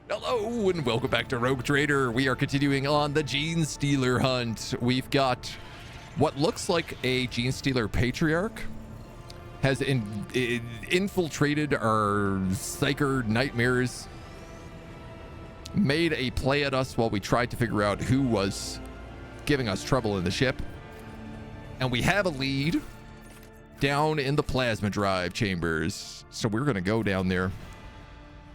Hello and welcome back to Rogue Trader. We are continuing on the Genestealer hunt. We've got what looks like a Genestealer patriarch has infiltrated our psyker nightmares, made a play at us while we tried to figure out who was giving us trouble in the ship. And we have a lead down in the plasma drive chambers. So we're going to go down there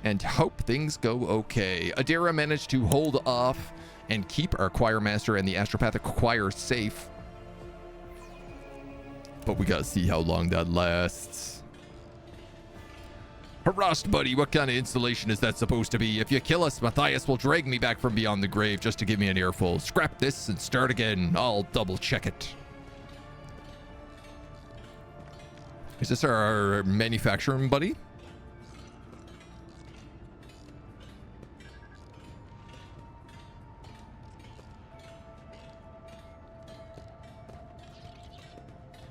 and hope things go okay. Adira managed to hold off and keep our choir master and the astropathic choir safe, but we gotta see how long that lasts. Harassed buddy, what kind of installation is that supposed to be? If you kill us, Matthias will drag me back from beyond the grave just to give me an earful. Scrap this and start again. I'll double check it. Is this our manufacturing buddy?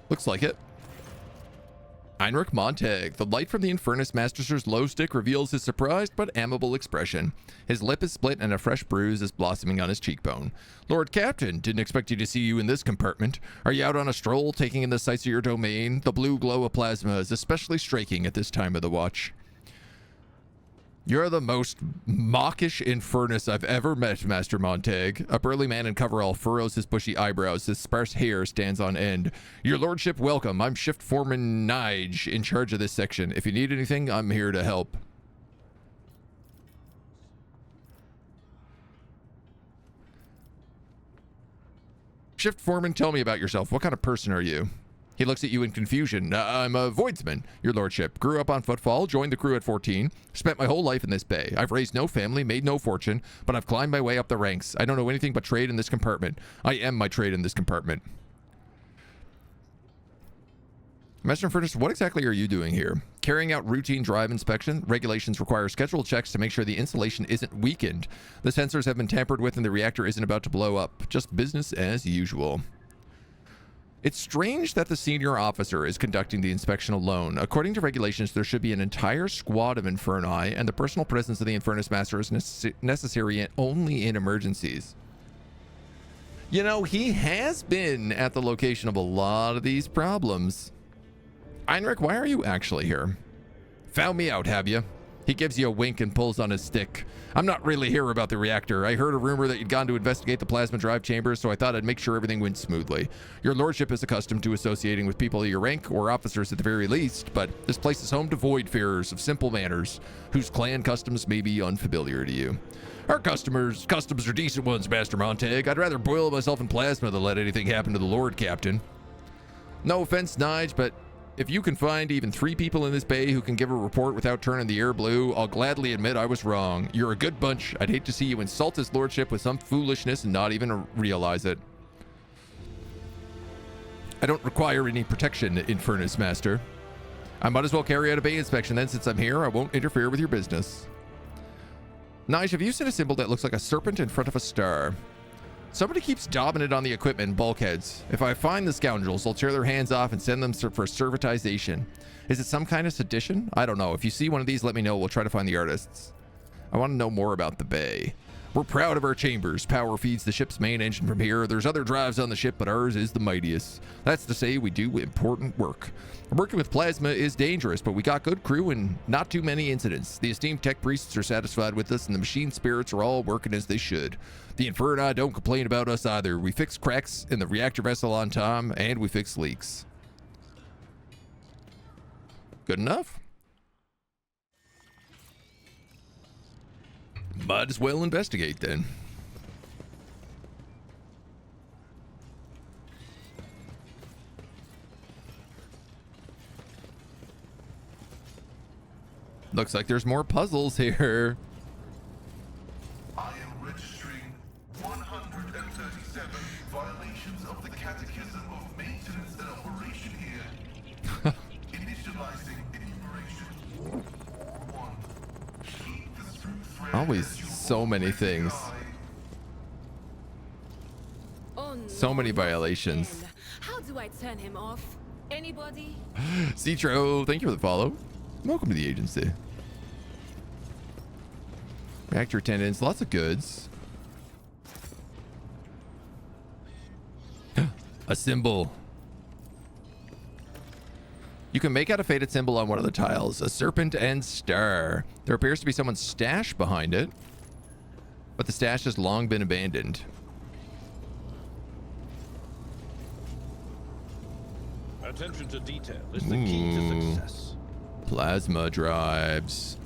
Looks like it. Heinrich Montag. The light from the Infernus Master's low stick reveals his surprised but amiable expression. His lip is split and a fresh bruise is blossoming on his cheekbone. Lord Captain, didn't expect you to see you in this compartment. Are you out on a stroll, taking in the sights of your domain? The blue glow of plasma is especially striking at this time of the watch. You're the most mawkish Infernus I've ever met, Master Montag. A burly man in coverall furrows his bushy eyebrows. His sparse hair stands on end. Your lordship, welcome. I'm Shift Foreman Nige, in charge of this section. If you need anything, I'm here to help. Shift Foreman, tell me about yourself. What kind of person are you? He looks at you in confusion. I'm a voidsman, your lordship. Grew up on footfall, joined the crew at 14. Spent my whole life in this bay. I've raised no family, made no fortune, but I've climbed my way up the ranks. I don't know anything but trade in this compartment. I am my trade in this compartment. Master Infernus, what exactly are you doing here? Carrying out routine drive inspection. Regulations require scheduled checks to make sure the insulation isn't weakened. The sensors have been tampered with and the reactor isn't about to blow up. Just business as usual. It's strange that the senior officer is conducting the inspection alone. According to regulations, there should be an entire squad of Inferni, and the personal presence of the Infernus Master is necessary only in emergencies. You know, he has been at the location of a lot of these problems. Heinrich, why are you actually here? Found me out, have you? He gives you a wink and pulls on his stick. I'm not really here about the reactor. I heard a rumor that you'd gone to investigate the plasma drive chambers, so I thought I'd make sure everything went smoothly. Your lordship is accustomed to associating with people of your rank, or officers at the very least, but this place is home to voidfarers of simple manners, whose clan customs may be unfamiliar to you. Our customs are decent ones, Master Montag. I'd rather boil myself in plasma than let anything happen to the Lord Captain. No offense, Nige, but if you can find even 3 people in this bay who can give a report without turning the air blue, I'll gladly admit I was wrong. You're a good bunch. I'd hate to see you insult his lordship with some foolishness and not even realize it. I don't require any protection, Infernus Master. I might as well carry out a bay inspection then. Since I'm here, I won't interfere with your business. Nige, have you seen a symbol that looks like a serpent in front of a star? Somebody keeps daubing it on the equipment and bulkheads. If I find the scoundrels, I'll tear their hands off and send them for servitization. Is it some kind of sedition? I don't know. If you see one of these, let me know. We'll try to find the artists. I want to know more about the bay. We're proud of our chambers. Power feeds the ship's main engine from here. There's other drives on the ship, but ours is the mightiest. That's to say we do important work. Working with plasma is dangerous, but we got good crew and not too many incidents. The esteemed tech priests are satisfied with us, and the machine spirits are all working as they should. The Inferni don't complain about us either. We fix cracks in the reactor vessel on time, and we fix leaks. Good enough? Might as well investigate then. Looks like there's more puzzles here. I am registering 137 violations of the Catechism of Maintenance and Operation here. Initializing enumeration. 1. Keep the screw thread. Always so many things. Oh, no. So many violations. How do I turn him off? Anybody? Citro, thank you for the follow. Welcome to the agency. Reactor attendants, lots of goods. A symbol. You can make out a faded symbol on one of the tiles, a serpent and star. There appears to be someone's stash behind it, but the stash has long been abandoned. Attention to detail is the key to success. Plasma drives.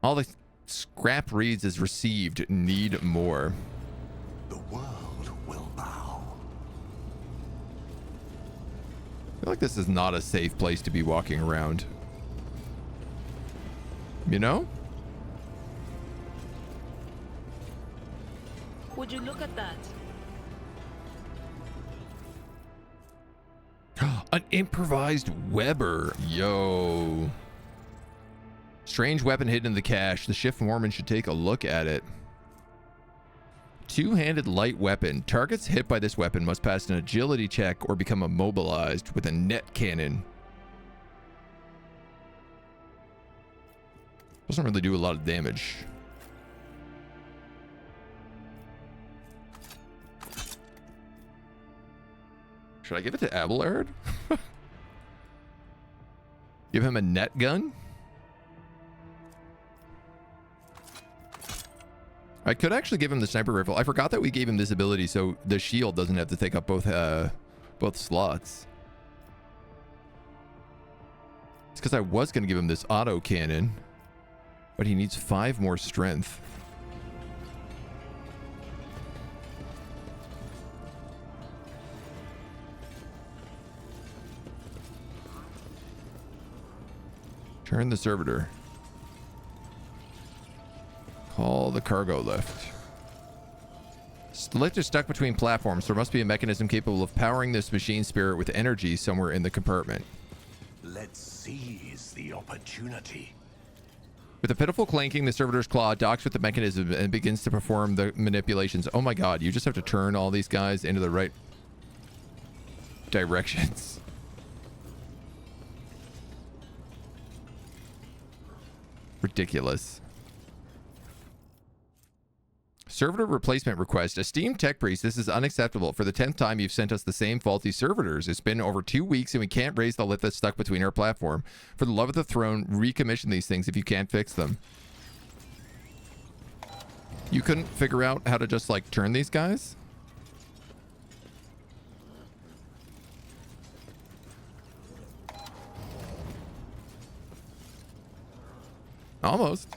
All the scrap reads as received. Need more. The world will bow. I feel like this is not a safe place to be walking around. You know? Would you look at that? An improvised Weber. Yo. Strange weapon hidden in the cache. The shift foreman should take a look at it. Two-handed light weapon. Targets hit by this weapon must pass an agility check or become immobilized with a net cannon. Doesn't really do a lot of damage. Should I give it to Abelard? Give him a net gun? I could actually give him the sniper rifle. I forgot that we gave him this ability so the shield doesn't have to take up both slots. It's because I was going to give him this auto cannon, but he needs 5 more strength. Turn the servitor. Call the cargo lift. The lift is stuck between platforms. There must be a mechanism capable of powering this machine spirit with energy somewhere in the compartment. Let's seize the opportunity. With a pitiful clanking, the servitor's claw docks with the mechanism and begins to perform the manipulations. Oh my god, you just have to turn all these guys into the right directions. Ridiculous. Servitor replacement request. Esteemed Tech Priest, this is unacceptable. For the 10th time, you've sent us the same faulty servitors. It's been over 2 weeks and we can't raise the lift that's stuck between our platform. For the love of the throne, recommission these things if you can't fix them. You couldn't figure out how to just, like, turn these guys? Almost.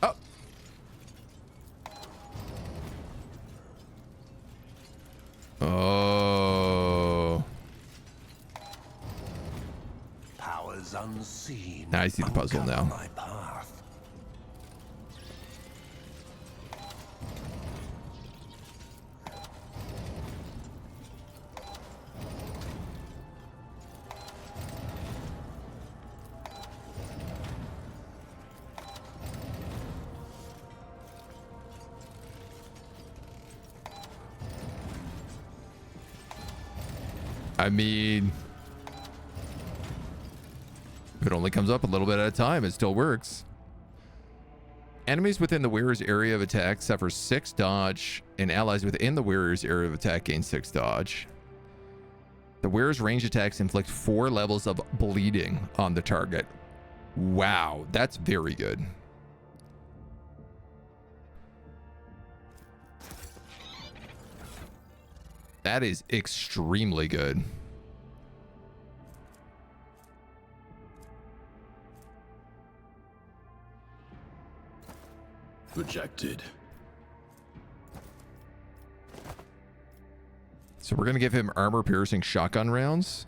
Oh. Oh. Powers unseen. I see the puzzle now. My path. I mean, if it only comes up a little bit at a time, it still works. Enemies within the wearer's area of attack suffer 6 dodge, and allies within the wearer's area of attack gain 6 dodge. The wearer's range attacks inflict 4 levels of bleeding on the target. Wow, that's very good. That is extremely good. Rejected. So we're going to give him armor-piercing shotgun rounds.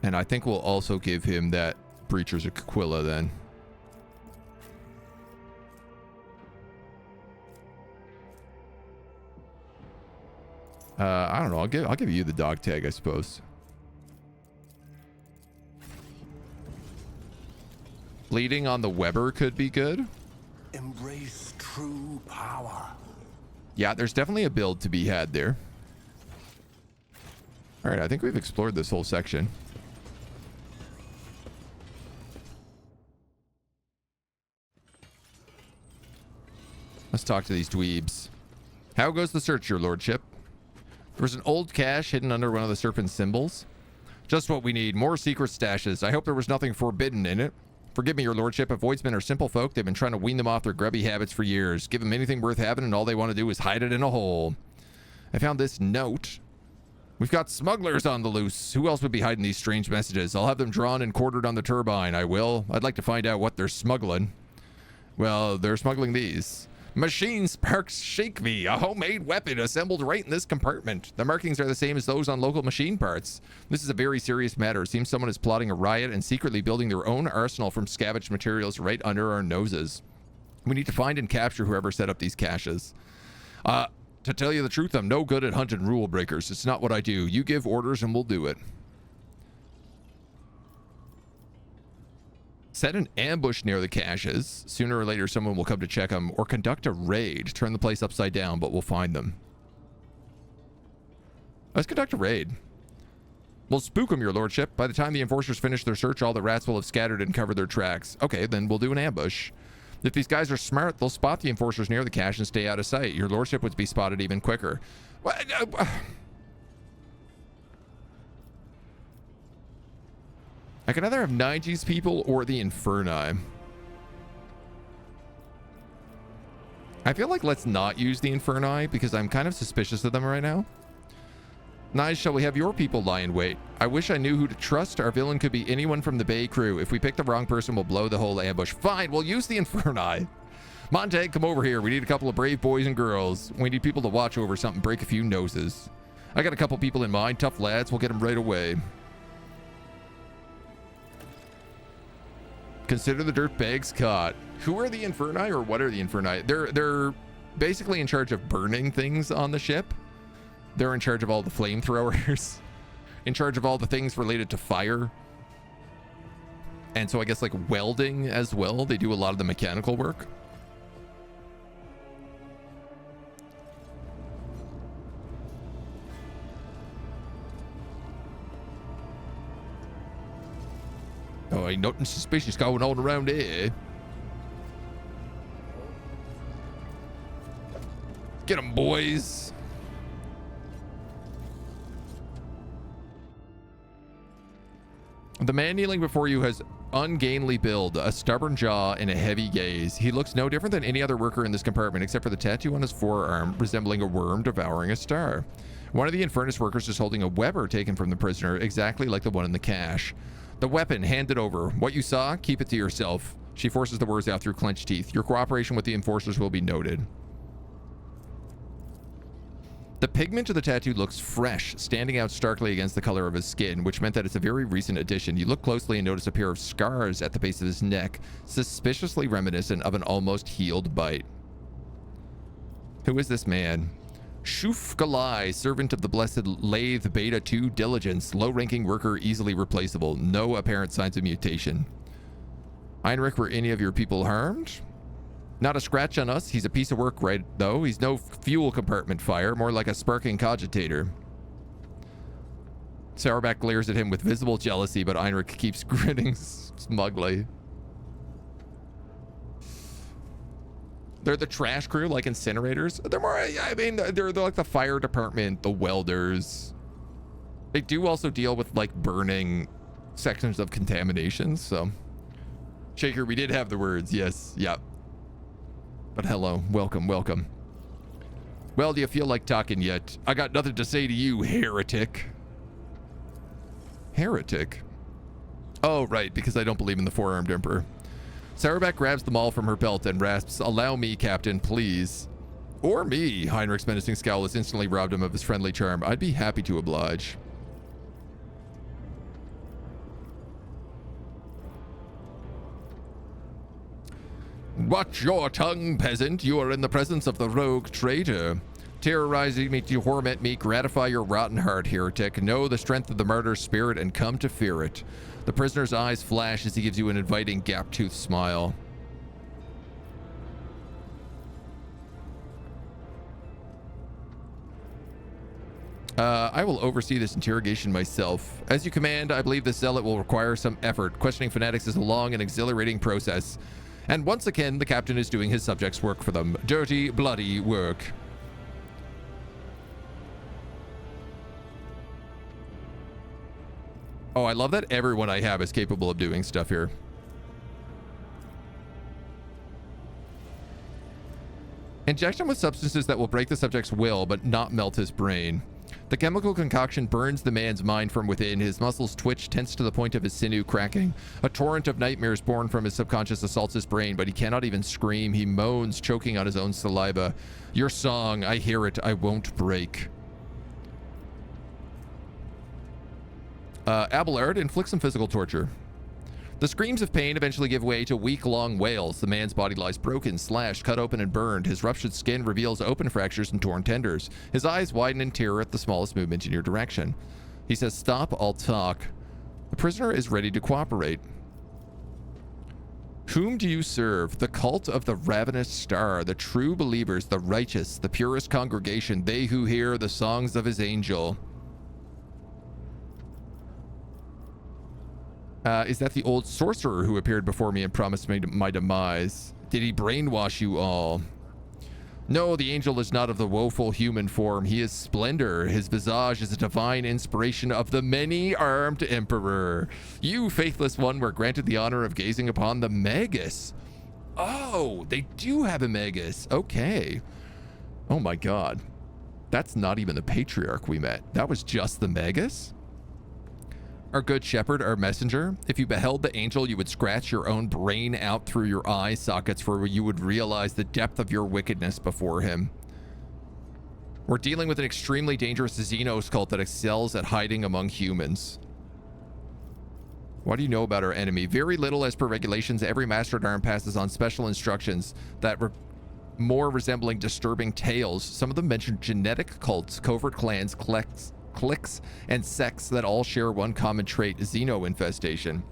And I think we'll also give him that Breacher's Aquila then. I don't know. I'll give you the dog tag, I suppose. Bleeding on the Weber could be good. Embrace true power. Yeah, there's definitely a build to be had there. All right, I think we've explored this whole section. Let's talk to these dweebs. How goes the search, your lordship? There was an old cache hidden under one of the serpent's symbols. Just what we need, more secret stashes. I hope there was nothing forbidden in it. Forgive me, your lordship, if voidsmen are simple folk, they've been trying to wean them off their grubby habits for years. Give them anything worth having and all they want to do is hide it in a hole. I found this note. We've got smugglers on the loose. Who else would be hiding these strange messages? I'll have them drawn and quartered on the turbine. I will. I'd like to find out what they're smuggling. Well, they're smuggling these. Machine sparks shake me, a homemade weapon assembled right in this compartment. The markings are the same as those on local machine parts. This is a very serious matter. It seems someone is plotting a riot and secretly building their own arsenal from scavenged materials right under our noses. We need to find and capture whoever set up these caches. To tell you the truth, I'm no good at hunting rule breakers. It's not what I do. You give orders and we'll do it. Set an ambush near the caches. Sooner or later, someone will come to check them, or conduct a raid. Turn the place upside down, but we'll find them. Let's conduct a raid. We'll spook them, your lordship. By the time the enforcers finish their search, all the rats will have scattered and covered their tracks. Okay, then we'll do an ambush. If these guys are smart, they'll spot the enforcers near the cache and stay out of sight. Your lordship would be spotted even quicker. I can either have 90s people or the Inferni. I feel like let's not use the Inferni because I'm kind of suspicious of them right now. Nice, shall we have your people lie in wait? I wish I knew who to trust. Our villain could be anyone from the Bay crew. If we pick the wrong person, we'll blow the whole ambush. Fine, we'll use the Inferni. Montag, come over here. We need a couple of brave boys and girls. We need people to watch over something, break a few noses. I got a couple people in mind. Tough lads. We'll get them right away. Consider the dirt bags caught. Who are the Inferni, or what are the Inferni? They're basically in charge of burning things on the ship. They're in charge of all the flamethrowers, in charge of all the things related to fire. And so I guess like welding as well. They do a lot of the mechanical work. Oh, ain't nothing suspicious going on around here. Get 'em, boys. The man kneeling before you has ungainly build, a stubborn jaw, and a heavy gaze. He looks no different than any other worker in this compartment, except for the tattoo on his forearm, resembling a worm devouring a star. One of the Infernus workers is holding a Weber taken from the prisoner, exactly like the one in the cache. The weapon, hand it over. What you saw, keep it to yourself. She forces the words out through clenched teeth. Your cooperation with the enforcers will be noted. The pigment of the tattoo looks fresh, standing out starkly against the color of his skin, which meant that it's a very recent addition. You look closely and notice a pair of scars at the base of his neck, suspiciously reminiscent of an almost healed bite. Who is this man? Shuf Galai, servant of the blessed Lathe Beta 2 Diligence, low-ranking worker, easily replaceable. No apparent signs of mutation. Heinrich, were any of your people harmed? Not a scratch on us. He's a piece of work, right, though. He's no fuel compartment fire, more like a sparking cogitator. Sauerback glares at him with visible jealousy, but Heinrich keeps grinning smugly. They're the trash crew, like incinerators. They're more, I mean, they're like the fire department, the welders. They do also deal with like burning sections of contamination, so. Shaker, we did have the words, yes, yeah. But hello, welcome, welcome. Well, do you feel like talking yet? I got nothing to say to you, heretic. Heretic? Oh, right, because I don't believe in the four-armed emperor. Sauerback grabs the maul from her belt and rasps, "Allow me, Captain, please." Or me. Heinrich's menacing scowl has instantly robbed him of his friendly charm. I'd be happy to oblige. Watch your tongue, peasant. You are in the presence of the rogue traitor. Terrorizing me to torment me, gratify your rotten heart, heretic. Know the strength of the martyr's spirit and come to fear it. The prisoner's eyes flash as he gives you an inviting gap-toothed smile. I will oversee this interrogation myself. As you command, I believe this zealot will require some effort. Questioning fanatics is a long and exhilarating process. And once again, the captain is doing his subjects' work for them. Dirty, bloody work. Oh, I love that everyone I have is capable of doing stuff here. Injection with substances that will break the subject's will, but not melt his brain. The chemical concoction burns the man's mind from within. His muscles twitch, tense to the point of his sinew cracking. A torrent of nightmares born from his subconscious assaults his brain, but he cannot even scream. He moans, choking on his own saliva. Your song, I hear it, I won't break. Abelard inflicts some physical torture. The screams of pain eventually give way to week-long wails. The man's body lies broken, slashed, cut open, and burned. His ruptured skin reveals open fractures and torn tendons. His eyes widen in terror at the smallest movement in your direction. He says, "Stop, I'll talk." The prisoner is ready to cooperate. Whom do you serve? The cult of the ravenous star, the true believers, the righteous, the purest congregation, they who hear the songs of his angel. Is that the old sorcerer who appeared before me and promised me my demise? Did he brainwash you all? No, the angel is not of the woeful human form. He is splendor. His visage is a divine inspiration of the many-armed emperor. You, faithless one, were granted the honor of gazing upon the Magos. Oh, they do have a Magos. Okay. Oh my god. That's not even the patriarch we met. That was just the Magos? Our good shepherd, our messenger. If you beheld the angel, you would scratch your own brain out through your eye sockets, for you would realize the depth of your wickedness before him. We're dealing with an extremely dangerous Xenos cult that excels at hiding among humans. What do you know about our enemy? Very little. As per regulations, every master-at-arm passes on special instructions that more resembling disturbing tales. Some of them mention genetic cults, covert clans, cliques, and sects that all share one common trait: Xeno infestation.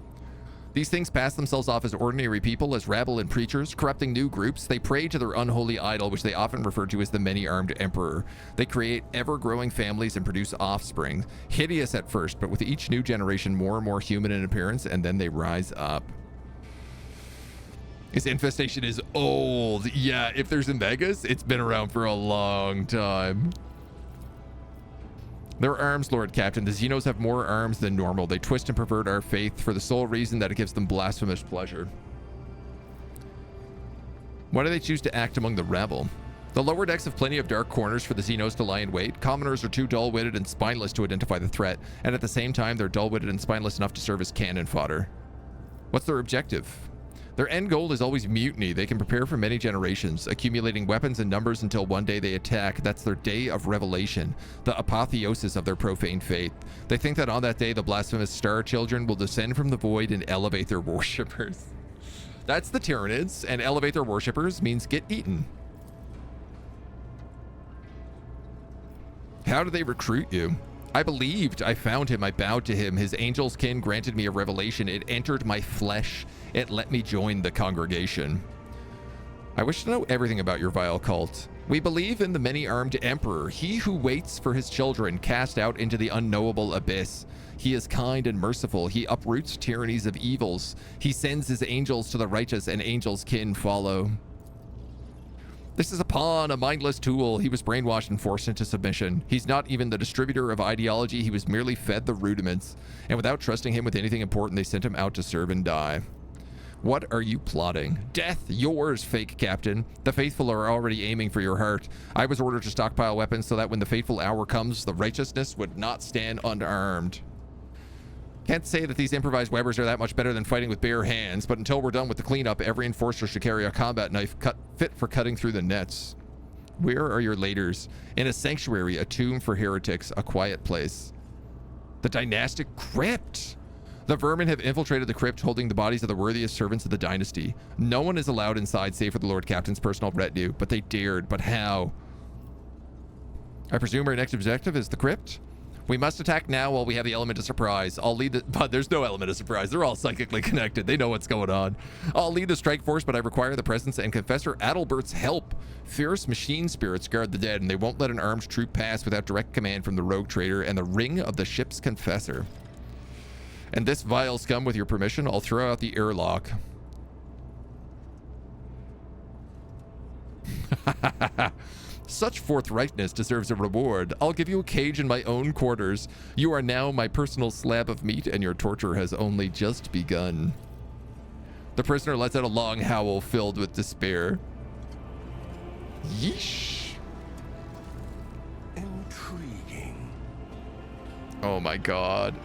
These things pass themselves off as ordinary people, as rabble and preachers, corrupting new groups. They pray to their unholy idol, which they often refer to as the many-armed emperor. They create ever-growing families and produce offspring. Hideous at first, but with each new generation more and more human in appearance, and then they rise up. This infestation is old. Yeah, if there's a Magos, it's been around for a long time. Their arms, Lord Captain. The Xenos have more arms than normal. They twist and pervert our faith for the sole reason that it gives them blasphemous pleasure. Why do they choose to act among the rabble? The lower decks have plenty of dark corners for the Xenos to lie in wait. Commoners are too dull-witted and spineless to identify the threat, and at the same time, they're dull-witted and spineless enough to serve as cannon fodder. What's their objective? Their end goal is always mutiny. They can prepare for many generations, accumulating weapons and numbers until one day they attack. That's their day of revelation, the apotheosis of their profane faith. They think that on that day, the blasphemous star children will descend from the void and elevate their worshippers. That's the Tyranids, and elevate their worshippers means get eaten. How do they recruit you? I believed, I found him, I bowed to him. His angel's kin granted me a revelation. It entered my flesh. It let me join the congregation. I wish to know everything about your vile cult. We believe in the many-armed emperor, he who waits for his children cast out into the unknowable abyss. He is kind and merciful. He uproots tyrannies of evils. He sends his angels to the righteous, and angels' kin follow. This is a pawn, a mindless tool. He was brainwashed and forced into submission. He's not even the distributor of ideology. He was merely fed the rudiments. And without trusting him with anything important, they sent him out to serve and die. What are you plotting? Death, yours, fake captain. The faithful are already aiming for your heart. I was ordered to stockpile weapons so that when the fateful hour comes, the righteousness would not stand unarmed. Can't say that these improvised webbers are that much better than fighting with bare hands, but until we're done with the cleanup, every enforcer should carry a combat knife fit for cutting through the nets. Where are your leaders? In a sanctuary, a tomb for heretics, a quiet place. The dynastic crypt! The vermin have infiltrated the crypt, holding the bodies of the worthiest servants of the dynasty. No one is allowed inside save for the Lord Captain's personal retinue, but they dared. But how? I presume our next objective is the crypt? We must attack now while we have the element of surprise. I'll lead the... But there's no element of surprise. They're all psychically connected. They know what's going on. I'll lead the strike force, but I require the presence and Confessor Adalbert's help. Fierce machine spirits guard the dead, and they won't let an armed troop pass without direct command from the rogue trader and the ring of the ship's confessor. And this vile scum, with your permission, I'll throw out the airlock. Such forthrightness deserves a reward. I'll give you a cage in my own quarters. You are now my personal slab of meat, and your torture has only just begun. The prisoner lets out a long howl filled with despair. Yeesh. Intriguing. Oh my god.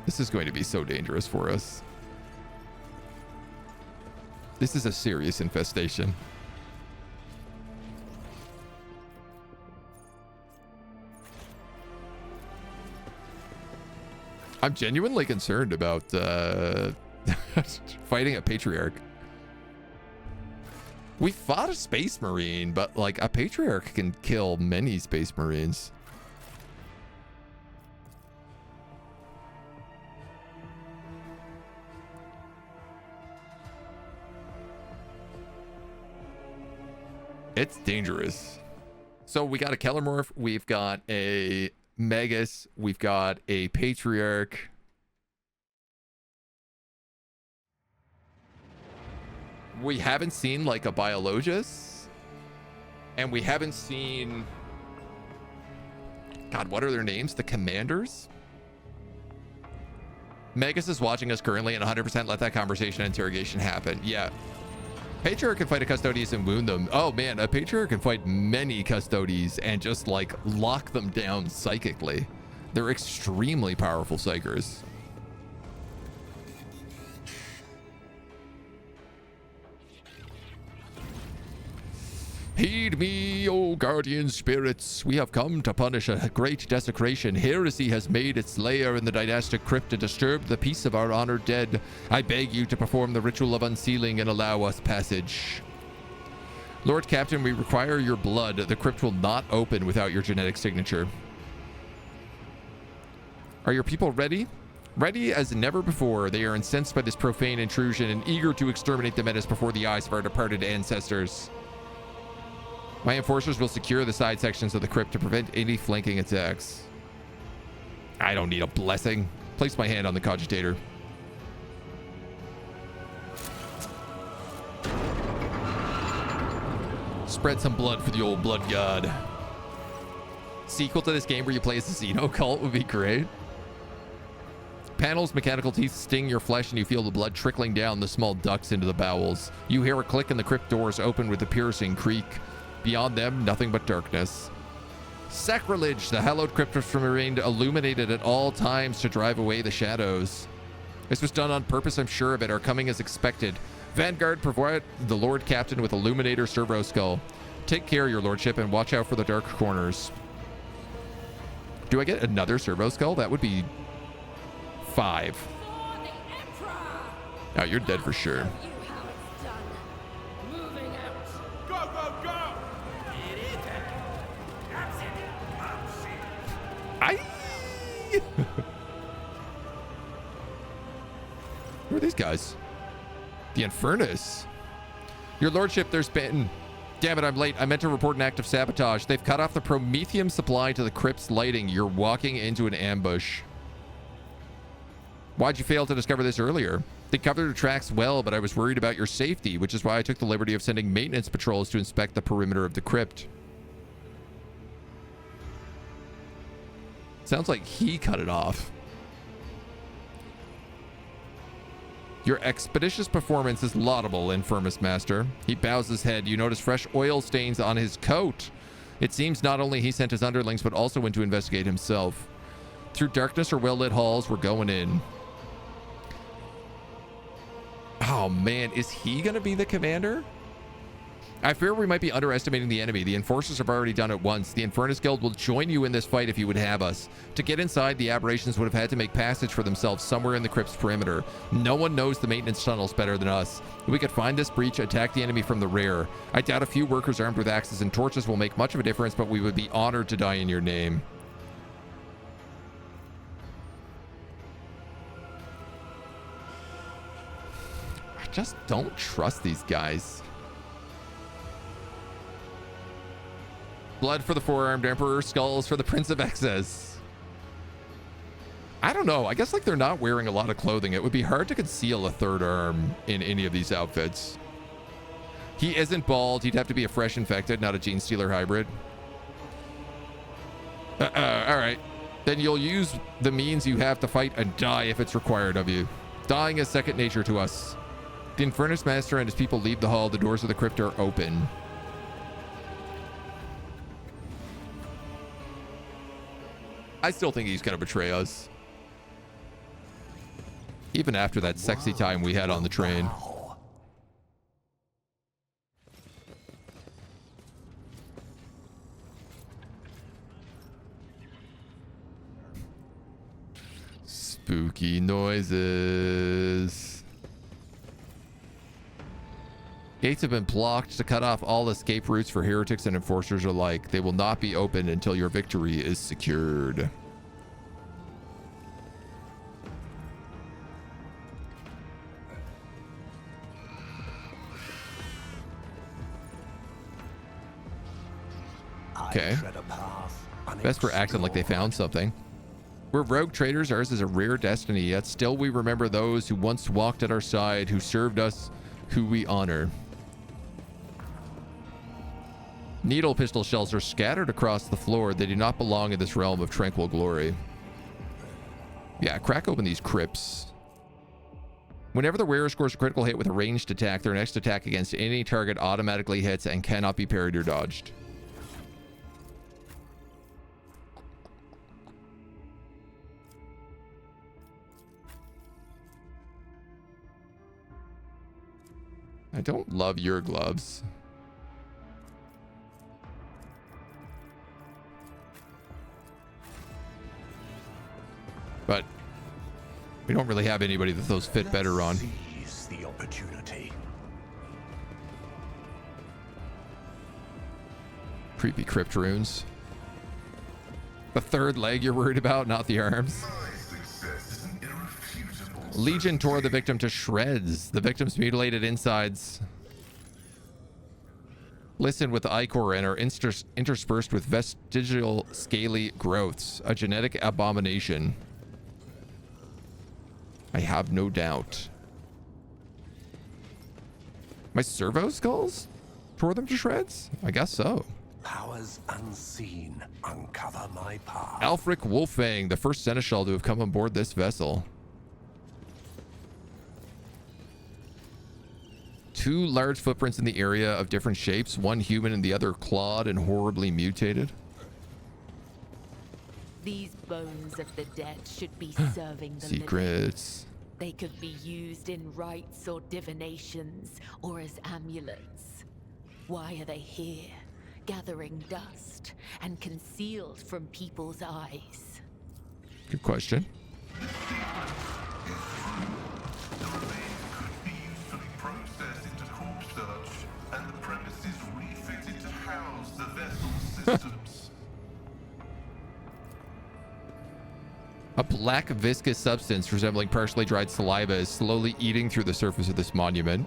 This is going to be so dangerous for us. This is a serious infestation. I'm genuinely concerned about fighting a patriarch. We fought a space marine, but like a patriarch can kill many space marines. It's dangerous. So we got a Kellermorph, we've got a Magos, we've got a Patriarch. We haven't seen like a Biologus. And we haven't seen... God, what are their names? The Commanders? Magos is watching us currently, and 100% let that conversation and interrogation happen. Yeah. Patriarch can fight a Custodes and wound them. Oh man, a Patriarch can fight many Custodes and just like lock them down psychically. They're extremely powerful psychers. Heed me, O guardian spirits. We have come to punish a great desecration. Heresy has made its lair in the dynastic crypt and disturbed the peace of our honored dead. I beg you to perform the ritual of unsealing and allow us passage. Lord Captain, we require your blood. The crypt will not open without your genetic signature. Are your people ready? Ready as never before. They are incensed by this profane intrusion and eager to exterminate the menace before the eyes of our departed ancestors. My enforcers will secure the side sections of the crypt to prevent any flanking attacks. I don't need a blessing. Place my hand on the cogitator. Spread some blood for the old blood god. Sequel to this game where you play as a Xeno cult would be great. Panel's mechanical teeth sting your flesh and you feel the blood trickling down the small ducts into the bowels. You hear a click and the crypt doors open with a piercing creak. Beyond them, nothing but darkness. Sacrilege! The hallowed crypt remained illuminated at all times to drive away the shadows. This was done on purpose, I'm sure of it. Our coming is expected. Vanguard, provide the Lord Captain with Illuminator Servo Skull. Take care, your lordship, and watch out for the dark corners. Do I get another Servo Skull? That would be 5. Oh, you're dead for sure. Who are these guys? The Infernus. Your lordship, there's been... Damn it, I'm late. I meant to report an act of sabotage. They've cut off the promethium supply to the crypt's lighting. You're walking into an ambush. Why'd you fail to discover this earlier? They covered the tracks well, but I was worried about your safety, which is why I took the liberty of sending maintenance patrols to inspect the perimeter of the crypt. Sounds like he cut it off. Your expeditious performance is laudable, Infirmus Master. He bows his head. You notice fresh oil stains on his coat. It seems not only he sent his underlings, but also went to investigate himself. Through darkness or well-lit halls, we're going in. Oh man, is he gonna be the commander? I fear we might be underestimating the enemy. The enforcers have already done it once. The Infernus Guild will join you in this fight if you would have us. To get inside, the aberrations would have had to make passage for themselves somewhere in the crypt's perimeter. No one knows the maintenance tunnels better than us. If we could find this breach, attack the enemy from the rear. I doubt a few workers armed with axes and torches will make much of a difference, but we would be honored to die in your name. just don't trust these guys. Blood for the four-armed emperor, skulls for the Prince of Exes. I don't know. I guess like they're not wearing a lot of clothing. It would be hard to conceal a third arm in any of these outfits. He isn't bald. He'd have to be a fresh infected, not a genestealer hybrid. All right. Then you'll use the means you have to fight and die if it's required of you. Dying is second nature to us. The Infernus Master and his people leave the hall. The doors of the crypt are open. I still think he's going to betray us. Even after that sexy time we had on the train. Spooky noises. Gates have been blocked to cut off all escape routes for heretics and enforcers alike. They will not be opened until your victory is secured. Okay. Best for acting like they found something. We're rogue traders. Ours is a rare destiny, yet still we remember those who once walked at our side, who served us, who we honor. Needle pistol shells are scattered across the floor. They do not belong in this realm of tranquil glory. Yeah, crack open these crypts. Whenever the wearer scores a critical hit with a ranged attack, their next attack against any target automatically hits and cannot be parried or dodged. I don't love your gloves. But we don't really have anybody that those fit better on. Seize the opportunity. Creepy crypt runes. The third leg you're worried about, not the arms. Legion tore the victim to shreds. The victim's mutilated insides glisten with ichor and are interspersed with vestigial scaly growths. A genetic abomination. I have no doubt. My servo skulls tore them to shreds? I guess so. Powers unseen uncover my path. Alfric Wolfang, the first seneschal to have come on board this vessel. 2 large footprints in the area of different shapes, one human and the other clawed and horribly mutated. These bones of the dead should be serving the Secrets. living. They could be used in rites or divinations or as amulets. Why are they here, gathering dust and concealed from people's eyes? Good question. And the premises refitted to house the vessel's systems. A black viscous substance resembling partially dried saliva is slowly eating through the surface of this monument.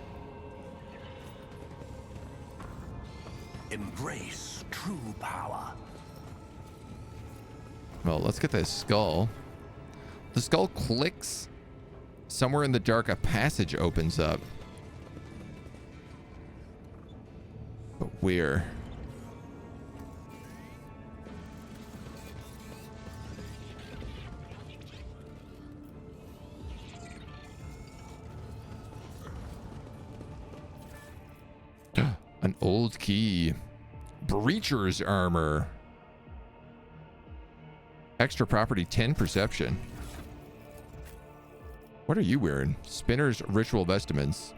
Embrace true power. Well, let's get this skull. The skull clicks. Somewhere in the dark, a passage opens up. But where? An old key. Breacher's armor. Extra property 10 perception. What are you wearing? Spinner's ritual vestments.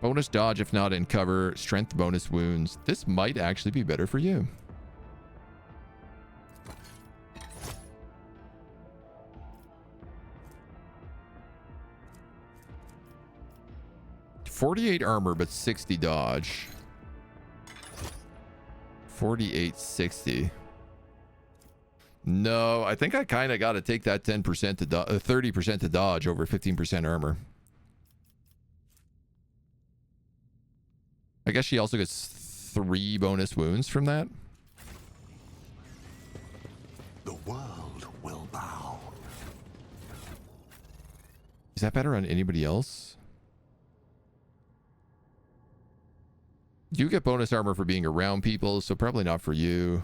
Bonus dodge if not in cover. Strength bonus wounds. This might actually be better for you. .48 armor, but 60 dodge. 4860. No, I think I kind of got to take that 10% to 30% to dodge over 15% armor. I guess she also gets 3 bonus wounds from that. The world will bow. Is that better on anybody else? You get bonus armor for being around people, so probably not for you.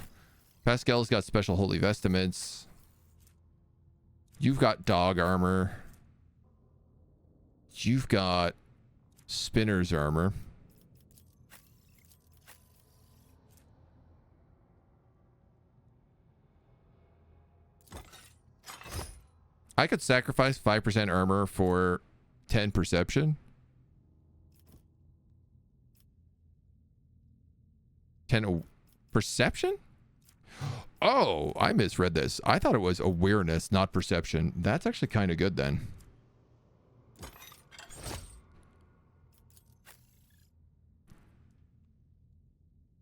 Pascal's got special holy vestments. You've got dog armor. You've got spinner's armor. I could sacrifice 5% armor for 10 perception. 10 perception? Oh, I misread this. I thought it was awareness, not perception. That's actually kind of good then.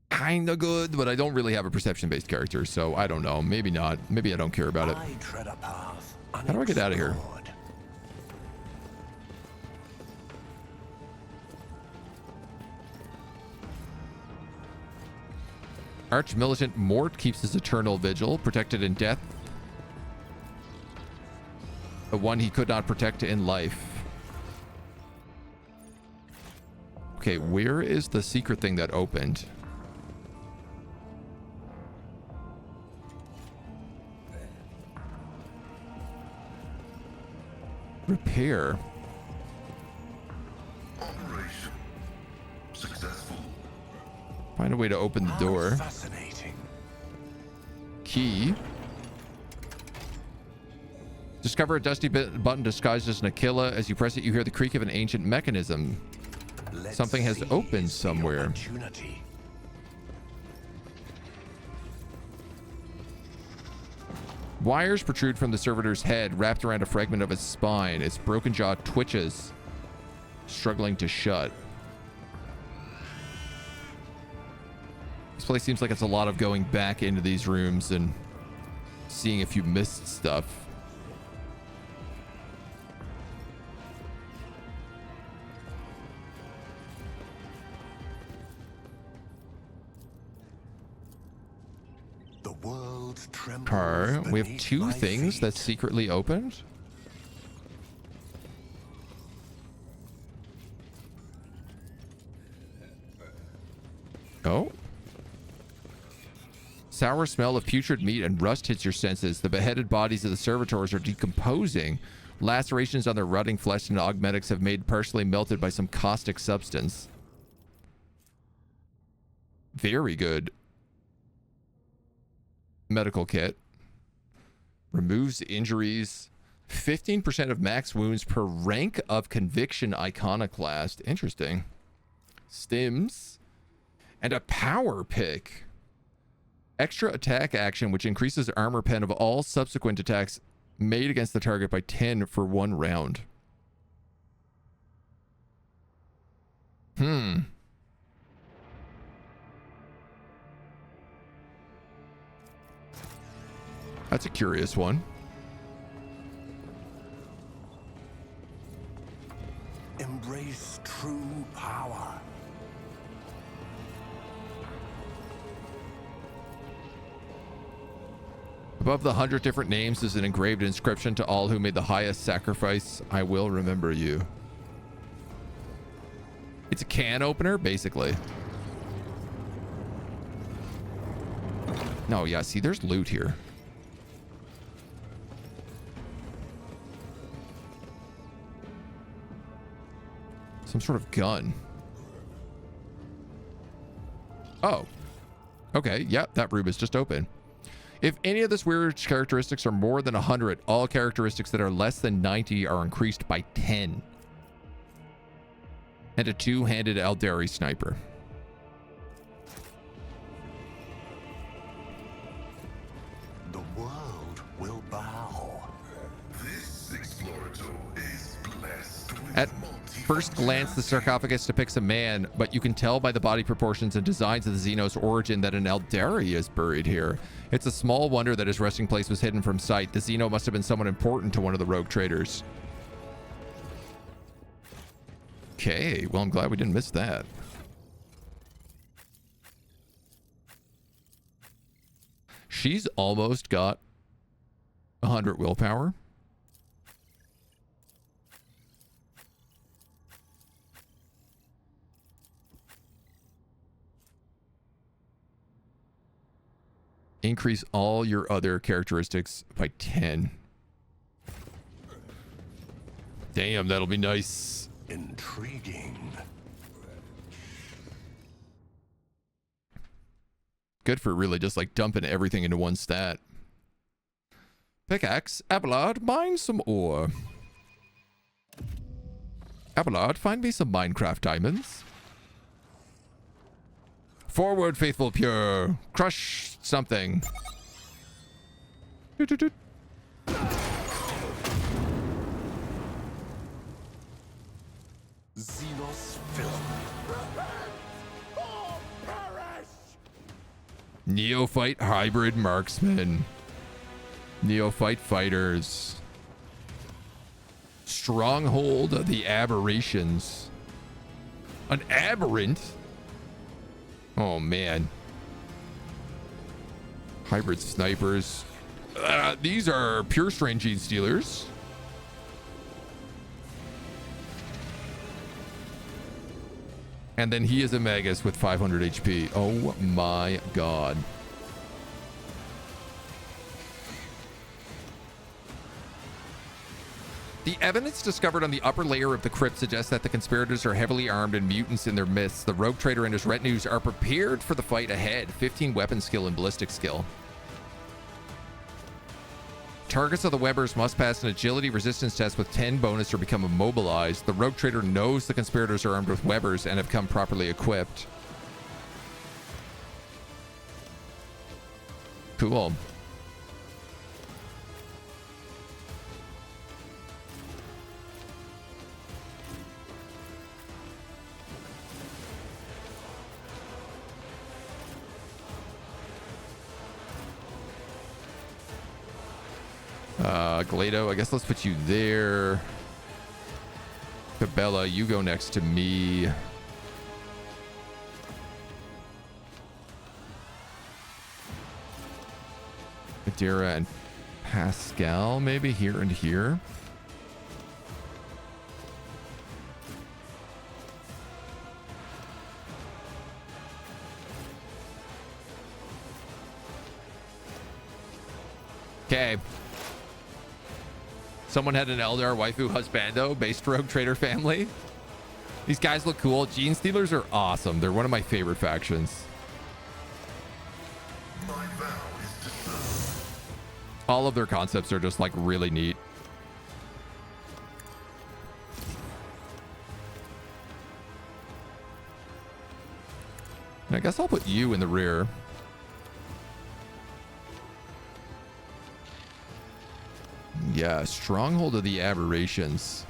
Kind of good, but I don't really have a perception-based character, so I don't know. Maybe not. Maybe I don't care about it. I tread a path How do I get out of here? unexplored. Arch-militant Mort keeps his eternal vigil, protected in death. The one he could not protect in life. Okay, where is the secret thing that opened? Repair. Operation successful. Find a way to open the How door. fascinating. Key. Discover a dusty button disguised as an Aquila. As you press it, you hear the creak of an ancient mechanism. Let's Something has seize opened the somewhere. opportunity. Wires protrude from the servitor's head, wrapped around a fragment of his spine. Its broken jaw twitches, struggling to shut. This place seems like it's a lot of going back into these rooms and seeing if you missed stuff. The world trembles We have beneath 2 my things feet. that secretly opened. Oh. Sour smell of putrid meat and rust hits your senses. The beheaded bodies of the servitors are decomposing. Lacerations on their rotting flesh and augmentics have made partially melted by some caustic substance. Very good. Medical kit. Removes injuries. 15% of max wounds per rank of conviction iconoclast. Interesting. Stims. And a power pick. Extra attack action, which increases armor pen of all subsequent attacks made against the target by 10 for 1 round. That's a curious one. Embrace true power. Above the 100 different names is an engraved inscription to all who made the highest sacrifice. I will remember you. It's a can opener, basically. No, yeah, see, there's loot here. Some sort of gun. Oh. Okay, yep, that room is just open. If any of this weird's characteristics are more than 100, all characteristics that are less than 90 are increased by 10. And a 2-handed Aldari sniper. The world will bow. This explorator is blessed with At first glance, the sarcophagus depicts a man, but you can tell by the body proportions and designs of the Xenos origin that an Aldari is buried here. It's a small wonder that his resting place was hidden from sight. The Xeno must have been someone important to one of the rogue traders. Okay, well, I'm glad we didn't miss that. she's almost got 100 willpower. Increase all your other characteristics by 10. Damn, that'll be nice. Intriguing. Good for really just like dumping everything into one stat. Pickaxe, Abelard, mine some ore. Abelard, find me some Minecraft diamonds. Forward, faithful pure. Crush something. Doot, doot, doot. Xenos film. Neophyte hybrid marksman. Neophyte fighters. Stronghold of the aberrations. An aberrant? Oh man. Hybrid snipers. These are pure strain genestealers. And then he is a Magos with 500 HP. Oh my god. The evidence discovered on the upper layer of the crypt suggests that the conspirators are heavily armed and mutants in their midst. The rogue trader and his retinues are prepared for the fight ahead. 15 weapon skill and ballistic skill. Targets of the Webbers must pass an agility resistance test with 10 bonus or become immobilized. The rogue trader knows the conspirators are armed with Webbers and have come properly equipped. Cool. Glado, I guess let's put you there. Cabela, you go next to me. Adira and Pascal, maybe here and here. Okay. Someone had an Eldar waifu husbando based rogue trader family. These guys look cool. Genestealers are awesome. They're one of my favorite factions. My vow is to serve. All of their concepts are just like really neat. And I guess I'll put you in the rear. Yeah, stronghold of the aberrations.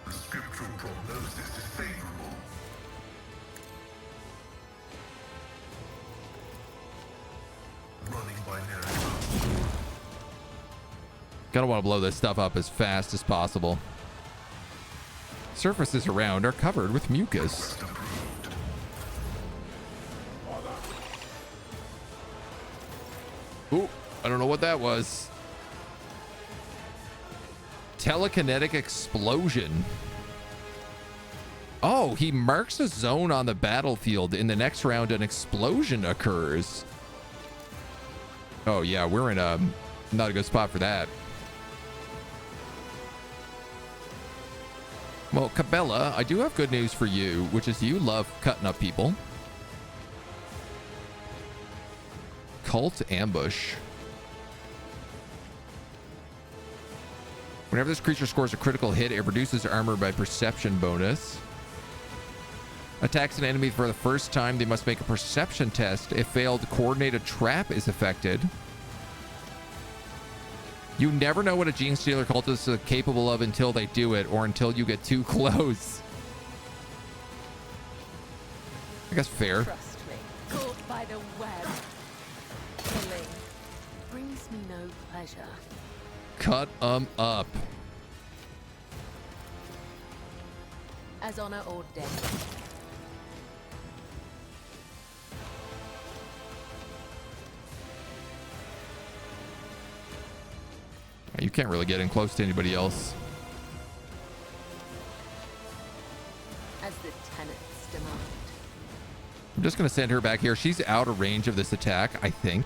The scriptural prognosis is favorable. Running binary. Gonna want to blow this stuff up as fast as possible. Surfaces around are covered with mucus. Ooh, I don't know what that was. Telekinetic explosion. Oh, he marks a zone on the battlefield. In the next round, an explosion occurs. Oh yeah, we're in a not a good spot for that. Well, Cabela, I do have good news for you, which is you love cutting up people. Cult ambush. Whenever this creature scores a critical hit, it reduces armor by perception bonus. Attacks an enemy for the first time, they must make a perception test. If failed, coordinated trap is affected. You never know what a Genestealer cultist is capable of until they do it, or until you get too close. I guess fair. Trust me, caught by the web. Killing brings me no pleasure. Cut 'em up. As honor ordained. You can't really get in close to anybody else. As the tenants demand. I'm just going to send her back here. She's out of range of this attack, I think.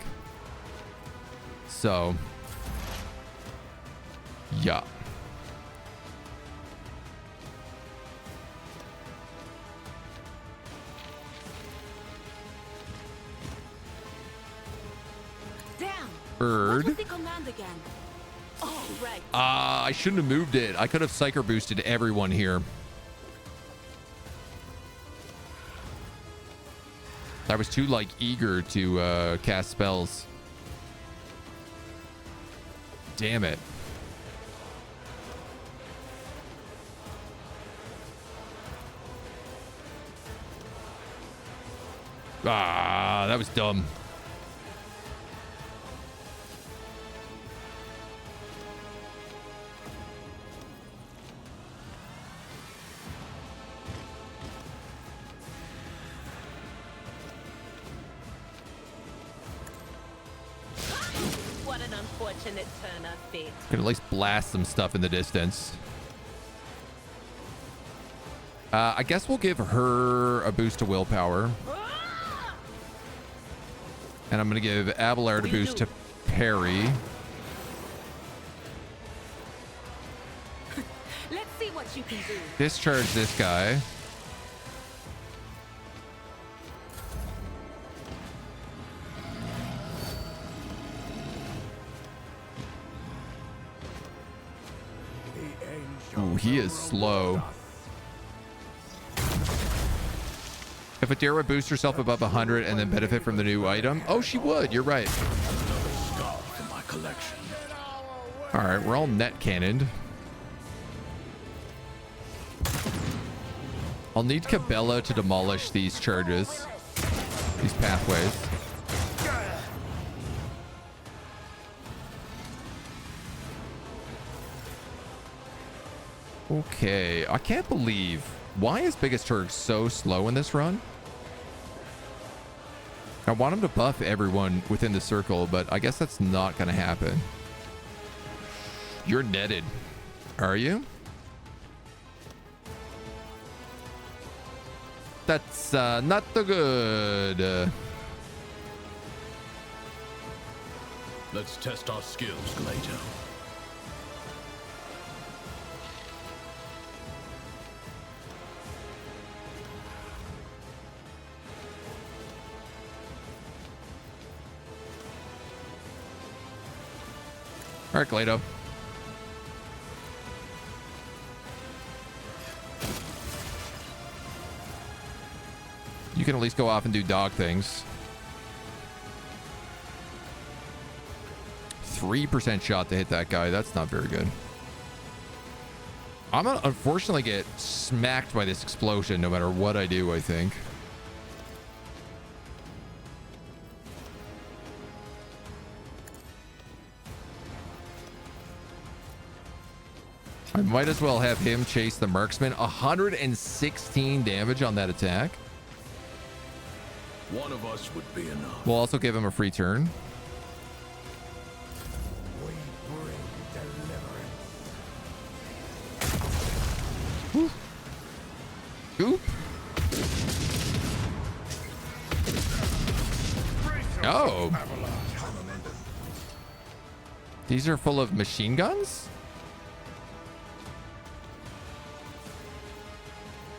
So, yeah. Damn. Bird. What was the command again? Oh, right. I shouldn't have moved it. I could have psyker boosted everyone here. I was too like eager to cast spells. Damn it. That was dumb. What an unfortunate turn of fate. Could at least blast some stuff in the distance. I guess we'll give her a boost to willpower. And I'm going to give Abelard a boost to parry. Let's see what you can do. Discharge this guy. Ooh, he is slow. If Adira would boost herself above 100 and then benefit from the new item. Oh, she would. You're right. All right, we're all net cannoned. I'll need Cabela to demolish these charges, these pathways. Okay, I can't believe, why is Biggest Turk so slow in this run? I want him to buff everyone within the circle, but I guess that's not going to happen. You're netted, are you? That's not the good. Let's test our skills later. All right, Glado. You can at least go off and do dog things. 3% shot to hit that guy. That's not very good. I'm gonna unfortunately get smacked by this explosion no matter what I do, I think. I might as well have him chase the marksman. 116 damage on that attack. One of us would be enough. We'll also give him a free turn. We bring deliverance. Oop. Oh. These are full of machine guns?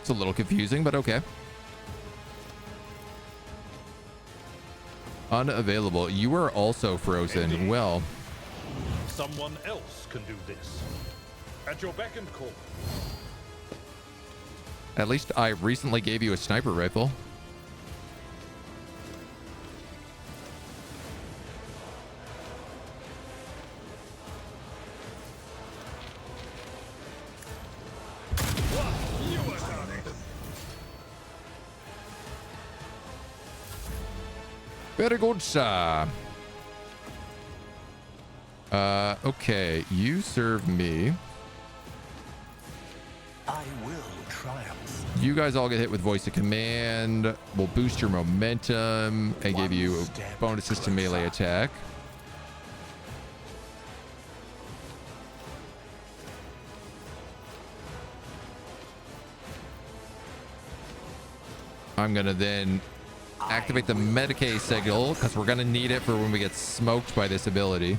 It's a little confusing, but okay. Unavailable. You are also frozen. Indeed. Well, Someone else can do this. At your beck and call. at least I recently gave you a sniper rifle. Very good, sir. Okay, you serve me. I will triumph. You guys all get hit with voice of command. We'll boost your momentum and give you bonuses to melee attack. I'm gonna then activate the Medicae signal because we're gonna need it for when we get smoked by this ability.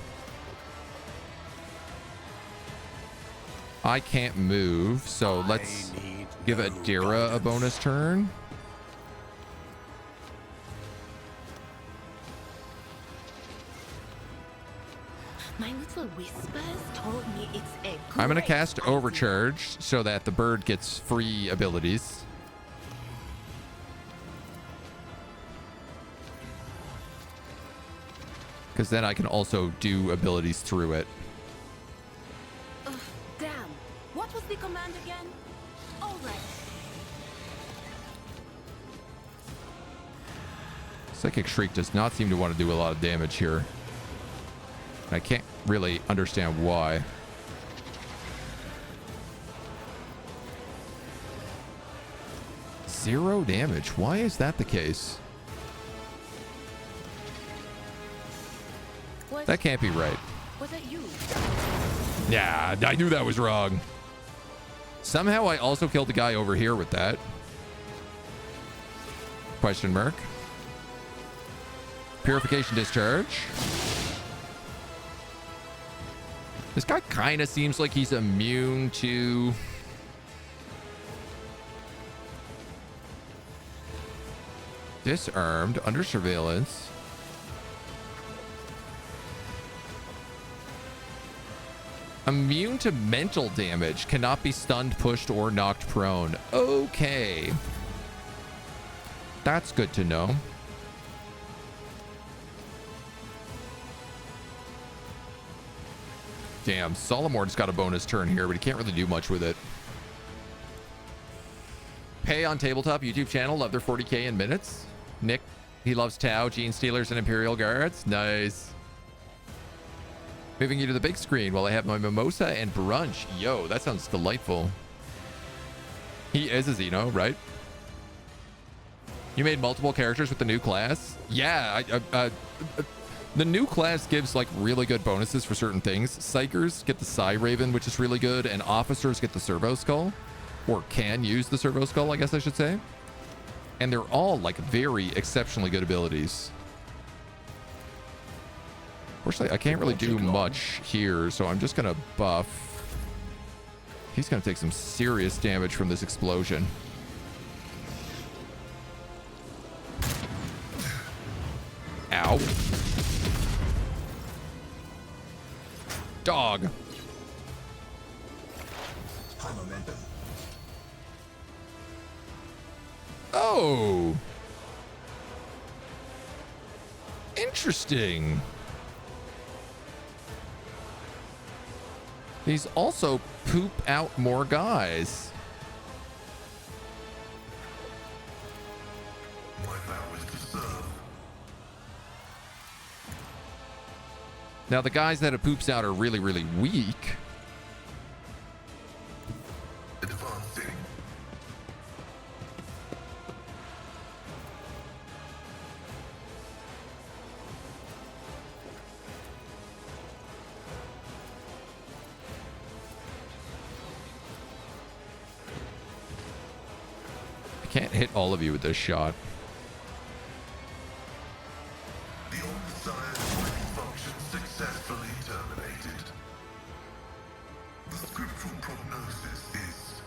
I can't move, so let's give Adira a bonus turn. My little whispers told me it's a I'm gonna great cast idea. Overcharge so that the bird gets free abilities. Because then I can also do abilities through it. Ugh, damn. What was the command again? All right. Psychic Shriek does not seem to want to do a lot of damage here. I can't really understand why. Zero damage. Why is that the case? That can't be right. Was that you? Yeah, I knew that was wrong. Somehow I also killed the guy over here with that. Question mark. Purification discharge. This guy kind of seems like he's immune to... Disarmed, under surveillance. Immune to mental damage, cannot be stunned, pushed, or knocked prone. Okay. That's good to know. Damn, Solomor's got a bonus turn here, but he can't really do much with it. Pay on tabletop YouTube channel, love their 40k in minutes. Nick, he loves Tau, Genestealers, and Imperial Guards. Nice. Moving you to the big screen while I have my mimosa and brunch. Yo, that sounds delightful. He is a Xeno, right? You made multiple characters with the new class? Yeah, the new class gives like really good bonuses for certain things. Psychers get the Psy Raven, which is really good, and officers get the Servo Skull, or can use the Servo Skull, I guess I should say. And they're all like very exceptionally good abilities. Fortunately, I can't really do much here, so I'm just gonna buff. He's gonna take some serious damage from this explosion. Ow. Dog. Oh. Interesting. These also poop out more guys. My vow is to serve. Now, the guys that it poops out are really, really weak. Advancing. I can't hit all of you with this shot. The old desired function successfully terminated. The scriptural prognosis is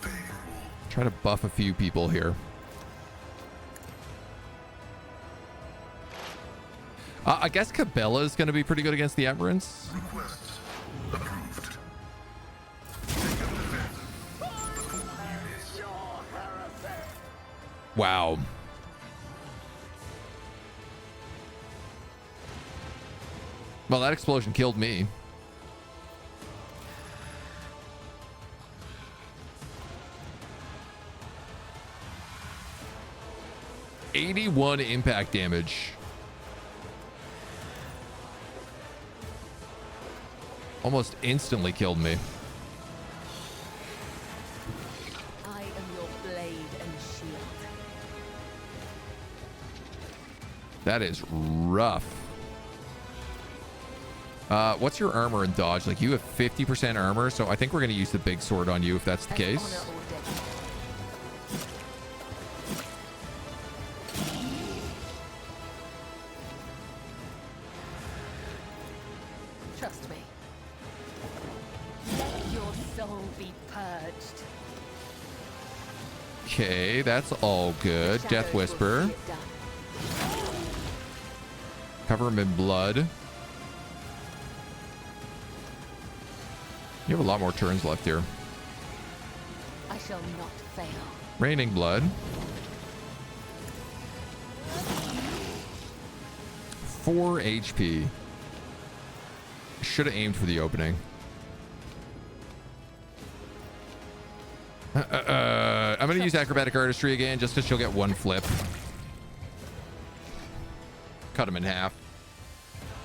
favorable. Try to buff a few people here. I guess Cabela is going to be pretty good against the Aberrants. Request approved. Take up defense. The full units. Wow. Well, that explosion killed me. $81 impact damage. Almost instantly killed me. I am your blade and shield. That is rough. What's your armor and dodge? Like, you have 50% armor, so I think we're going to use the big sword on you if that's the case. Honor Trust me. Let your soul be purged. Okay, that's all good. Death Shadows will Whisper. see it done. Cover him in blood. You have a lot more turns left here. I shall not fail. Raining blood. 4 HP. Should have aimed for the opening. I'm going to use acrobatic artistry again just because she'll get one flip. Cut him in half.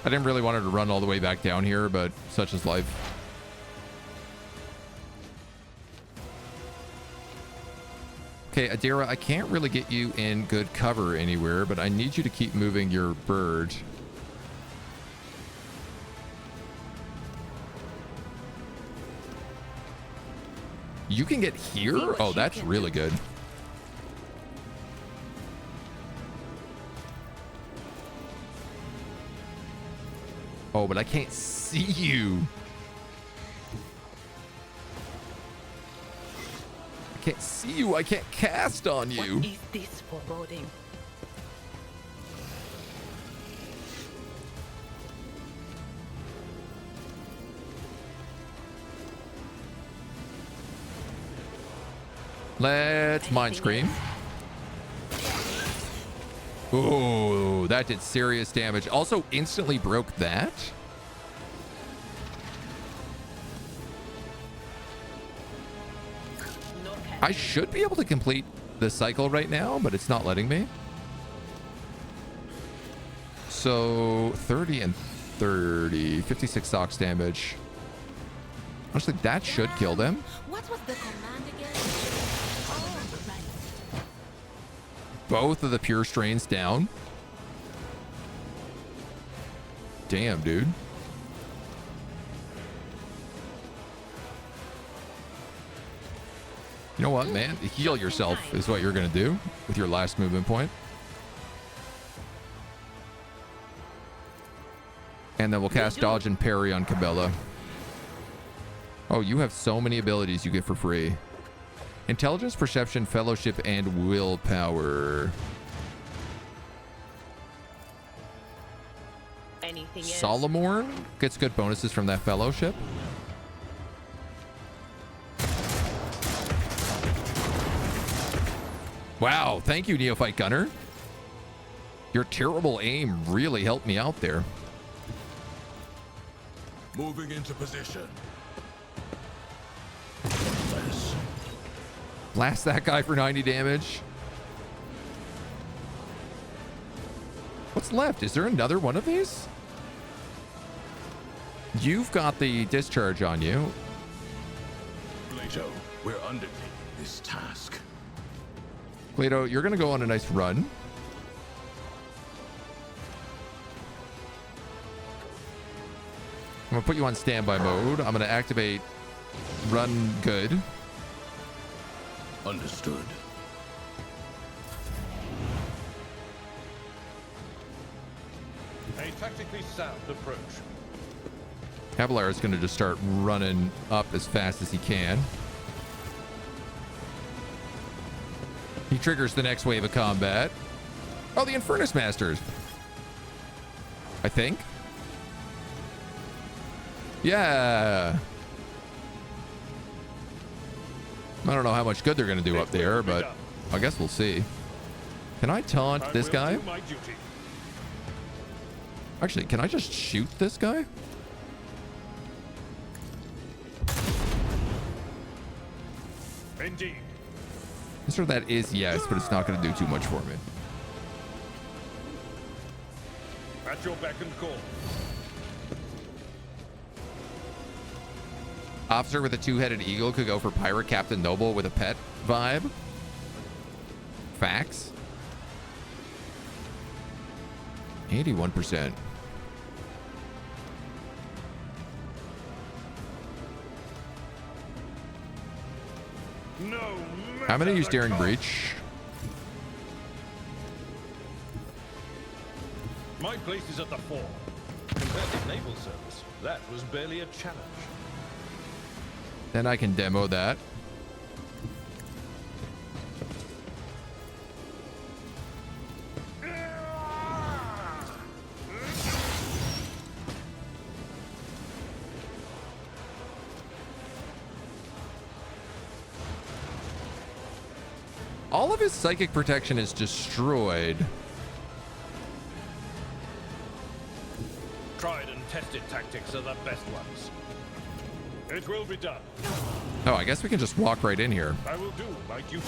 I didn't really want her to run all the way back down here, but such is life. Okay, Adira, I can't really get you in good cover anywhere, but I need you to keep moving your bird. You can get here? Oh, that's really good. Oh, but I can't see you. I can't see you. I can't cast on you. What is this foreboding? Let's mind scream. Oh, that did serious damage. Also instantly broke that. I should be able to complete the cycle right now, but it's not letting me. So 30 and 30, 56 socks damage. Honestly, that should kill them. What was the command again? Oh, right. Both of the pure strains down. Damn, dude. You know what, man? Heal yourself is what you're going to do with your last movement point. And then we'll cast Dodge and Parry on Cabela. Oh, you have so many abilities you get for free. Intelligence, Perception, Fellowship, and Willpower. Anything else? Solomorn gets good bonuses from that Fellowship. Wow, thank you, Neophyte Gunner. Your terrible aim really helped me out there. Moving into position. Blast that guy for 90 damage. What's left? Is there another one of these? You've got the discharge on you. Plato, we're undertaking this task. Plato, you're going to go on a nice run. I'm going to put you on standby mode. I'm going to activate Run Good. Understood. A tactically sound approach. Cavalier is going to just start running up as fast as he can. He triggers the next wave of combat. Oh, the Infernus Masters. I think. Yeah. I don't know how much good they're going to do up there, but I guess we'll see. Can I taunt this guy? Do my duty. Actually, can I just shoot this guy? Indeed. Answer that is yes, but it's not going to do too much for me. At your beck and call. Officer with a two-headed eagle could go for Pirate Captain Noble with a pet vibe. Facts. 81%. No. I'm going to use matter Daring the cost. Breach. My place is at the fore. compared to naval service, that was barely a challenge. Then I can demo that. All of his psychic protection is destroyed. Tried and tested tactics are the best ones. It will be done. Oh, I guess we can just walk right in here. I will do my duty.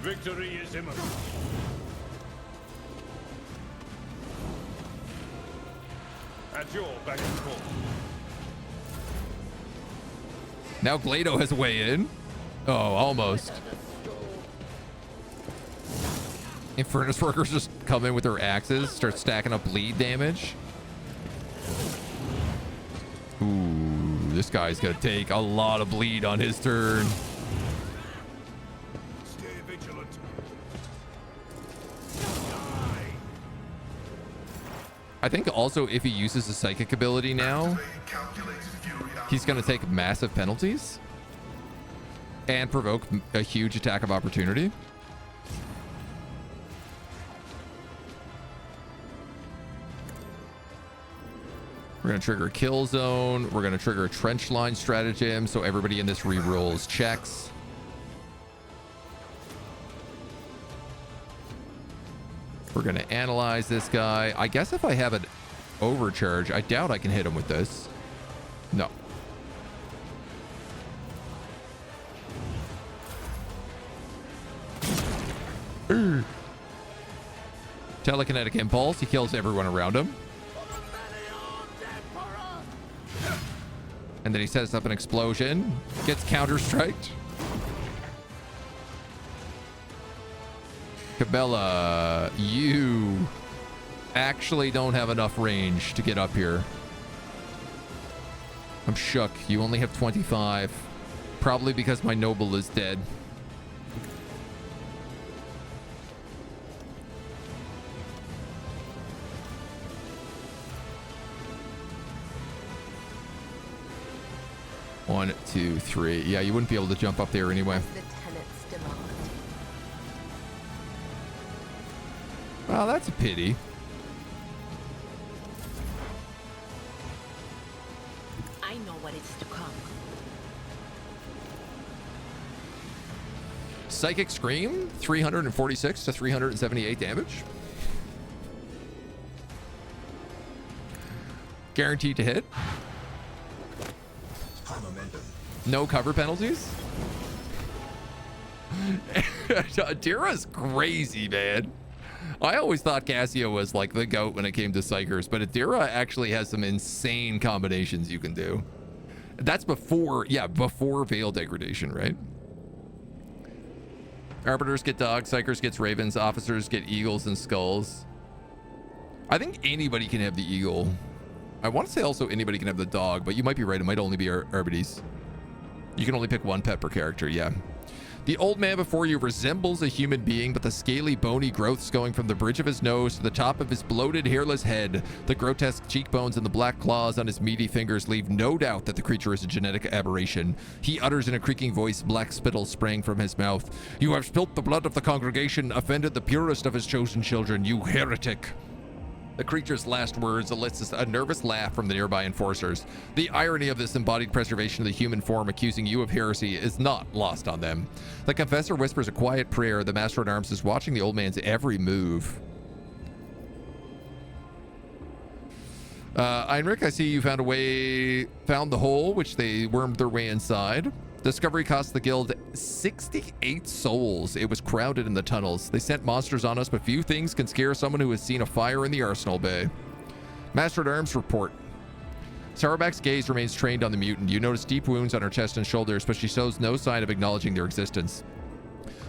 Victory is imminent. At your beck and call. Now Glado has a way in. Oh, almost. And furnace workers just come in with their axes, start stacking up bleed damage. Ooh, this guy's gonna take a lot of bleed on his turn. Stay vigilant. I think also if he uses a psychic ability now, he's gonna take massive penalties and provoke a huge attack of opportunity. We're going to trigger a kill zone. We're going to trigger a trench line stratagem, so everybody in this re-rolls checks. We're going to analyze this guy. I guess if I have an overcharge, I doubt I can hit him with this. No. Telekinetic impulse. He kills everyone around him. And then he sets up an explosion. Gets counter-striked. Cabela, you actually don't have enough range to get up here. I'm shook. You only have 25. Probably because my noble is dead. One, two, three. Yeah, you wouldn't be able to jump up there anyway. Lieutenant's demand. Well, that's a pity. I know what is to come. Psychic Scream, 346 to 378 damage. Guaranteed to hit. No cover penalties. Adira's crazy, man. I always thought Cassio was like the GOAT when it came to Psychers, but Adira actually has some insane combinations you can do. That's before, yeah, before Veil Degradation, right? Arbiters get dogs, Psychers gets ravens, officers get eagles and skulls. I think anybody can have the eagle. I want to say also anybody can have the dog, but you might be right. It might only be Arbites. You can only pick one pet per character, yeah. The old man before you resembles a human being, but the scaly, bony growths going from the bridge of his nose to the top of his bloated, hairless head, the grotesque cheekbones and the black claws on his meaty fingers leave no doubt that the creature is a genetic aberration. He utters in a creaking voice, black spittle sprang from his mouth. You have spilt the blood of the congregation, offended the purest of his chosen children, you heretic. The creature's last words elicits a nervous laugh from the nearby enforcers. The irony of this embodied preservation of the human form accusing you of heresy is not lost on them. The confessor whispers a quiet prayer. The master-at-arms is watching the old man's every move. Heinrich, I see you found the hole, which they wormed their way inside. Discovery cost the guild 68 souls. It was crowded in the tunnels. They sent monsters on us, but few things can scare someone who has seen a fire in the arsenal bay. Master-at-Arms report. Saurabak's gaze remains trained on the mutant. You notice deep wounds on her chest and shoulders, but she shows no sign of acknowledging their existence.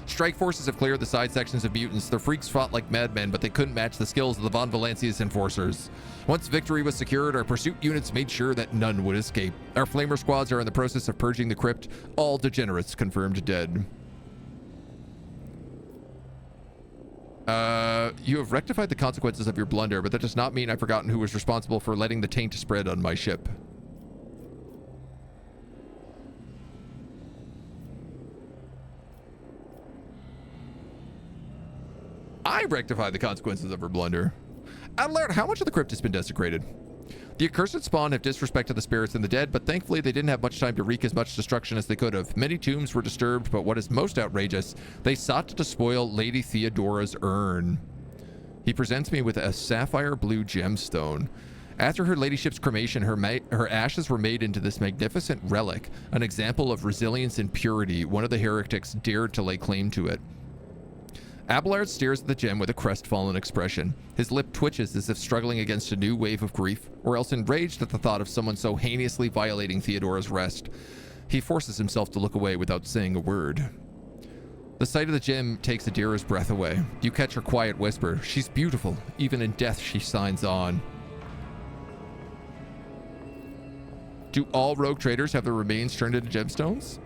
Strike forces have cleared the side sections of mutants. The freaks fought like madmen, but they couldn't match the skills of the Von Valancius enforcers. Once victory was secured, our pursuit units made sure that none would escape. Our flamer squads are in the process of purging the crypt. All degenerates confirmed dead. You have rectified the consequences of your blunder, but that does not mean I've forgotten who was responsible for letting the taint spread on my ship. I rectified the consequences of her blunder. Alert, how much of the crypt has been desecrated? The accursed spawn have disrespected the spirits and the dead, but thankfully they didn't have much time to wreak as much destruction as they could have. Many tombs were disturbed, but what is most outrageous, they sought to despoil Lady Theodora's urn. He presents me with a sapphire blue gemstone. After her ladyship's cremation, her ashes were made into this magnificent relic, an example of resilience and purity. One of the heretics dared to lay claim to it. Abelard stares at the gem with a crestfallen expression. His lip twitches as if struggling against a new wave of grief, or else enraged at the thought of someone so heinously violating Theodora's rest. He forces himself to look away without saying a word. The sight of the gem takes Adira's breath away. You catch her quiet whisper. She's beautiful. Even in death, she signs on. Do all rogue traders have their remains turned into gemstones?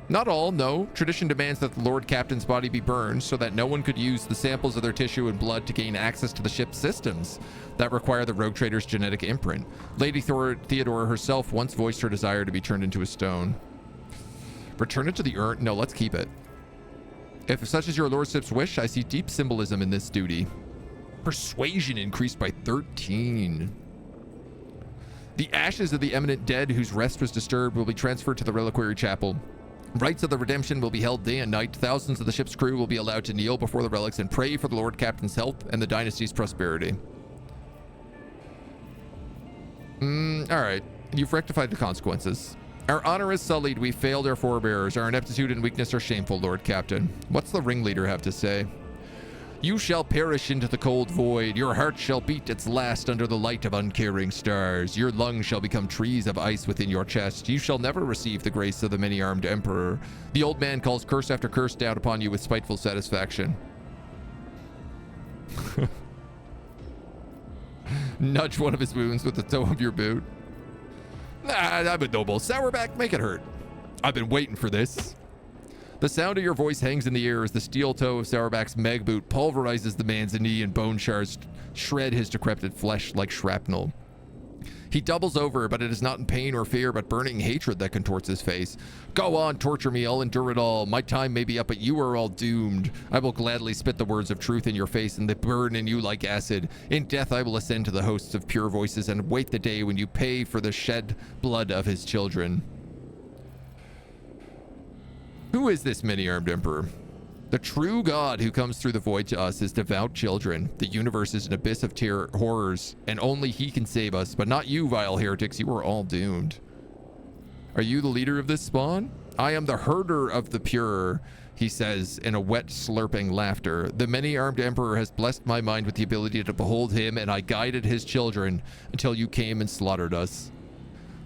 Not all, no. Tradition demands that the Lord Captain's body be burned so that no one could use the samples of their tissue and blood to gain access to the ship's systems that require the rogue trader's genetic imprint. Lady Theodora herself once voiced her desire to be turned into a stone. Return it to the urn? No, let's keep it. If such is your lordship's wish, I see deep symbolism in this duty. Persuasion increased by 13. The ashes of the eminent dead whose rest was disturbed will be transferred to the reliquary chapel. Rites of the redemption will be held day and night. Thousands of the ship's crew will be allowed to kneel before the relics and pray for the Lord Captain's health and the dynasty's prosperity. Alright. You've rectified the consequences. Our honor is sullied. We failed our forebears. Our ineptitude and weakness are shameful, Lord Captain. What's the ringleader have to say? You shall perish into the cold void. Your heart shall beat its last under the light of uncaring stars. Your lungs shall become trees of ice within your chest. You shall never receive the grace of the many-armed emperor. The old man calls curse after curse down upon you with spiteful satisfaction. Nudge one of his wounds with the toe of your boot. I'm a noble. Sourback, make it hurt. I've been waiting for this. The sound of your voice hangs in the air as the steel toe of Sourback's mag boot pulverizes the man's knee and bone shards shred his decrepit flesh like shrapnel. He doubles over, but it is not in pain or fear, but burning hatred that contorts his face. Go on, torture me, I'll endure it all. My time may be up, but you are all doomed. I will gladly spit the words of truth in your face and they burn in you like acid. In death I will ascend to the hosts of pure voices and wait the day when you pay for the shed blood of his children. Who is this many-armed emperor? The true God who comes through the void to us is devout children. The universe is an abyss of horrors, and only he can save us, but not you, vile heretics. You are all doomed. Are you the leader of this spawn? I am the herder of the pure, he says in a wet, slurping laughter. The many-armed emperor has blessed my mind with the ability to behold him, and I guided his children until you came and slaughtered us.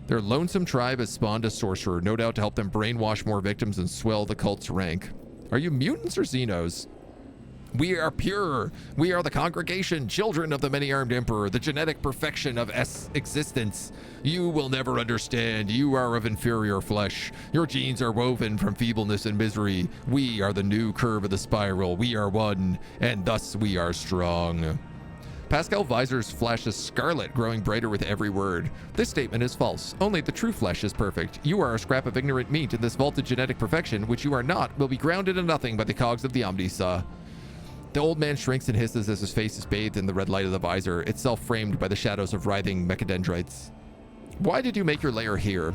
Their lonesome tribe has spawned a sorcerer, no doubt to help them brainwash more victims and swell the cult's rank. Are you mutants or xenos? We are pure. We are the congregation, children of the many-armed emperor, the genetic perfection of existence. You will never understand. You are of inferior flesh. Your genes are woven from feebleness and misery. We are the new curve of the spiral. We are one, and thus we are strong. Pascal Visor's flash is scarlet, growing brighter with every word. This statement is false. Only the true flesh is perfect. You are a scrap of ignorant meat, and this vaulted genetic perfection, which you are not, will be ground into nothing by the cogs of the Omnisaw. The old man shrinks and hisses as his face is bathed in the red light of the visor, itself framed by the shadows of writhing mechadendrites. Why did you make your lair here?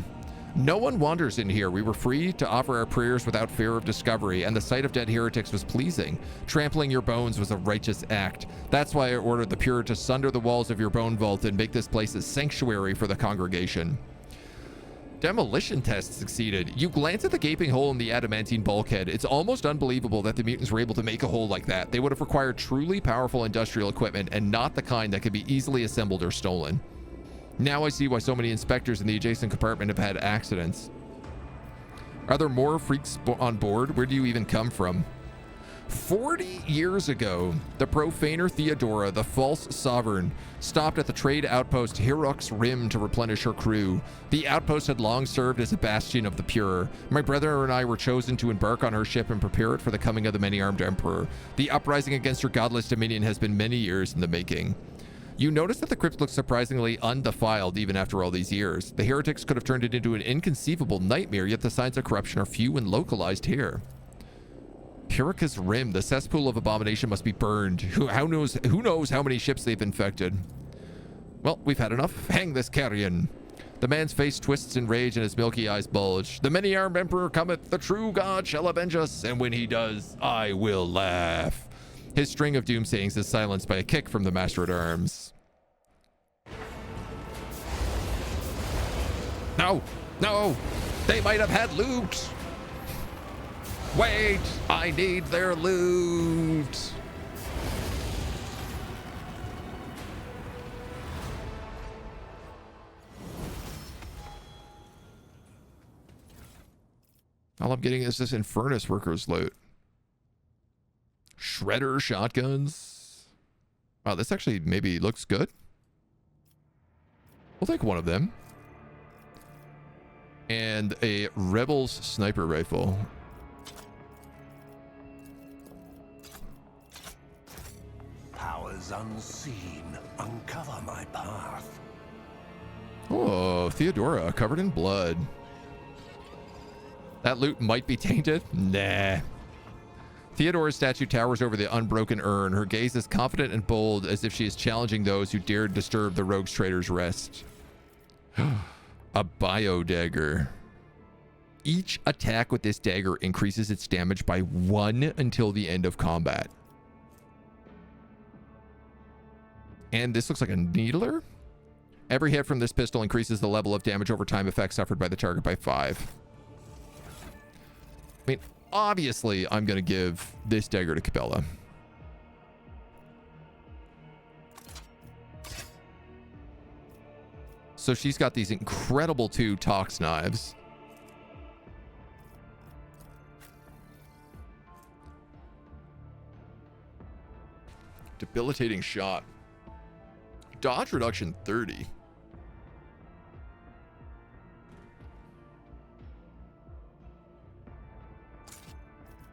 No one wanders in here. We were free to offer our prayers without fear of discovery, and the sight of dead heretics was pleasing. Trampling your bones was a righteous act. That's why I ordered the pure to sunder the walls of your bone vault and make this place a sanctuary for the congregation. Demolition test succeeded. You glance at the gaping hole in the adamantine bulkhead. It's almost unbelievable that the mutants were able to make a hole like that. They would have required truly powerful industrial equipment and not the kind that could be easily assembled or stolen. Now I see why so many inspectors in the adjacent compartment have had accidents. Are there more freaks on board? Where do you even come from? 40 years ago, the profaner Theodora, the false sovereign, stopped at the trade outpost Hirok's Rim to replenish her crew. The outpost had long served as a bastion of the pure. My brother and I were chosen to embark on her ship and prepare it for the coming of the many-armed emperor. The uprising against her godless dominion has been many years in the making. You notice that the crypt looks surprisingly undefiled even after all these years. The heretics could have turned it into an inconceivable nightmare, yet the signs of corruption are few and localized here. Hirok's Rim, the cesspool of abomination, must be burned. Who knows how many ships they've infected? Well, we've had enough. Hang this carrion. The man's face twists in rage and his milky eyes bulge. The many-armed emperor cometh. The true God shall avenge us, and when he does, I will laugh. His string of doom sayings is silenced by a kick from the master-at-arms. No, no, they might have had loot. Wait, I need their loot. All I'm getting is this Infernus workers loot. Shredder shotguns. Wow, this actually maybe looks good. We'll take one of them. And a Rebels sniper rifle. Powers unseen, uncover my path. Oh, Theodora, covered in blood. That loot might be tainted. Nah. Theodora's statue towers over the unbroken urn. Her gaze is confident and bold, as if she is challenging those who dared disturb the rogue's trader's rest. A bio dagger. Each attack with this dagger increases its damage by 1 until the end of combat. And this looks like a needler. Every hit from this pistol increases the level of damage over time effect suffered by the target by 5. I mean, obviously, I'm going to give this dagger to Cabela. So she's got these incredible 2 Tox knives. Debilitating shot. Dodge reduction 30.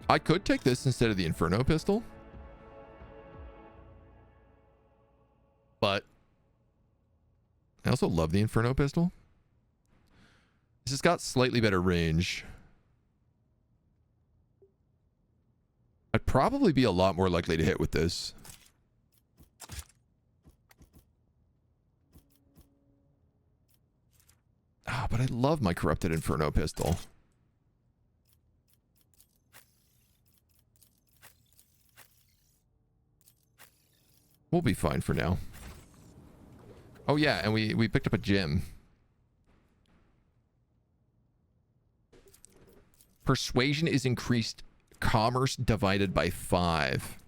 I could take this instead of the Inferno pistol. But I also love the Inferno pistol. This has got slightly better range. I'd probably be a lot more likely to hit with this. Ah, but I love my corrupted Inferno pistol. We'll be fine for now. Oh yeah, and we picked up a gem. Persuasion is increased. Commerce divided by 5.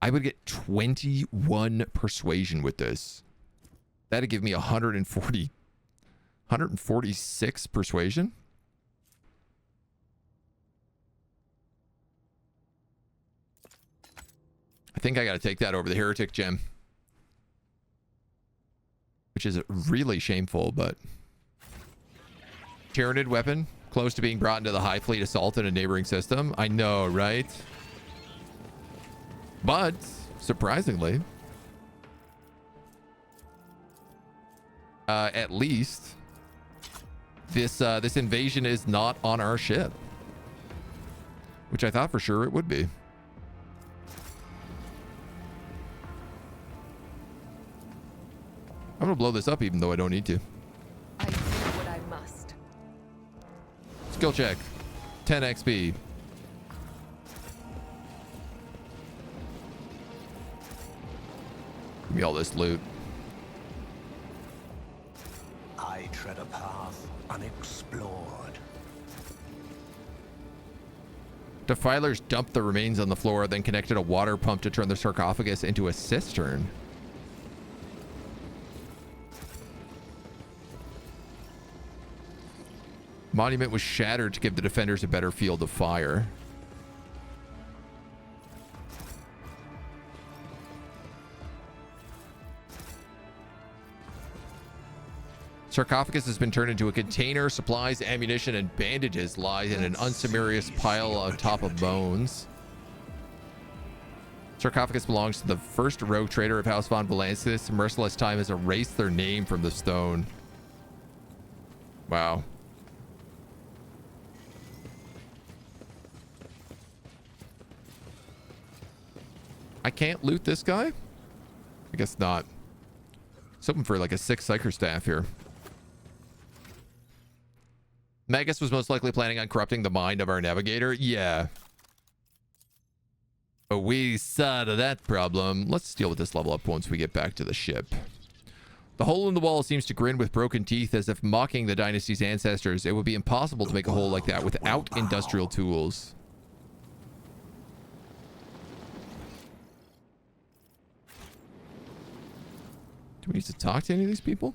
I would get 21 persuasion with this. That'd give me 146 persuasion. I think I got to take that over the heretic gem, which is really shameful, but Tyranid weapon close to being brought into the High Fleet assault in a neighboring system. I know, right? But surprisingly, at least this invasion is not on our ship, which I thought for sure it would be. I'm gonna blow this up even though I don't need to. I do what I must. Skill check. 10 XP. Give me all this loot. I tread a path unexplored. Defilers dumped the remains on the floor, then connected a water pump to turn the sarcophagus into a cistern. Monument was shattered to give the defenders a better field of fire. Sarcophagus has been turned into a container. Supplies, ammunition, and bandages lie in an unsumerious pile on top of bones. Sarcophagus belongs to the first rogue trader of House von Valansis. Merciless time has erased their name from the stone. Wow. I can't loot this guy? I guess not. Something for like a 6 psyker staff here. Magos was most likely planning on corrupting the mind of our navigator. Yeah. But we saw to that problem. Let's deal with this level up once we get back to the ship. The hole in the wall seems to grin with broken teeth as if mocking the dynasty's ancestors. It would be impossible to make a hole like that without industrial tools. Do we need to talk to any of these people?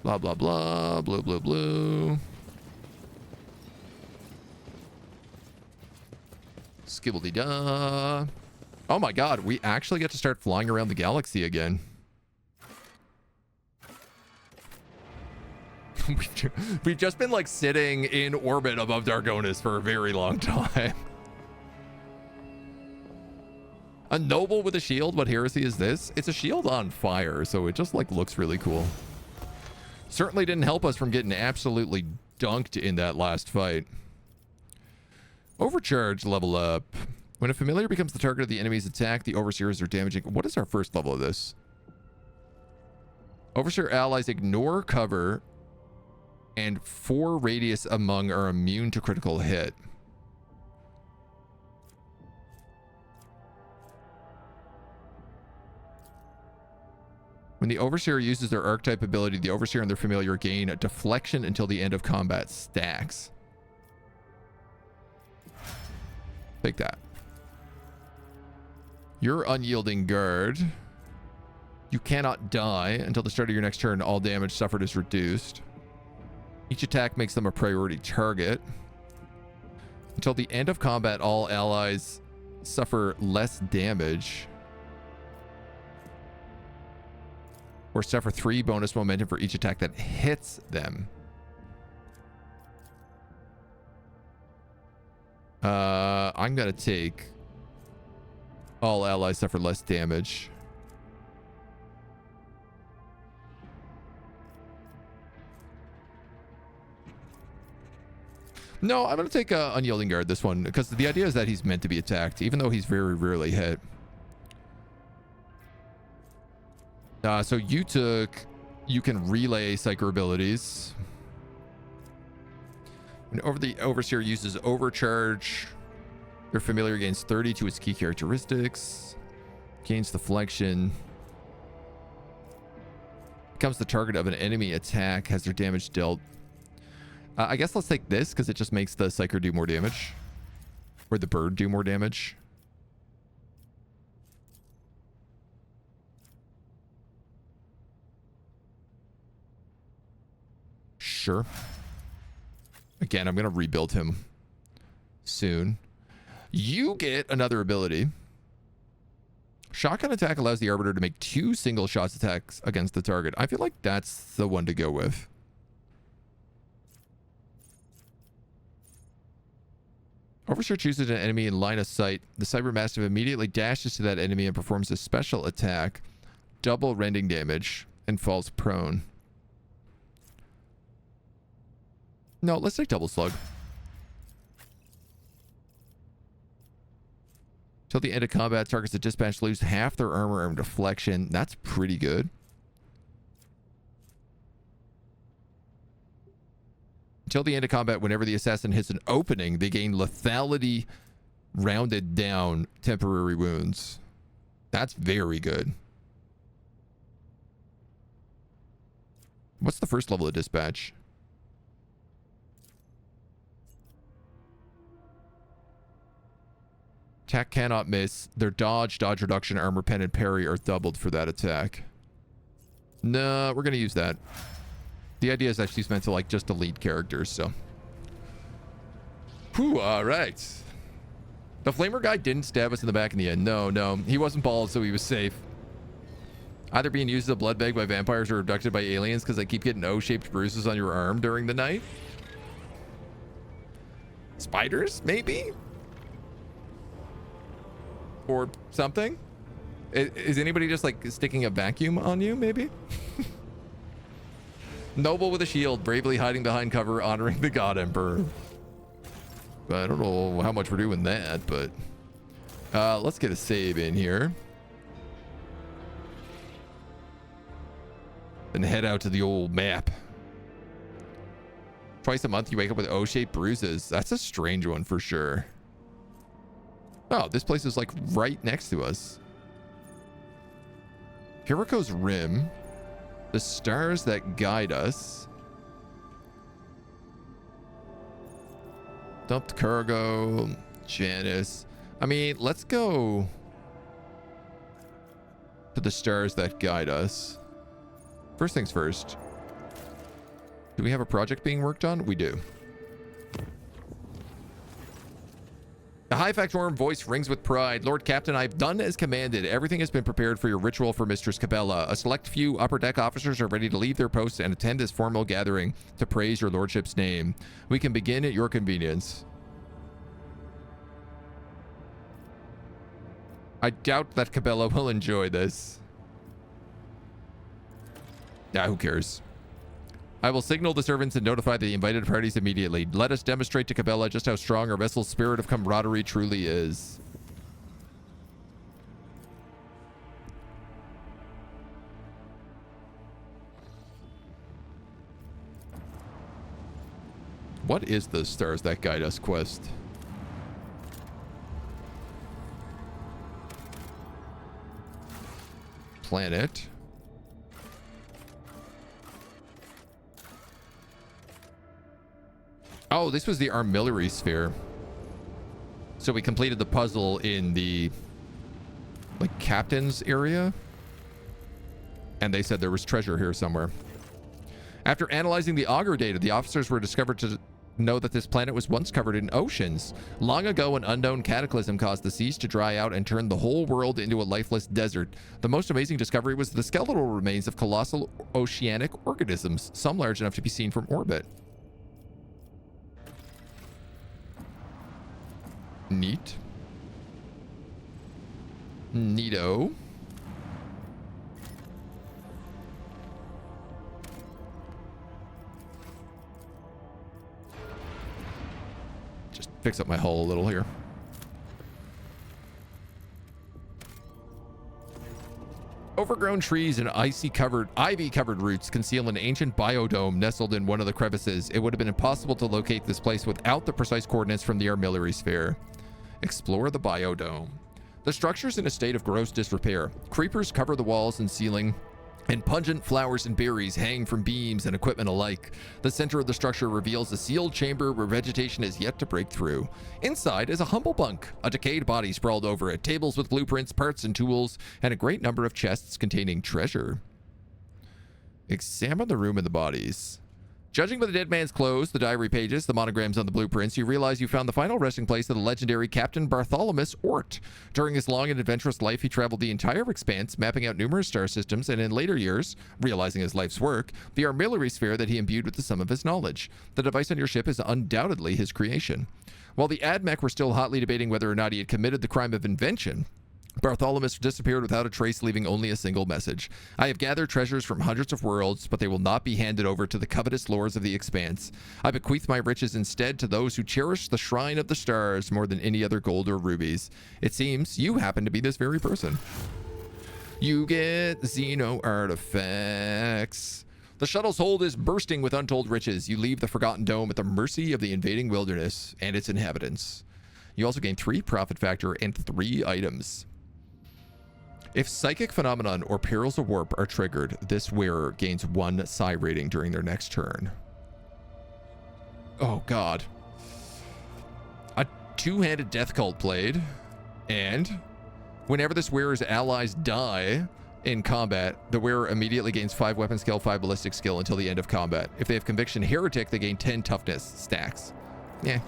Blah, blah, blah. Blue, blue, blue. Skibbledy-da. Oh my god, we actually get to start flying around the galaxy again. We've just been like sitting in orbit above Dargonis for a very long time. A noble with a shield? What heresy is this? It's a shield on fire, so it just like looks really cool. Certainly didn't help us from getting absolutely dunked in that last fight. Overcharge level up. When a familiar becomes the target of the enemy's attack, the overseers are damaging. What is our first level of this? Overseer allies ignore cover and 4 radius among are immune to critical hit. When the Overseer uses their archetype ability, the Overseer and their familiar gain a deflection until the end of combat stacks. Take that. Your unyielding guard. You cannot die until the start of your next turn. All damage suffered is reduced. Each attack makes them a priority target. Until the end of combat, all allies suffer less damage. Or suffer 3 bonus momentum for each attack that hits them. I'm gonna take all allies suffer less damage. No, I'm gonna take Unyielding Guard this one because the idea is that he's meant to be attacked, even though he's very rarely hit. So you can relay psyker abilities. When the Overseer uses Overcharge, their familiar gains 30 to its key characteristics. Gains deflection. Becomes the target of an enemy attack. Has their damage dealt. I guess let's take this because it just makes the psyker do more damage. Or the bird do more damage. Sure. Again, I'm going to rebuild him soon. You get another ability. Shotgun attack allows the Arbiter to make 2 single shots attacks against the target. I feel like that's the one to go with. Overseer chooses an enemy in line of sight. The Cybermassive immediately dashes to that enemy and performs a special attack, double rending damage, and falls prone. No, let's take double slug. Till the end of combat, targets that dispatch lose half their armor and deflection. That's pretty good. Until the end of combat, whenever the assassin hits an opening, they gain lethality rounded down temporary wounds. That's very good. What's the first level of dispatch? Attack cannot miss. Their dodge reduction, armor pen, and parry are doubled for that attack. No, we're going to use that. The idea is that she's meant to like just delete characters, so. Whew, all right. The flamer guy didn't stab us in the back in the end. No. He wasn't bald, so he was safe. Either being used as a blood bag by vampires or abducted by aliens because I keep getting O-shaped bruises on your arm during the night. Spiders, maybe? Or something? Is anybody just like sticking a vacuum on you, maybe? Noble with a shield, bravely hiding behind cover, honoring the God Emperor. I don't know how much we're doing that, but let's get a save in here. And head out to the old map. Twice a month you wake up with O-shaped bruises. That's a strange one for sure. Oh, this place is like right next to us. Hirako's Rim. The stars that guide us. Dumped cargo. Janice. I mean, let's go to the stars that guide us. First things first. Do we have a project being worked on? We do. The High Factorum voice rings with pride. Lord Captain, I've done as commanded. Everything has been prepared for your ritual for Mistress Cabela. A select few upper deck officers are ready to leave their posts and attend this formal gathering to praise your lordship's name. We can begin at your convenience. I doubt that Cabela will enjoy this. Yeah, who cares? I will signal the servants and notify the invited parties immediately. Let us demonstrate to Cabela just how strong our vessel's spirit of camaraderie truly is. What is the stars that guide us quest? Planet. Oh, this was the armillary sphere. So we completed the puzzle in the like captain's area. And they said there was treasure here somewhere. After analyzing the auger data, the officers were discovered to know that this planet was once covered in oceans. Long ago, an unknown cataclysm caused the seas to dry out and turned the whole world into a lifeless desert. The most amazing discovery was the skeletal remains of colossal oceanic organisms, some large enough to be seen from orbit. Neat. Neato. Just fix up my hull a little here. Overgrown trees and ivy-covered roots conceal an ancient biodome nestled in one of the crevices. It would have been impossible to locate this place without the precise coordinates from the armillary sphere. Explore the biodome. The structure's in a state of gross disrepair. Creepers cover the walls and ceiling, and pungent flowers and berries hang from beams and equipment alike. The center of the structure reveals a sealed chamber where vegetation is yet to break through. Inside is a humble bunk, a decayed body sprawled over it, tables with blueprints, parts, and tools, and a great number of chests containing treasure. Examine the room and the bodies. Judging by the dead man's clothes, the diary pages, the monograms on the blueprints, you realize you found the final resting place of the legendary Captain Bartholomew Ort. During his long and adventurous life, he traveled the entire expanse, mapping out numerous star systems, and in later years, realizing his life's work, the armillary sphere that he imbued with the sum of his knowledge. The device on your ship is undoubtedly his creation. While the AdMech were still hotly debating whether or not he had committed the crime of invention, Bartholomew disappeared without a trace, leaving only a single message. I have gathered treasures from hundreds of worlds, but they will not be handed over to the covetous lords of the expanse. I bequeath my riches instead to those who cherish the shrine of the stars more than any other gold or rubies. It seems you happen to be this very person. You get Xeno artifacts. The shuttle's hold is bursting with untold riches. You leave the Forgotten Dome at the mercy of the invading wilderness and its inhabitants. You also gain 3 profit factor and 3 items. If Psychic Phenomenon or Perils of Warp are triggered, this wearer gains 1 psi rating during their next turn. Oh god. A 2-handed Death Cult blade. And whenever this wearer's allies die in combat, the wearer immediately gains 5 weapon skill, 5 ballistic skill until the end of combat. If they have Conviction Heretic, they gain 10 toughness stacks. Yeah.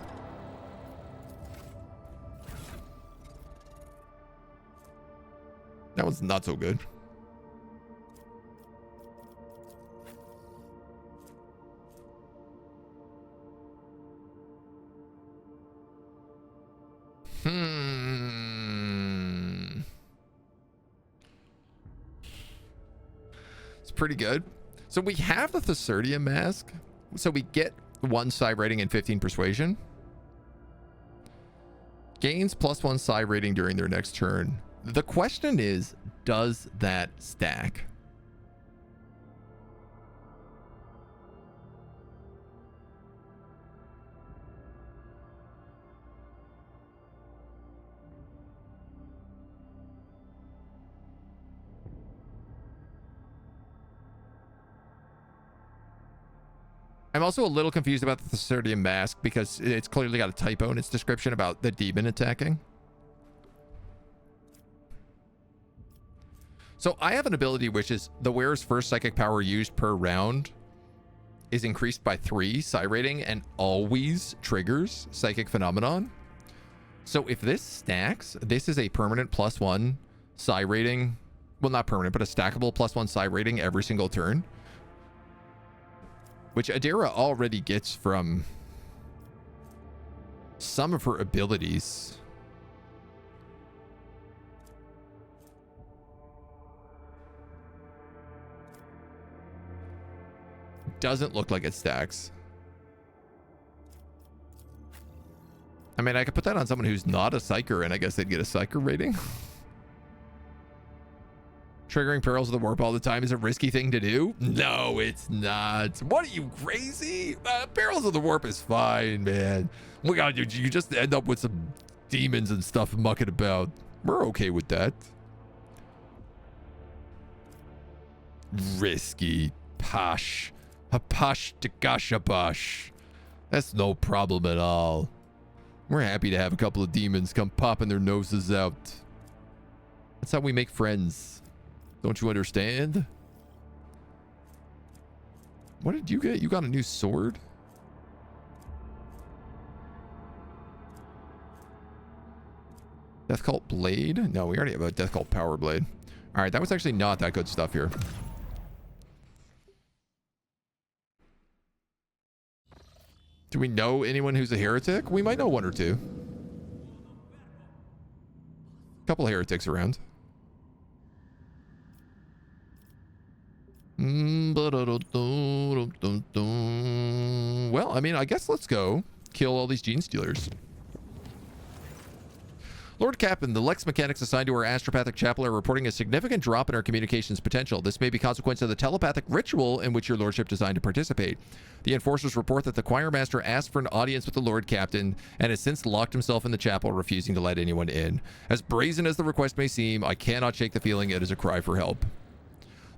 That was not so good. It's pretty good. So we have the Theserdium mask. So we get 1 psi rating and 15 persuasion. Gains +1 psi rating during their next turn. The question is, does that stack? I'm also a little confused about the Theserdium mask because it's clearly got a typo in its description about the demon attacking. So I have an ability which is the wearer's first psychic power used per round is increased by 3 psi rating and always triggers psychic phenomenon. So if this stacks, this is a permanent +1 psi rating. Well, not permanent, but a stackable +1 psi rating every single turn, which Adira already gets from some of her abilities. Doesn't look like it stacks. I mean, I could put that on someone who's not a psyker, and I guess they'd get a psyker rating. Triggering perils of the warp all the time is a risky thing to do? No, it's not. What are you, crazy? Perils of the warp is fine, man. Oh my god, you just end up with some demons and stuff mucking about. We're okay with that. Risky. Posh. A posh to gosh a posh. That's no problem at all. We're happy to have a couple of demons come popping their noses out. That's how we make friends. Don't you understand? What did you get? You got a new sword? Death Cult Blade? No, we already have a Death Cult Power Blade. All right, that was actually not that good stuff here. Do we know anyone who's a heretic? We might know one or two. Couple heretics around. Well, I mean, I guess let's go kill all these Genestealers. Lord Captain, the Lex mechanics assigned to our astropathic chapel are reporting a significant drop in our communications potential. This may be consequence of the telepathic ritual in which your lordship designed to participate. The enforcers report that the choir master asked for an audience with the Lord Captain and has since locked himself in the chapel, refusing to let anyone in. As brazen as the request may seem, I cannot shake the feeling it is a cry for help.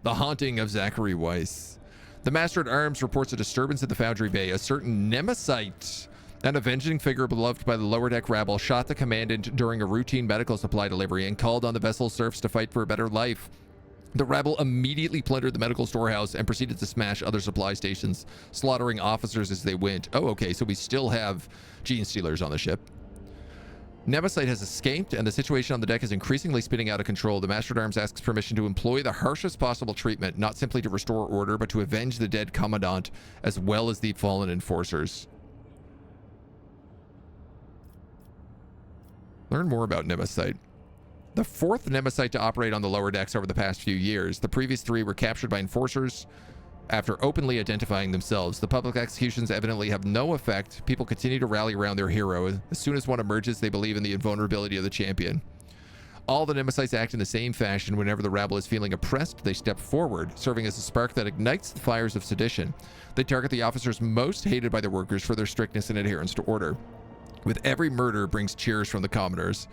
The haunting of Zachary Weiss. The Master at Arms reports a disturbance in the Foundry Bay. A certain Nemesite, an avenging figure beloved by the lower deck rabble, shot the commandant during a routine medical supply delivery and called on the vessel's serfs to fight for a better life. The rabble immediately plundered the medical storehouse and proceeded to smash other supply stations, slaughtering officers as they went. Oh, okay, so we still have Genestealers on the ship. Nemesite has escaped, and the situation on the deck is increasingly spinning out of control. The Master at Arms asks permission to employ the harshest possible treatment, not simply to restore order, but to avenge the dead Commandant, as well as the fallen enforcers. Learn more about Nemesite. The 4th Nemesite to operate on the lower decks over the past few years. The previous 3 were captured by enforcers after openly identifying themselves. The public executions evidently have no effect. People continue to rally around their hero. As soon as one emerges, they believe in the invulnerability of the champion. All the Nemesites act in the same fashion. Whenever the rabble is feeling oppressed, they step forward, serving as a spark that ignites the fires of sedition. They target the officers most hated by their workers for their strictness and adherence to order. With every murder brings cheers from the commoners.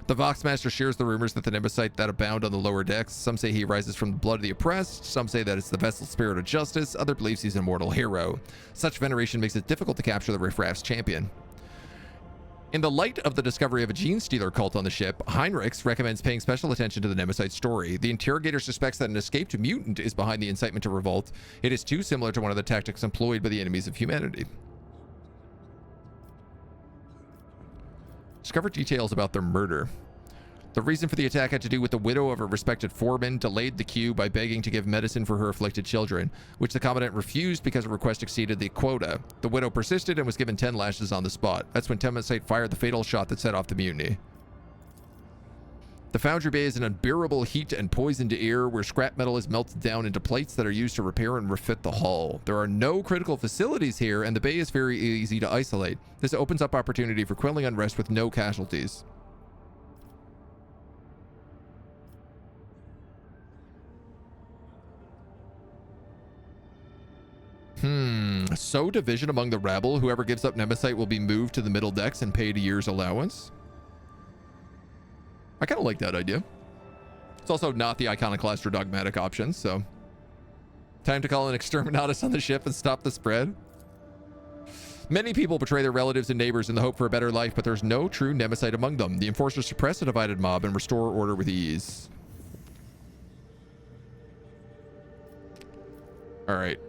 The Voxmaster shares the rumors that the Nemesite that abound on the lower decks. Some say he rises from the blood of the oppressed. Some say that it's the vessel's spirit of justice. Other believes he's an immortal hero. Such veneration makes it difficult to capture the riffraff's champion. In the light of the discovery of a Genestealer cult on the ship, Heinrichs recommends paying special attention to the Nemesite story. The interrogator suspects that an escaped mutant is behind the incitement to revolt. It is too similar to one of the tactics employed by the enemies of humanity. Discover details about their murder. The reason for the attack had to do with the widow of a respected foreman delayed the queue by begging to give medicine for her afflicted children, which the commandant refused because the request exceeded the quota. The widow persisted and was given 10 lashes on the spot. That's when Temensite fired the fatal shot that set off the mutiny. The Foundry Bay is an unbearable heat and poisoned air where scrap metal is melted down into plates that are used to repair and refit the hull. There are no critical facilities here, and the bay is very easy to isolate. This opens up opportunity for quelling unrest with no casualties. So division among the rabble. Whoever gives up Nemesite will be moved to the middle decks and paid a year's allowance. I kind of like that idea. It's also not the iconoclast or dogmatic option, so... Time to call an exterminatus on the ship and stop the spread. Many people betray their relatives and neighbors in the hope for a better life, but there's no true Nemesite among them. The enforcers suppress a divided mob and restore order with ease. Alright.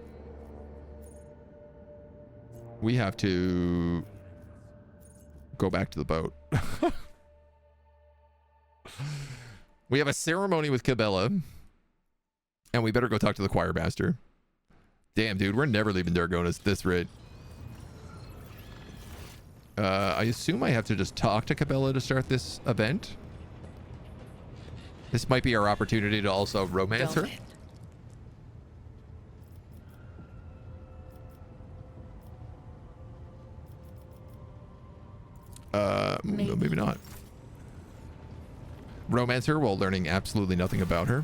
We have to go back to the boat. We have a ceremony with Cabela, and we better go talk to the choir master. Damn, dude, we're never leaving Dargonas at this rate. I assume I have to just talk to Cabela to start this event. This might be our opportunity to also romance her. Maybe not. Romance her while learning absolutely nothing about her.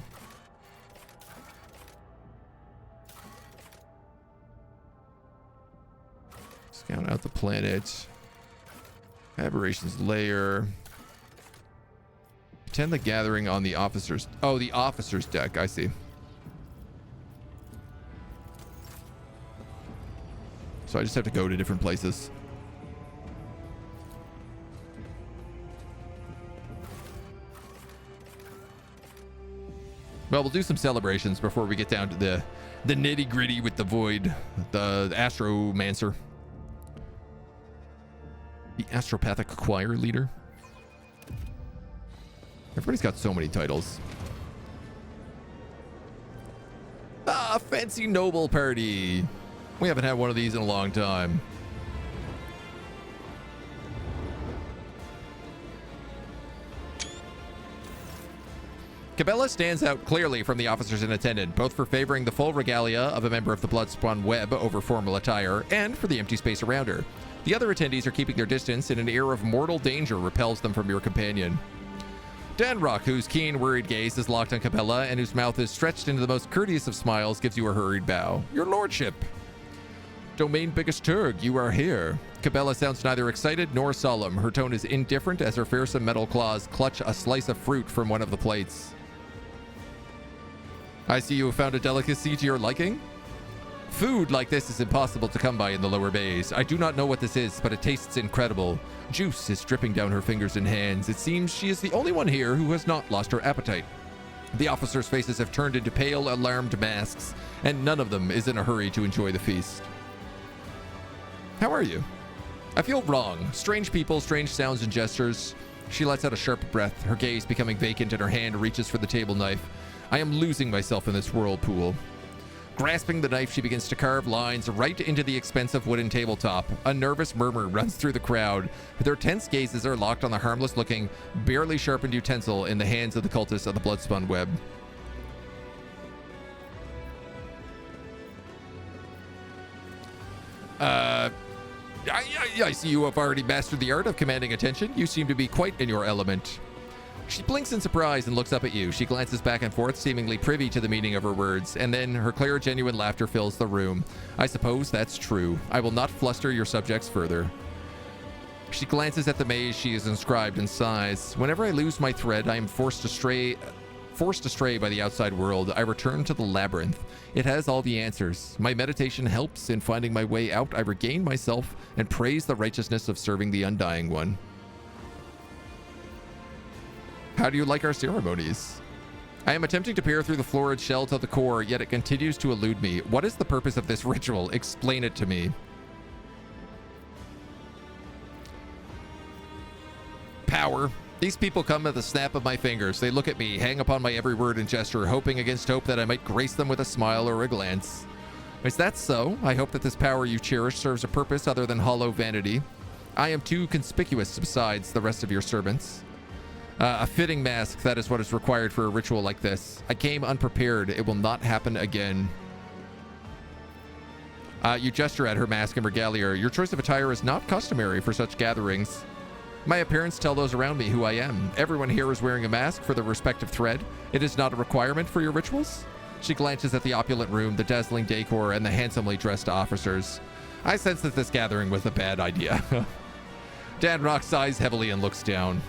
Scout out the planet. Aberrations layer. Attend the gathering on the officers. Oh, the officers deck. I see. So I just have to go to different places. Well, we'll do some celebrations before we get down to the nitty gritty with the void, the astromancer, the astropathic choir leader. Everybody's got so many titles. Ah, fancy noble party. We haven't had one of these in a long time. Cabela stands out clearly from the officers in attendance, both for favoring the full regalia of a member of the Bloodspawn Web over formal attire, and for the empty space around her. The other attendees are keeping their distance, and an air of mortal danger repels them from your companion. Danrock, whose keen, worried gaze is locked on Cabela, and whose mouth is stretched into the most courteous of smiles, gives you a hurried bow. Your lordship. Domain Biggest Turg, you are here. Cabela sounds neither excited nor solemn. Her tone is indifferent as her fearsome metal claws clutch a slice of fruit from one of the plates. I see you have found a delicacy to your liking. Food like this is impossible to come by in the lower bays. I do not know what this is, but it tastes incredible. Juice is dripping down her fingers and hands. It seems she is the only one here who has not lost her appetite. The officers' faces have turned into pale, alarmed masks, and none of them is in a hurry to enjoy the feast. How are you? I feel wrong. Strange people, strange sounds and gestures. She lets out a sharp breath, her gaze becoming vacant, and her hand reaches for the table knife. I am losing myself in this whirlpool. Grasping the knife, she begins to carve lines right into the expensive wooden tabletop. A nervous murmur runs through the crowd. Their tense gazes are locked on the harmless-looking, barely sharpened utensil in the hands of the cultists of the Bloodspawn Web. I see you have already mastered the art of commanding attention. You seem to be quite in your element. She blinks in surprise and looks up at you. She glances back and forth, seemingly privy to the meaning of her words, and then her clear, genuine laughter fills the room. I suppose that's true. I will not fluster your subjects further. She glances at the maze she is inscribed and sighs. Whenever I lose my thread, I am forced astray by the outside world. I return to the labyrinth. It has all the answers. My meditation helps in finding my way out. I regain myself and praise the righteousness of serving the Undying One. How do you like our ceremonies? I am attempting to peer through the florid shell to the core, yet it continues to elude me. What is the purpose of this ritual? Explain it to me. Power. These people come at the snap of my fingers. They look at me, hang upon my every word and gesture, hoping against hope that I might grace them with a smile or a glance. Is that so? I hope that this power you cherish serves a purpose other than hollow vanity. I am too conspicuous besides the rest of your servants. A fitting mask, that is what is required for a ritual like this. I came unprepared. It will not happen again. You gesture at her mask and regalia. Your choice of attire is not customary for such gatherings. My appearance tells those around me who I am. Everyone here is wearing a mask for their respective thread. It is not a requirement for your rituals. She glances at the opulent room, the dazzling decor, and the handsomely dressed officers. I sense that this gathering was a bad idea. Dan Rock sighs heavily and looks down.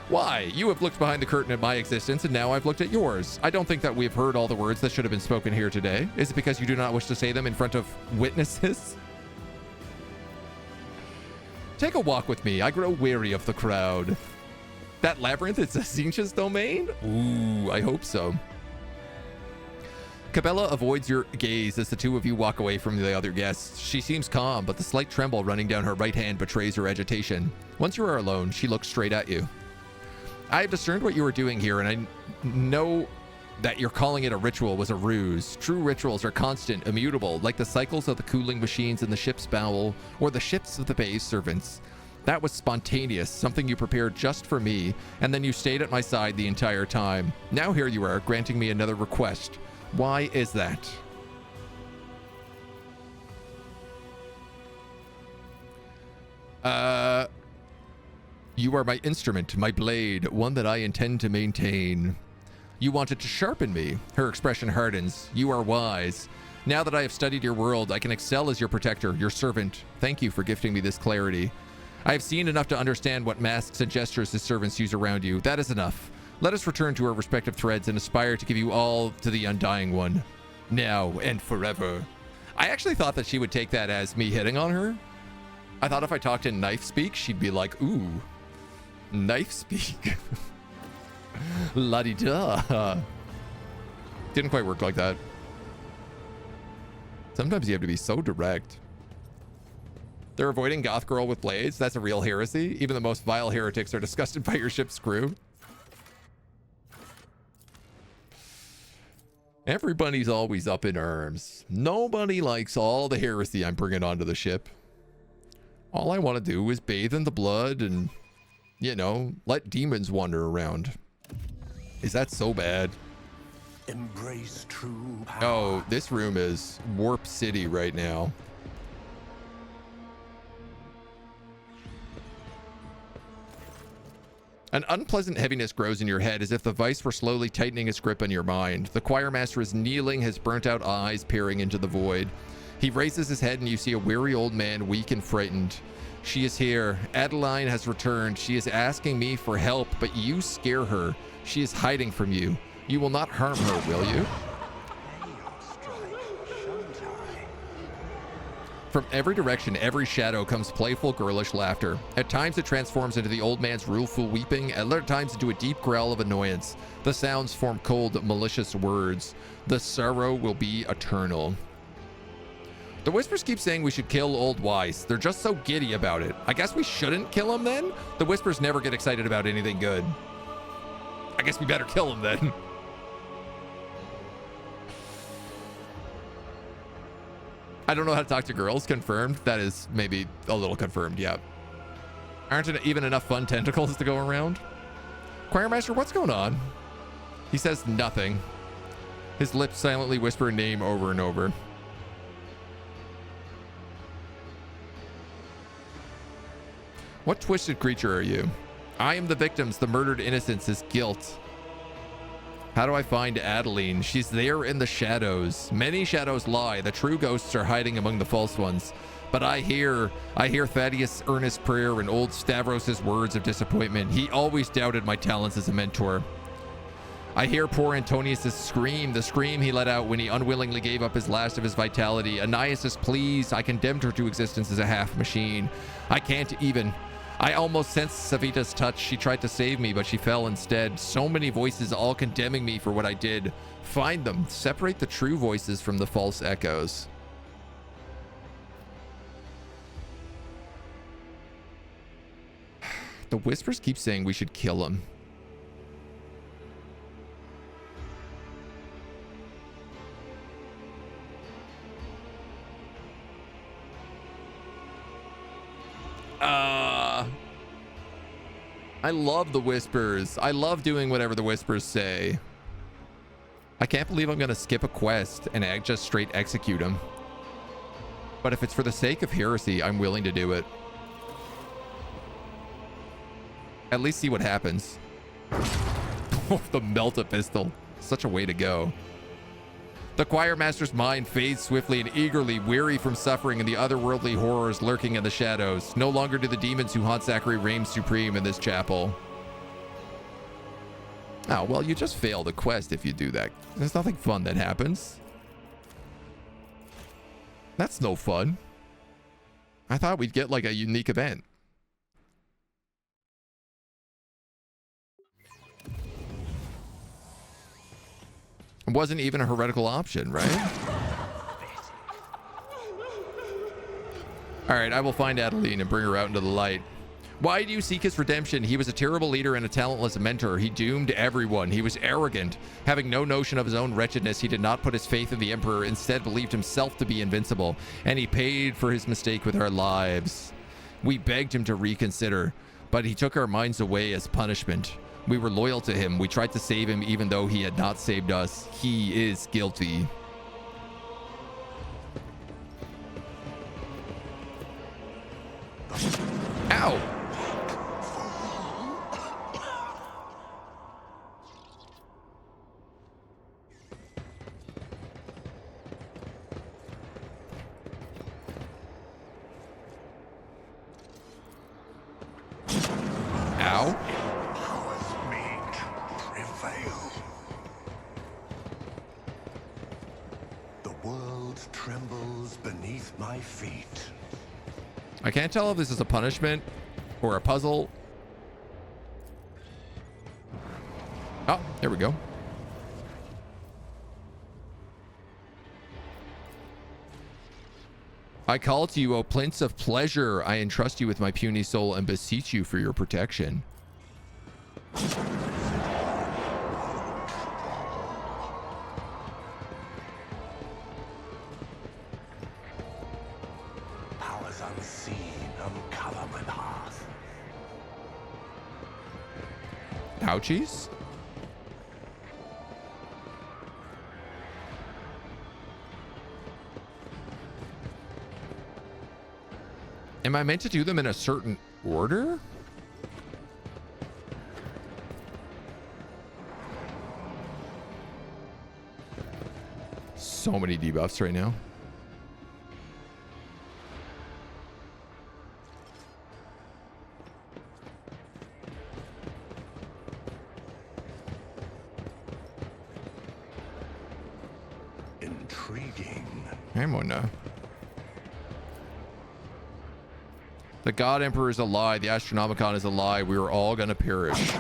Why? You have looked behind the curtain at my existence, and now I've looked at yours. I don't think that we've heard all the words that should have been spoken here today. Is it because you do not wish to say them in front of witnesses? Take a walk with me. I grow weary of the crowd. That labyrinth is Zincha's domain? Ooh, I hope so. Cabela avoids your gaze as the two of you walk away from the other guests. She seems calm, but the slight tremble running down her right hand betrays her agitation. Once you are alone, she looks straight at you. I have discerned what you are doing here, and I know that you're calling it a ritual was a ruse. True rituals are constant, immutable, like the cycles of the cooling machines in the ship's bowel or the ships of the bay's servants. That was spontaneous, something you prepared just for me, and then you stayed at my side the entire time. Now here you are, granting me another request. Why is that? You are my instrument, my blade, one that I intend to maintain. You wanted to sharpen me. Her expression hardens. You are wise. Now that I have studied your world, I can excel as your protector, your servant. Thank you for gifting me this clarity. I have seen enough to understand what masks and gestures his servants use around you. That is enough. Let us return to our respective threads and aspire to give you all to the Undying One. Now and forever. I actually thought that she would take that as me hitting on her. I thought if I talked in knife speak, she'd be like, ooh, knife speak. La-di-da. Didn't quite work like that. Sometimes you have to be so direct. They're avoiding goth girl with blades. That's a real heresy. Even the most vile heretics are disgusted by your ship's crew. Everybody's always up in arms. Nobody likes all the heresy I'm bringing onto the ship. All I want to do is bathe in the blood and, you know, let demons wander around. Is that so bad? Embrace true power. Oh, this room is Warp City right now. An unpleasant heaviness grows in your head as if the vice were slowly tightening its grip on your mind. The choir master is kneeling, his burnt-out eyes peering into the void. He raises his head and you see a weary old man, weak and frightened. She is here. Adeline has returned. She is asking me for help, but you scare her. She is hiding from you. You will not harm her, will you? From every direction, every shadow comes playful, girlish laughter. At times it transforms into the old man's rueful weeping, at other times into a deep growl of annoyance. The sounds form cold, malicious words. The sorrow will be eternal. The whispers keep saying we should kill old Weiss. They're just so giddy about it. I guess we shouldn't kill him then? The whispers never get excited about anything good. I guess we better kill him then. I don't know how to talk to girls. Confirmed. That is maybe a little confirmed, yeah. Aren't even enough fun tentacles to go around? Choirmaster, what's going on? He says nothing. His lips silently whisper a name over and over. What twisted creature are you? I am the victims, the murdered innocence is guilt. How do I find Adeline? She's there in the shadows. Many shadows lie. The true ghosts are hiding among the false ones. But I hear Thaddeus' earnest prayer and old Stavros' words of disappointment. He always doubted my talents as a mentor. I hear poor Antonius' scream, the scream he let out when he unwillingly gave up his last of his vitality. Anais' pleas, I condemned her to existence as a half machine. I almost sensed Savita's touch. She tried to save me, but she fell instead. So many voices all condemning me for what I did. Find them. Separate the true voices from the false echoes. The whispers keep saying we should kill him. I love the whispers. I love doing whatever the whispers say. I can't believe I'm gonna skip a quest and just straight execute him. But if it's for the sake of heresy, I'm willing to do it. At least see what happens. The melt-a pistol. Such a way to go. The choir master's mind fades swiftly and eagerly, weary from suffering and the otherworldly horrors lurking in the shadows. No longer do the demons who haunt Zachary reign supreme in this chapel. Oh, well, you just fail the quest if you do that. There's nothing fun that happens. That's no fun. I thought we'd get like a unique event. It wasn't even a heretical option, right? All right, I will find Adeline and bring her out into the light. Why do you seek his redemption? He was a terrible leader and a talentless mentor. He doomed everyone. He was arrogant. Having no notion of his own wretchedness, he did not put his faith in the Emperor, instead believed himself to be invincible, and he paid for his mistake with our lives. We begged him to reconsider, but he took our minds away as punishment. We were loyal to him. We tried to save him even though he had not saved us. He is guilty. Ow! Ow. Trembles beneath my feet. I can't tell if this is a punishment or a puzzle. Oh, there we go. I call to you, O Prince of Pleasure. I entrust you with my puny soul and beseech you for your protection. Ouchies? Am I meant to do them in a certain order? So many debuffs right now. The God Emperor is a lie. The Astronomicon is a lie. We are all gonna perish.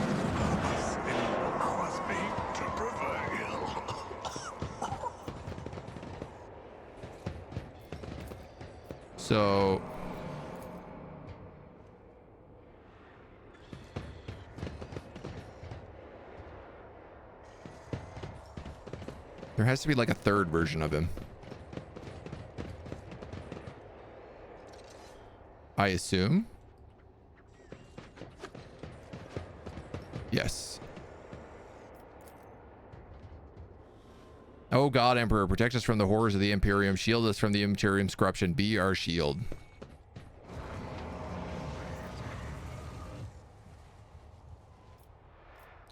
So there has to be like a third version of him. I assume. Yes. Oh God, Emperor, protect us from the horrors of the Imperium. Shield us from the Imperium's corruption. Be our shield.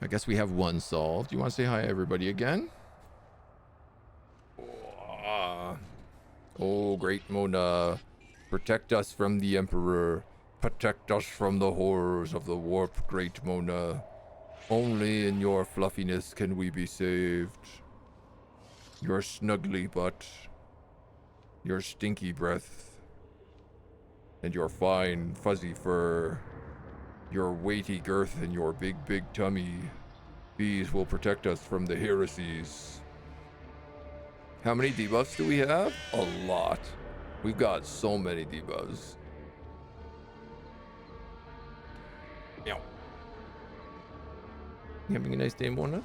I guess we have one solved. You want to say hi, everybody, again? Oh, great Mona. Protect us from the Emperor. Protect us from the horrors of the warp, great Mona. Only in your fluffiness can we be saved. Your snuggly butt. Your stinky breath. And your fine, fuzzy fur. Your weighty girth and your big, big tummy. These will protect us from the heresies. How many debuffs do we have? A lot. We've got so many debuffs. Meow. You having a nice day, Mona?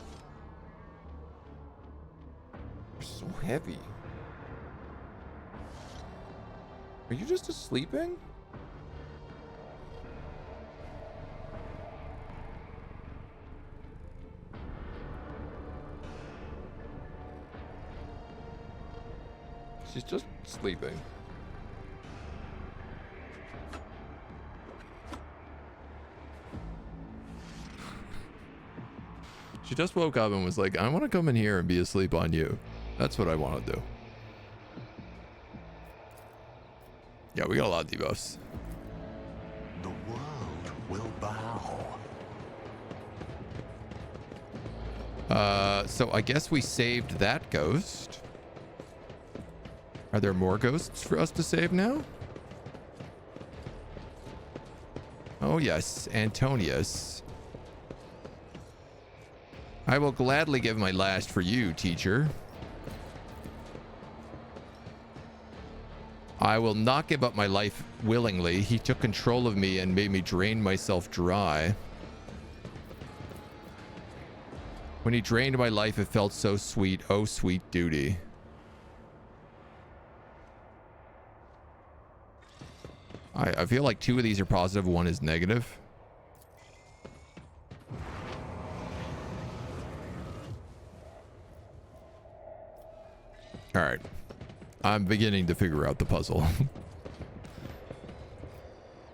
You're so heavy. Are you just sleeping? She's just sleeping. She just woke up and was like, I want to come in here and be asleep on you. That's what I want to do. Yeah, we got a lot of debuffs. The world will bow. So I guess we saved that ghost. Are there more ghosts for us to save now? Oh yes, Antonius. I will gladly give my last for you, teacher. I will not give up my life willingly. He took control of me and made me drain myself dry. When he drained my life, it felt so sweet. Oh, sweet duty. I feel like 2 of these are positive, 1 is negative. All right. I'm beginning to figure out the puzzle.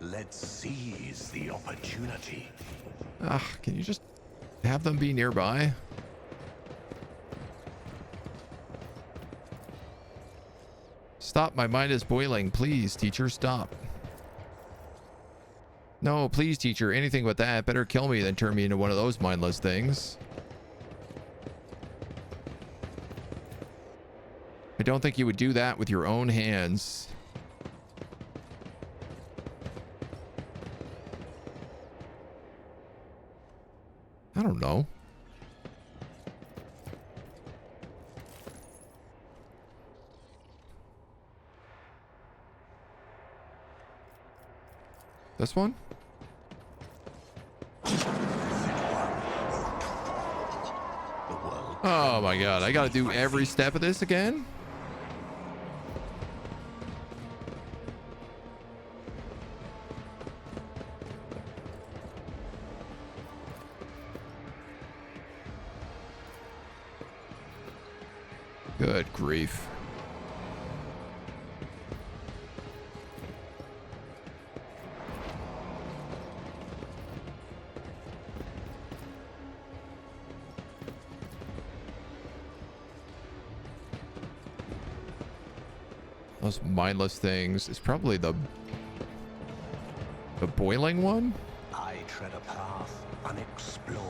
Let's seize the opportunity. Can you just have them be nearby? Stop, my mind is boiling. Please, teacher, stop. No, please, teacher, anything but that. Better kill me than turn me into one of those mindless things. I don't think you would do that with your own hands. I don't know. This one? Oh my god, I gotta do every step of this again? Good grief. Those mindless things is probably the boiling one. I tread a path unexplored.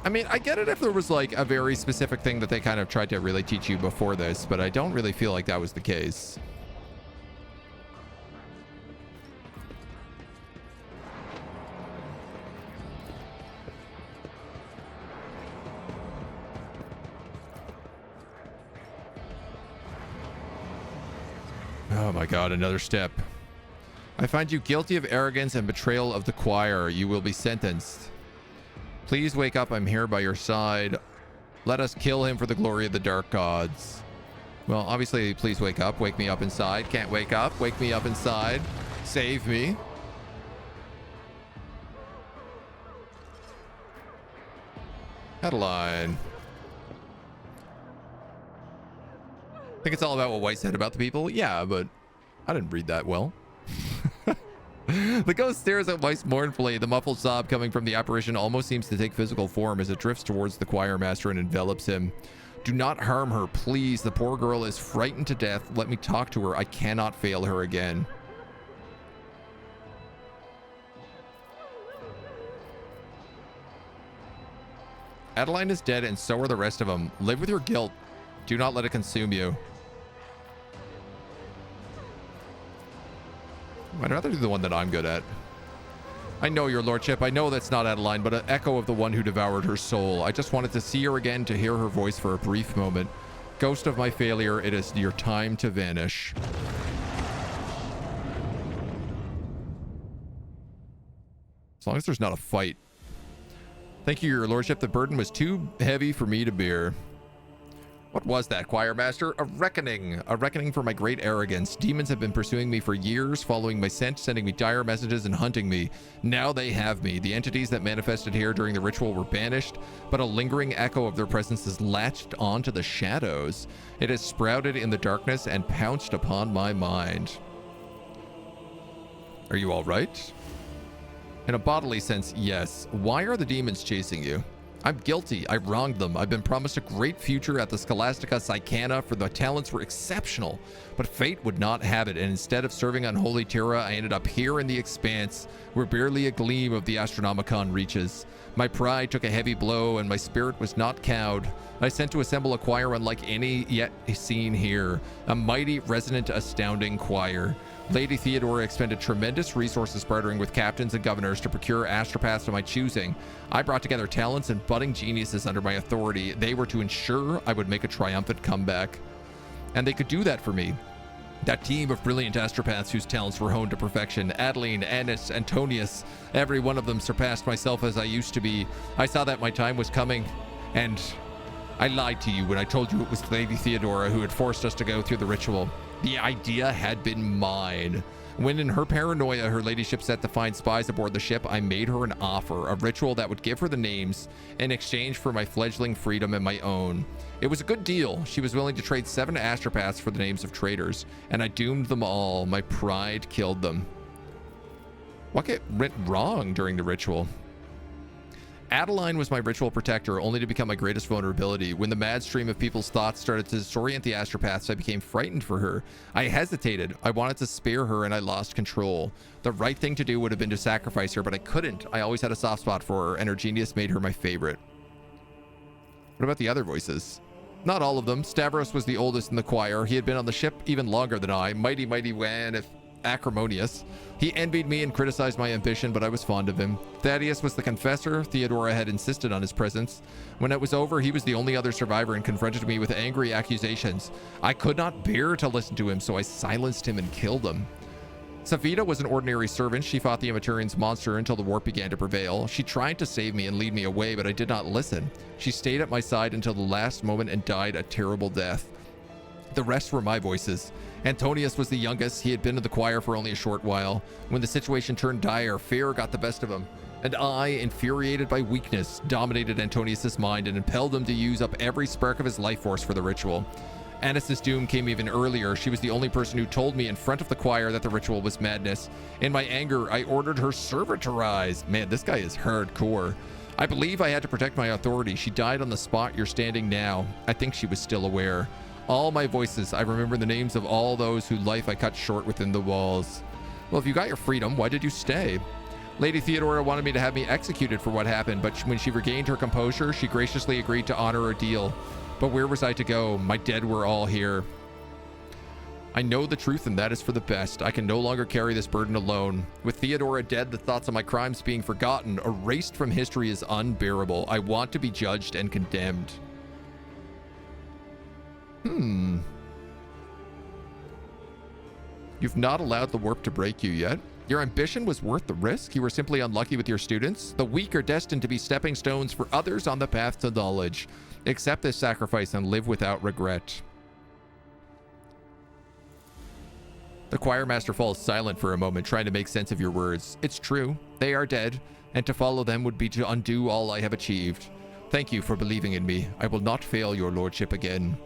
I mean, I get it if there was like a very specific thing that they kind of tried to really teach you before this, but I don't really feel like that was the case. Oh my god, another step. I find you guilty of arrogance and betrayal of the choir. You will be sentenced. Please wake up. I'm here by your side. Let us kill him for the glory of the dark gods. Well, obviously, please wake up. Wake me up inside. Can't wake up. Wake me up inside. Save me. Headline. I think it's all about what White said about the people. Yeah, but I didn't read that well. The ghost stares at Weiss mournfully. The muffled sob coming from the apparition almost seems to take physical form as it drifts towards the choir master and envelops him. Do not harm her, please. The poor girl is frightened to death. Let me talk to her. I cannot fail her again. Adeline is dead and so are the rest of them. Live with your guilt. Do not let it consume you. I'd rather do the one that I'm good at. I know, your lordship. I know that's not Adeline, but an echo of the one who devoured her soul. I just wanted to see her again, to hear her voice for a brief moment. Ghost of my failure, it is your time to vanish. As long as there's not a fight. Thank you, your lordship. The burden was too heavy for me to bear. What was that, choir master? A reckoning. A reckoning for my great arrogance. Demons have been pursuing me for years, following my scent, sending me dire messages, and hunting me. Now they have me. The entities that manifested here during the ritual were banished, but a lingering echo of their presence is latched onto the shadows. It has sprouted in the darkness and pounced upon my mind. Are you all right? In a bodily sense, yes. Why are the demons chasing you? I'm guilty. I wronged them. I've been promised a great future at the Scholastica Psychana, for the talents were exceptional, but fate would not have it, and instead of serving on Holy Terra, I ended up here in the Expanse, where barely a gleam of the Astronomicon reaches. My pride took a heavy blow, and my spirit was not cowed. I sent to assemble a choir unlike any yet seen here, a mighty, resonant, astounding choir. Lady Theodora expended tremendous resources bartering with captains and governors to procure astropaths of my choosing. I brought together talents and budding geniuses under my authority. They were to ensure I would make a triumphant comeback. And they could do that for me. That team of brilliant astropaths whose talents were honed to perfection. Adeline, Annis, Antonius. Every one of them surpassed myself as I used to be. I saw that my time was coming, and I lied to you when I told you it was Lady Theodora who had forced us to go through the ritual. The idea had been mine. When in her paranoia, her ladyship set to find spies aboard the ship, I made her an offer, a ritual that would give her the names in exchange for my fledgling freedom and my own. It was a good deal. She was willing to trade 7 astropaths for the names of traitors, and I doomed them all. My pride killed them. What went wrong during the ritual? Adeline was my ritual protector, only to become my greatest vulnerability. When the mad stream of people's thoughts started to disorient the astropaths, I became frightened for her. I hesitated. I wanted to spare her, and I lost control. The right thing to do would have been to sacrifice her, but I couldn't. I always had a soft spot for her, and her genius made her my favorite. What about the other voices? Not all of them. Stavros was the oldest in the choir. He had been on the ship even longer than I. Mighty Wan, if acrimonious. He envied me and criticized my ambition, but I was fond of him. Thaddeus was the confessor. Theodora had insisted on his presence. When it was over, he was the only other survivor and confronted me with angry accusations. I could not bear to listen to him, so I silenced him and killed him. Savita was an ordinary servant. She fought the Amateurian's monster until the warp began to prevail. She tried to save me and lead me away, but I did not listen. She stayed at my side until the last moment and died a terrible death. The rest were my voices. Antonius was the youngest. He had been in the choir for only a short while. When the situation turned dire, fear got the best of him. And I, infuriated by weakness, dominated Antonius's mind and impelled him to use up every spark of his life force for the ritual. Annis's doom came even earlier. She was the only person who told me in front of the choir that the ritual was madness. In my anger, I ordered her servant to rise. Man, this guy is hardcore. I believe I had to protect my authority. She died on the spot you're standing now. I think she was still aware. All my voices, I remember the names of all those whose life I cut short within the walls. Well, if you got your freedom, why did you stay? Lady Theodora wanted me to have me executed for what happened, but when she regained her composure, she graciously agreed to honor her deal. But where was I to go? My dead were all here. I know the truth, and that is for the best. I can no longer carry this burden alone. With Theodora dead, the thoughts of my crimes being forgotten, erased from history, is unbearable. I want to be judged and condemned. You've not allowed the warp to break you yet. Your ambition was worth the risk. You were simply unlucky with your students. The weak are destined to be stepping stones for others on the path to knowledge. Accept this sacrifice and live without regret. The choir master falls silent for a moment, trying to make sense of your words. It's true. They are dead, and to follow them would be to undo all I have achieved. Thank you for believing in me. I will not fail your lordship again.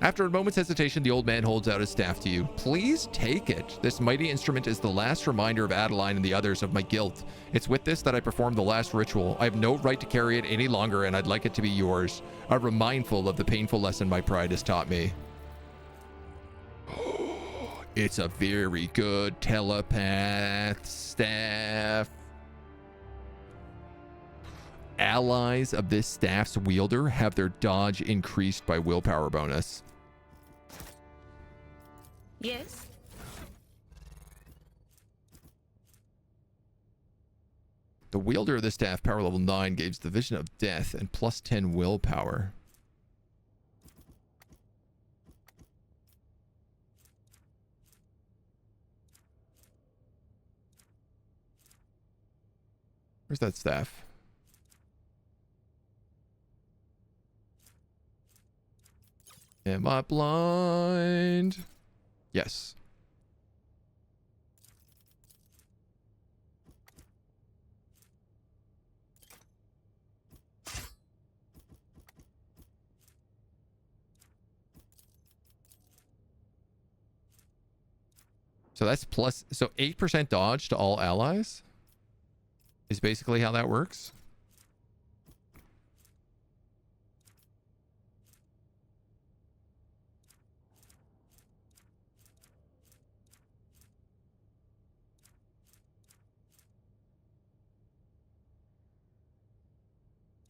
After a moment's hesitation, the old man holds out his staff to you. Please take it. This mighty instrument is the last reminder of Adeline and the others of my guilt. It's with this that I performed the last ritual. I have no right to carry it any longer, and I'd like it to be yours. A remindful of the painful lesson my pride has taught me. It's a very good telepath staff. Allies of this staff's wielder have their dodge increased by willpower bonus. Yes? The wielder of the staff, power level 9, gives the vision of death and plus 10 willpower. Where's that staff? Am I blind? Yes. So that's plus, so 8% dodge to all allies is basically how that works.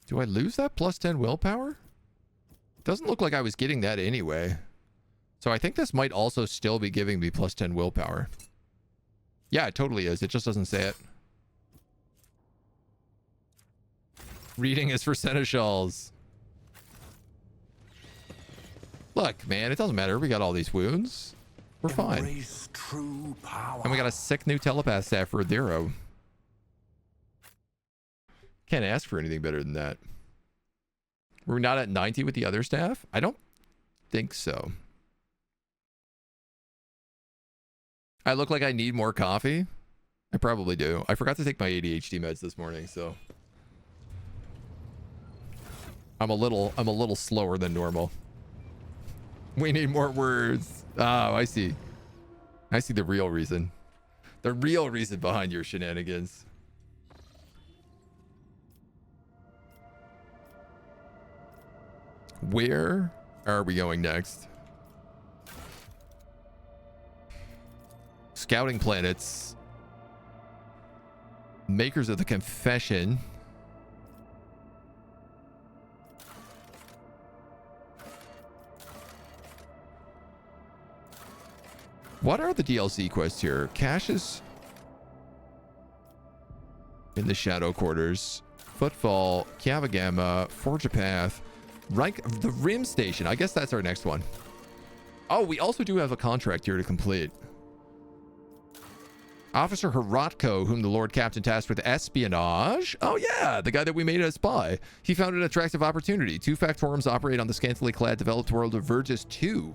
Do I lose that plus 10 willpower? Doesn't look like I was getting that anyway. So I think this might also still be giving me plus 10 willpower. Yeah, it totally is. It just doesn't say it. Reading is for seneschals. Look, man, it doesn't matter. We got all these wounds. We're fine. Embrace true power. And we got a sick new telepath staff for Adiro. Can't ask for anything better than that. We're not at 90 with the other staff? I don't think so. I look like I need more coffee. I probably do. I forgot to take my ADHD meds this morning, so I'm a little slower than normal. We need more words. Oh, I see. I see the real reason. The real reason behind your shenanigans. Where are we going next? Scouting planets. Makers of the Confession. What are the DLC quests here? Caches in the Shadow Quarters. Footfall. Kavagama. Forge a Path. The Rim Station. I guess that's our next one. Oh, we also do have a contract here to complete. Officer Heratko, whom the Lord Captain tasked with espionage. Oh yeah, the guy that we made a spy. He found an attractive opportunity. 2 factorums operate on the scantily clad developed world of Virtus 2.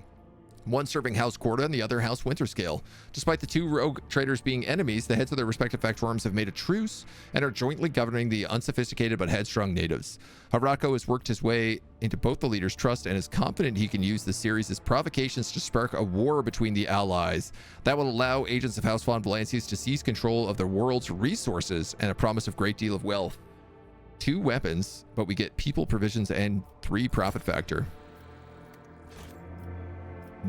One serving House Corda and the other House Winterscale. Despite the 2 rogue traders being enemies, the heads of their respective factorums have made a truce and are jointly governing the unsophisticated but headstrong natives. Heratko has worked his way into both the leaders' trust and is confident he can use the series as provocations to spark a war between the allies that will allow agents of House Von Valancius to seize control of the world's resources and a promise of great deal of wealth. 2 weapons, but we get people, provisions, and 3 profit factor.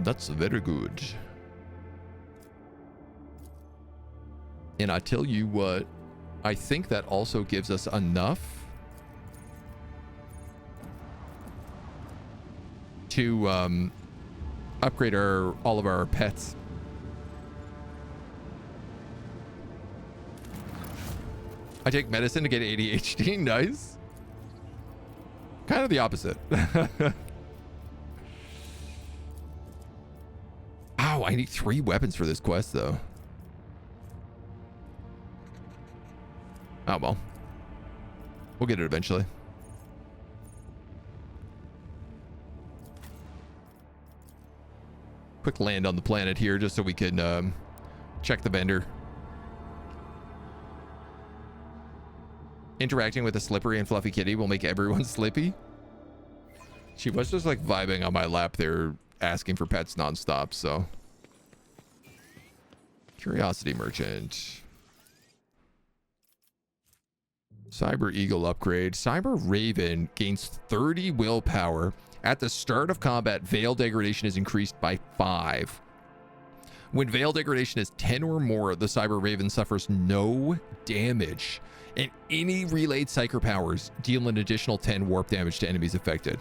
That's very good. And I tell you what, I think that also gives us enough to upgrade all of our pets. I take medicine to get ADHD. Nice. Kind of the opposite. Wow, I need 3 weapons for this quest, though. Oh, well. We'll get it eventually. Quick land on the planet here, just so we can check the vendor. Interacting with a slippery and fluffy kitty will make everyone slippy. She was just like vibing on my lap there, asking for pets nonstop, so. Curiosity Merchant. Cyber Eagle upgrade. Cyber Raven gains 30 willpower. At the start of combat, Veil Degradation is increased by 5. When Veil Degradation is 10 or more, the Cyber Raven suffers no damage. And any relayed Psyker powers deal an additional 10 warp damage to enemies affected.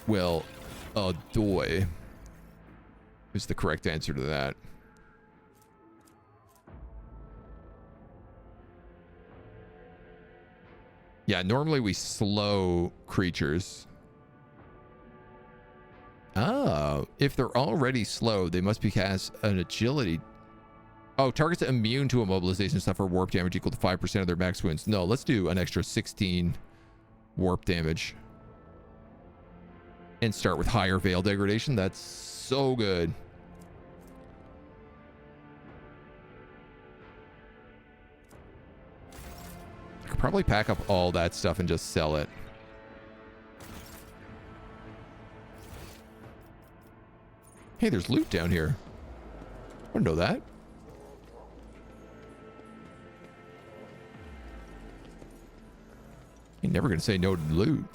Well, adoy is the correct answer to that. Yeah, normally we slow creatures. Oh, if they're already slow, they must be cast an agility. Oh, targets immune to immobilization suffer warp damage equal to 5% of their max wounds. No, let's do an extra 16 warp damage. And start with higher veil degradation. That's so good. I could probably pack up all that stuff and just sell it. Hey, there's loot down here. I didn't know that. You're never going to say no to loot.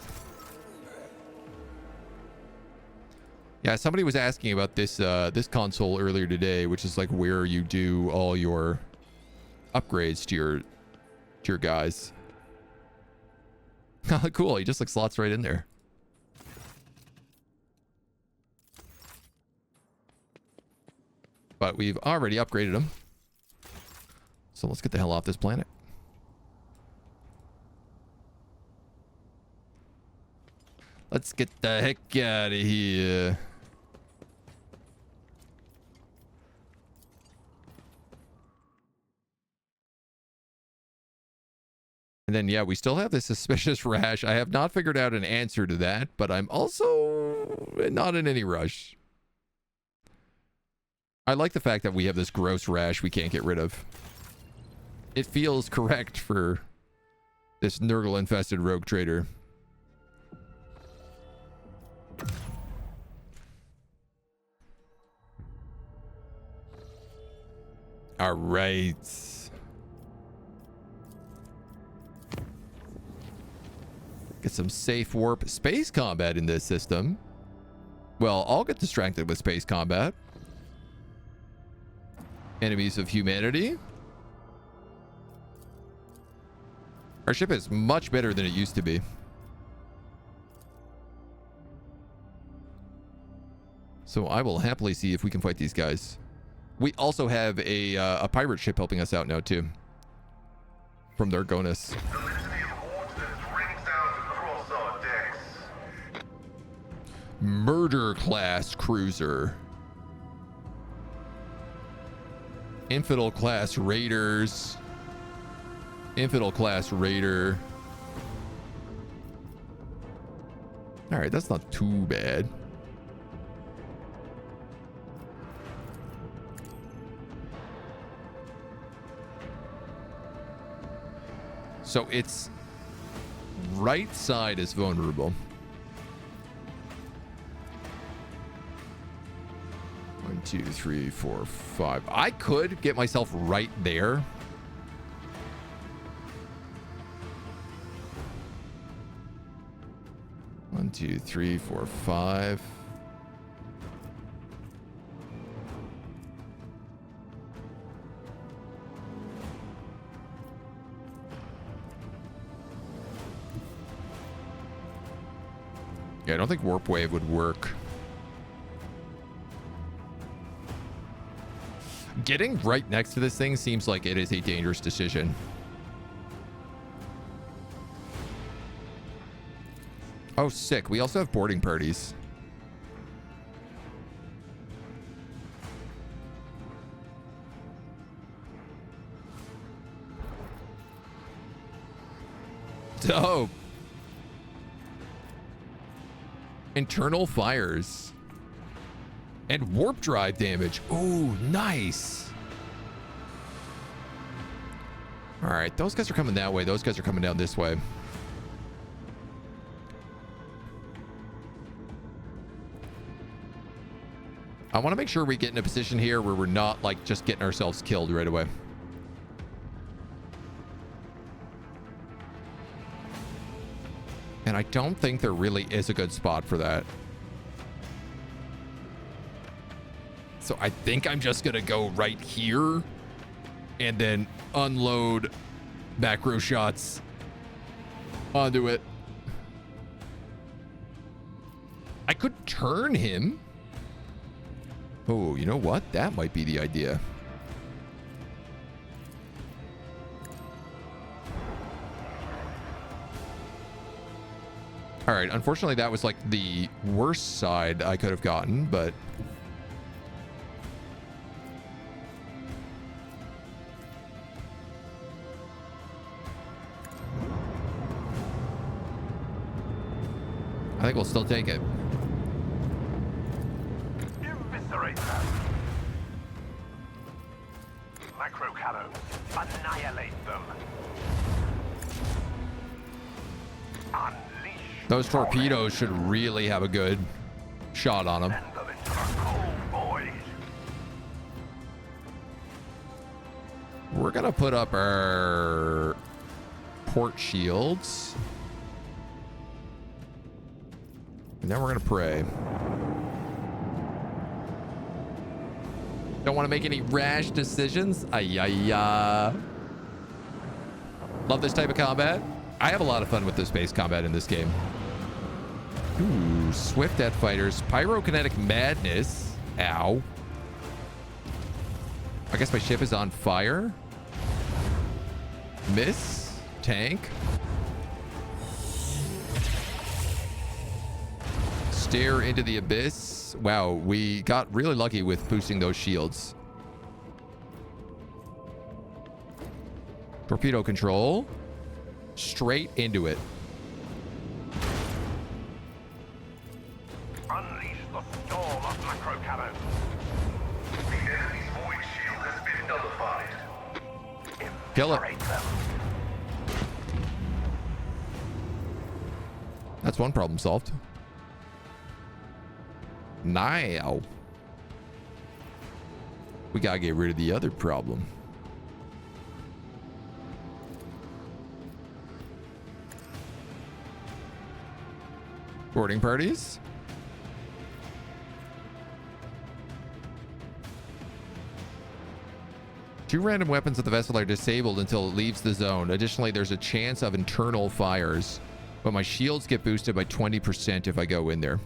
Yeah, somebody was asking about this this console earlier today, which is like where you do all your upgrades to your guys. Cool, he just like slots right in there. But we've already upgraded him. So let's get the hell off this planet. Let's get the heck out of here. And then, yeah, we still have this suspicious rash. I have not figured out an answer to that, but I'm also not in any rush. I like the fact that we have this gross rash we can't get rid of. It feels correct for this Nurgle-infested rogue trader. All right. Get some safe warp space combat in this system. Well, I'll get distracted with space combat. Enemies of humanity. Our ship is much better than it used to be. So I will happily see if we can fight these guys. We also have a pirate ship helping us out now too. From their Koronus. The litany of ordnance rings out across our decks. Murder class cruiser. Infidel class raiders. Infidel class raider. All right, that's not too bad. So its right side is vulnerable. 1, 2, 3, 4, 5. I could get myself right there. One, 2, 3, 4, 5. Yeah, I don't think Warp Wave would work. Getting right next to this thing seems like it is a dangerous decision. Oh, sick. We also have boarding parties. Dope. Internal fires. And warp drive damage. Ooh, nice. All right, those guys are coming that way. Those guys are coming down this way. I want to make sure we get in a position here where we're not like just getting ourselves killed right away. And I don't think there really is a good spot for that. So I think I'm just going to go right here and then unload macro shots onto it. I could turn him. Oh, you know what? That might be the idea. All right, unfortunately, that was like the worst side I could have gotten, but I think we'll still take it. Eviscerate them. Macro cannons. Annihilate them. Unleash. Those torpedoes should really have a good shot on them. Send them into the cold void. We're gonna put up our port shields. And then we're gonna pray. Don't want to make any rash decisions. Love this type of combat. I have a lot of fun with the space combat in this game. Ooh, swift death fighters. Pyrokinetic madness. Ow. I guess my ship is on fire. Miss. Tank. Stare into the abyss. Wow, we got really lucky with boosting those shields. Torpedo control. Straight into it. Unleash the storm of macro cannons. The enemy's void shield has been nullified. Kill it. Eviscerate them. That's one problem solved. Now we gotta get rid of the other problem. Boarding parties. Two random weapons of the vessel are disabled until it leaves the zone. Additionally, there's a chance of internal fires, but my shields get boosted by 20% if I go in there.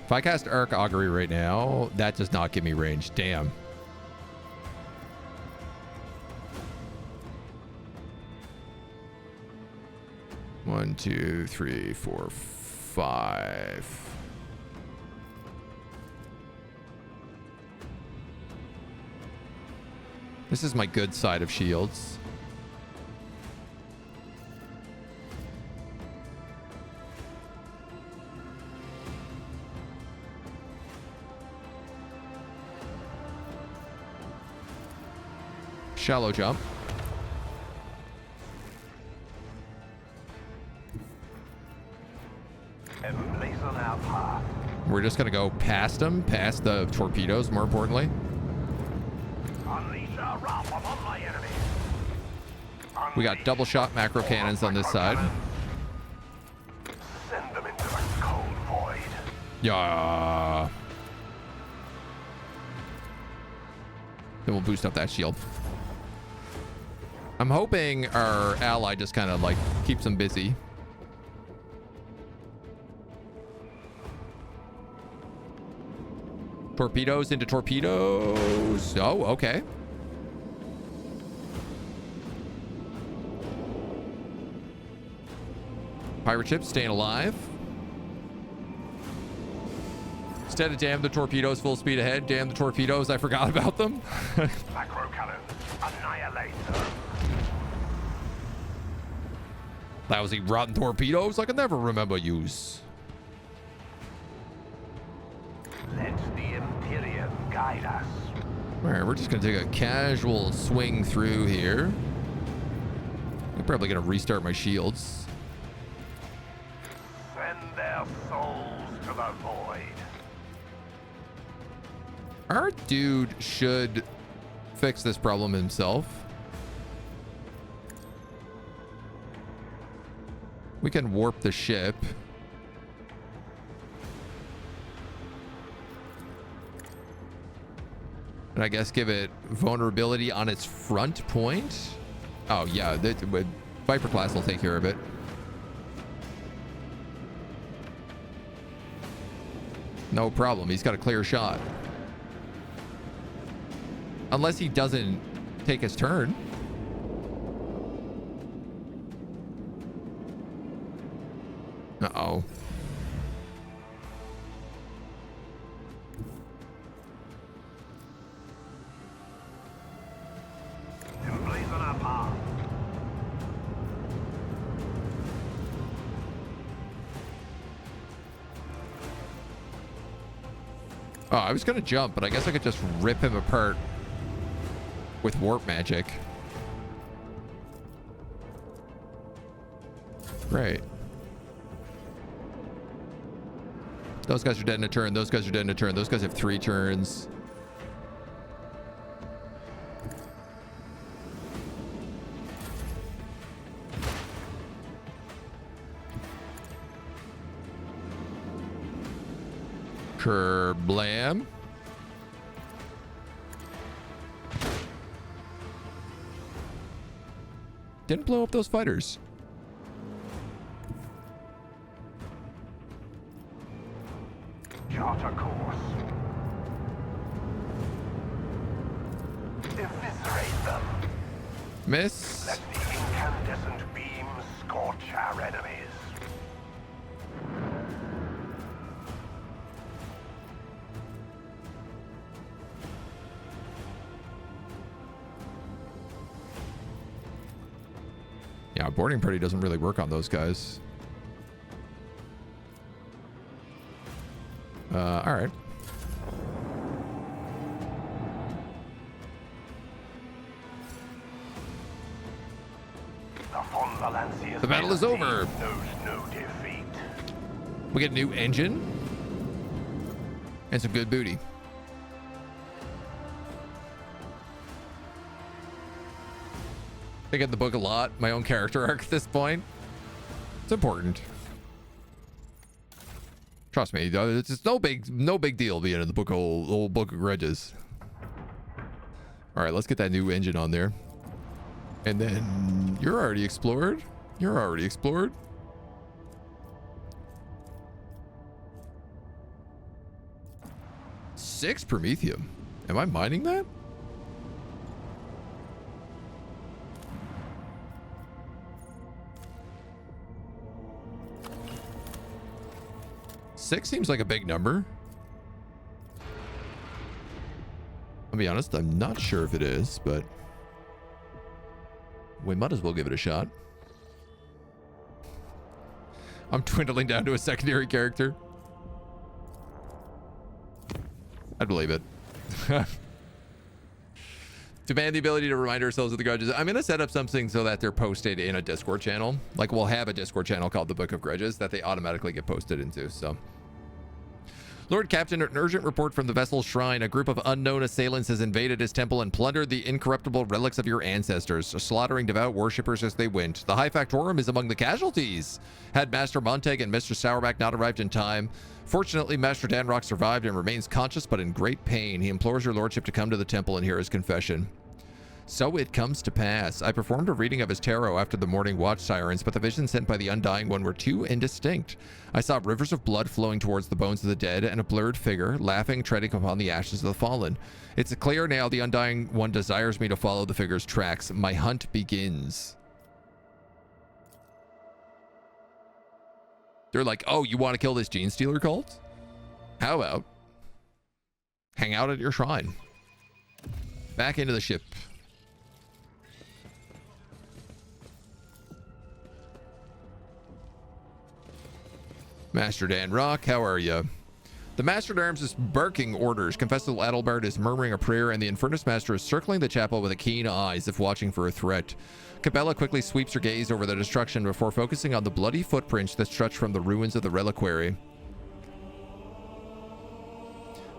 If I cast Arc Augury right now, that does not give me range. Damn. One, two, three, four, five. This is my good side of shields. Shallow jump. Emblazon our path. We're just gonna go past them, past the torpedoes, more importantly. Unleash our wrath upon my enemy. We got double shot macro cannons on this side. Send them into the cold void. Yeah. Then we'll boost up that shield. I'm hoping our ally just kind of like keeps them busy. Torpedoes into torpedoes. Oh, okay. Pirate ship staying alive. Instead of damn the torpedoes full speed ahead, damn the torpedoes, I forgot about them. Macro cannon, annihilate them. Lousy rotten torpedoes I can never remember use. Let the Imperium guide us. All right, we're just gonna take a casual swing through here. I'm probably gonna restart my shields. Send their souls to the void. Our dude should fix this problem himself. We can warp the ship. And I guess give it vulnerability on its front point. Oh, yeah. Viper class will take care of it. No problem. He's got a clear shot. Unless he doesn't take his turn. Uh-oh. Oh, I was gonna jump, but I guess I could just rip him apart with warp magic. Great. Those guys are dead in a turn. Those guys are dead in a turn. Those guys have 3 turns. Kerblam. Didn't blow up those fighters. Charter course. Eviscerate them. Miss. Let the incandescent beams scorch our enemies. Yeah, boarding party doesn't really work on those guys. All right. The battle is over. No defeat. We get a new engine and some good booty. I get the book a lot. My own character arc at this point. It's important. Trust me, it's no big deal being in the book, old book of grudges. All right, let's get that new engine on there. And then you're already explored. You're already explored. Six Promethium. Am I mining that? Six seems like a big number. I'll be honest, I'm not sure if it is, but we might as well give it a shot. I'm dwindling down to a secondary character. I'd believe it. Demand the ability to remind ourselves of the grudges. I'm going to set up something so that they're posted in a Discord channel. Like, we'll have a Discord channel called the Book of Grudges that they automatically get posted into, so. Lord Captain, an urgent report from the vessel's shrine. A group of unknown assailants has invaded his temple and plundered the incorruptible relics of your ancestors, slaughtering devout worshippers as they went. The High Factorum is among the casualties. Had Master Montag and Mr. Sourback not arrived in time, fortunately, Master Danrock survived and remains conscious but in great pain. He implores your lordship to come to the temple and hear his confession. So it comes to pass. I performed a reading of his tarot after the morning watch sirens, but the visions sent by the Undying One were too indistinct. I saw rivers of blood flowing towards the bones of the dead and a blurred figure, laughing, treading upon the ashes of the fallen. It's clear now the Undying One desires me to follow the figure's tracks. My hunt begins. They're like, oh, you want to kill this Genestealer cult? How about hang out at your shrine? Back into the ship. Master Danrock, how are you? The Master at Arms is barking orders. Confessor Adelbert is murmuring a prayer, and the Infernus Master is circling the chapel with a keen eye as if watching for a threat. Cabela quickly sweeps her gaze over the destruction before focusing on the bloody footprints that stretch from the ruins of the reliquary.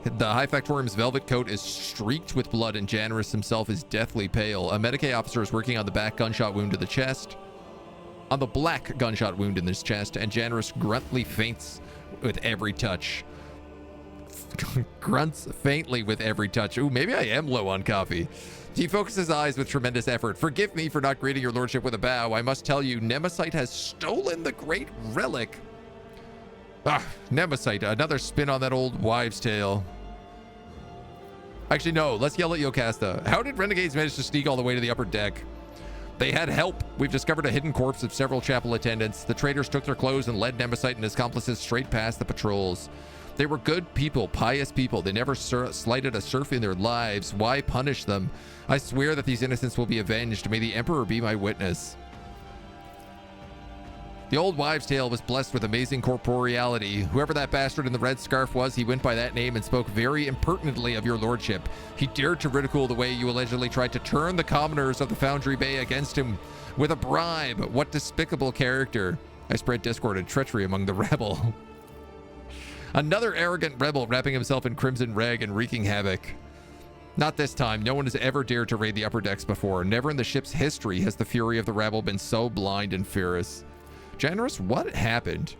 The High Factorium's velvet coat is streaked with blood, and Janus himself is deathly pale. A Medicae officer is working on the back gunshot wound to the chest. On the black gunshot wound in his chest, and Janus gruntly faints with every touch. Grunts faintly with every touch. Ooh, maybe I am low on coffee. He focuses his eyes with tremendous effort. Forgive me for not greeting your lordship with a bow. I must tell you, Nemesis has stolen the great relic. Ah, Nemesis, another spin on that old wives' tale. Actually, no, let's yell at Yocasta. How did renegades manage to sneak all the way to the upper deck? They had help. We've discovered a hidden corpse of several chapel attendants. The traitors took their clothes and led Nemesis and his accomplices straight past the patrols. They were good people, pious people. They never slighted a serf in their lives. Why punish them? I swear that these innocents will be avenged. May the Emperor be my witness. The old wives' tale was blessed with amazing corporeality. Whoever that bastard in the red scarf was, he went by that name and spoke very impertinently of your lordship. He dared to ridicule the way you allegedly tried to turn the commoners of the Foundry Bay against him with a bribe. What despicable character. I spread discord and treachery among the rabble. Another arrogant rebel wrapping himself in crimson rag and wreaking havoc. Not this time. No one has ever dared to raid the upper decks before. Never in the ship's history has the fury of the rabble been so blind and fierce. Generous, what happened?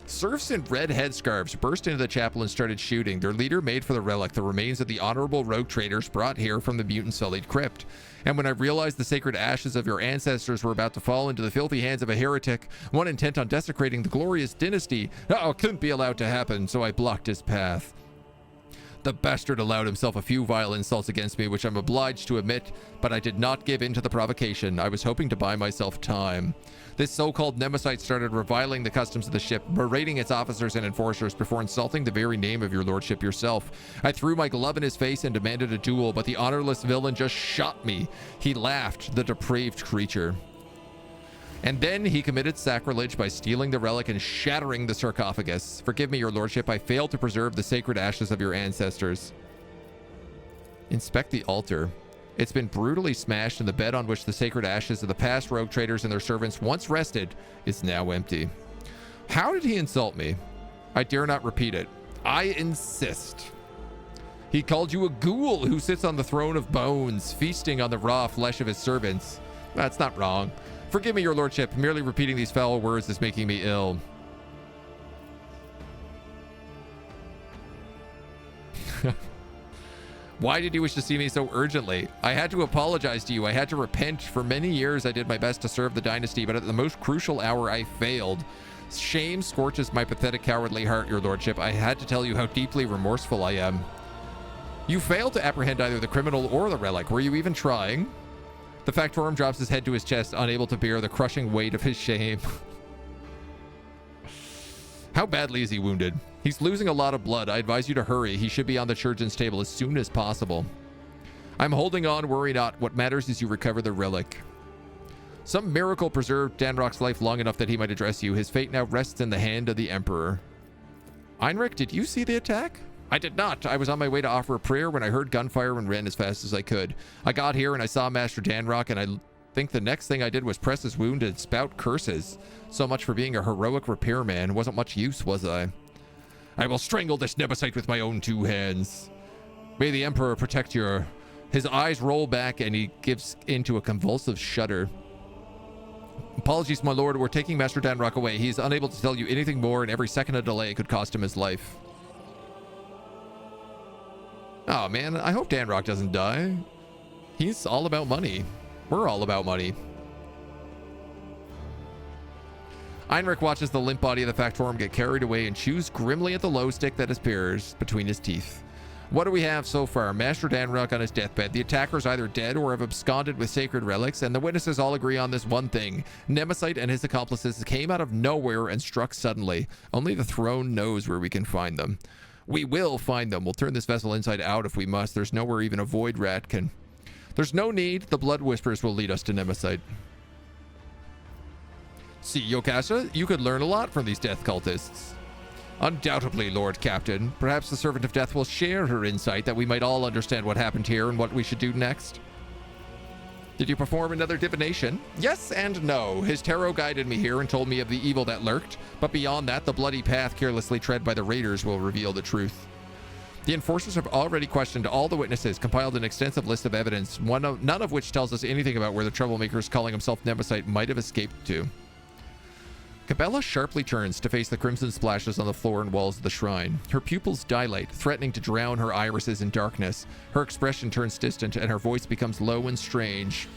Serfs in red headscarves burst into the chapel and started shooting. Their leader made for the relic, the remains of the honorable rogue traders brought here from the mutant-sullied crypt. And when I realized the sacred ashes of your ancestors were about to fall into the filthy hands of a heretic, one intent on desecrating the glorious dynasty, couldn't be allowed to happen, so I blocked his path. The bastard allowed himself a few vile insults against me, which I'm obliged to admit, but I did not give in to the provocation. I was hoping to buy myself time. This so-called Nemesis started reviling the customs of the ship, berating its officers and enforcers before insulting the very name of your lordship yourself. I threw my glove in his face and demanded a duel, but the honorless villain just shot me. He laughed, the depraved creature. And then he committed sacrilege by stealing the relic and shattering the sarcophagus. Forgive me, your lordship, I failed to preserve the sacred ashes of your ancestors. Inspect the altar. It's been brutally smashed, and the bed on which the sacred ashes of the past rogue traders and their servants once rested is now empty. How did he insult me? I dare not repeat it. I insist. He called you a ghoul who sits on the throne of bones, feasting on the raw flesh of his servants. That's not wrong. Forgive me, your lordship. Merely repeating these foul words is making me ill. Why did you wish to see me so urgently? I had to apologize to you. I had to repent. For many years, I did my best to serve the dynasty, but at the most crucial hour, I failed. Shame scorches my pathetic, cowardly heart, your lordship. I had to tell you how deeply remorseful I am. You failed to apprehend either the criminal or the relic. Were you even trying? The Factorum drops his head to his chest, unable to bear the crushing weight of his shame. How badly is he wounded? He's losing a lot of blood. I advise you to hurry. He should be on the surgeon's table as soon as possible. I'm holding on, worry not. What matters is you recover the relic. Some miracle preserved Danrock's life long enough that he might address you. His fate now rests in the hand of the Emperor. Einrich, did you see the attack? I did not. I was on my way to offer a prayer when I heard gunfire and ran as fast as I could. I got here and I saw Master Danrock, and I think the next thing I did was press his wound and spout curses. So much for being a heroic repairman. Wasn't much use, was I? I will strangle this Nemesis with my own two hands. May the Emperor protect your... His eyes roll back and he gives into a convulsive shudder. Apologies, my lord. We're taking Master Danrock away. He is unable to tell you anything more, and every second of delay could cost him his life. Oh, man. I hope Danrock doesn't die. He's all about money. We're all about money. Einrich watches the limp body of the Factorum get carried away and chews grimly at the low stick that appears between his teeth. What do we have so far? Master Danrock on his deathbed. The attackers either dead or have absconded with sacred relics, and the witnesses all agree on this one thing. Nemesis and his accomplices came out of nowhere and struck suddenly. Only the throne knows where we can find them. We will find them. We'll turn this vessel inside out if we must. There's nowhere even a void rat can... There's no need. The blood whispers will lead us to Nemesis. See, Yocasta, you could learn a lot from these death cultists. Undoubtedly, Lord Captain. Perhaps the Servant of Death will share her insight that we might all understand what happened here and what we should do next. Did you perform another divination? Yes and no. His tarot guided me here and told me of the evil that lurked, but beyond that, the bloody path carelessly tread by the raiders will reveal the truth. The enforcers have already questioned all the witnesses, compiled an extensive list of evidence, none of which tells us anything about where the troublemaker calling himself Nemesis might have escaped to. Cabela sharply turns to face the crimson splashes on the floor and walls of the shrine. Her pupils dilate, threatening to drown her irises in darkness. Her expression turns distant, and her voice becomes low and strange.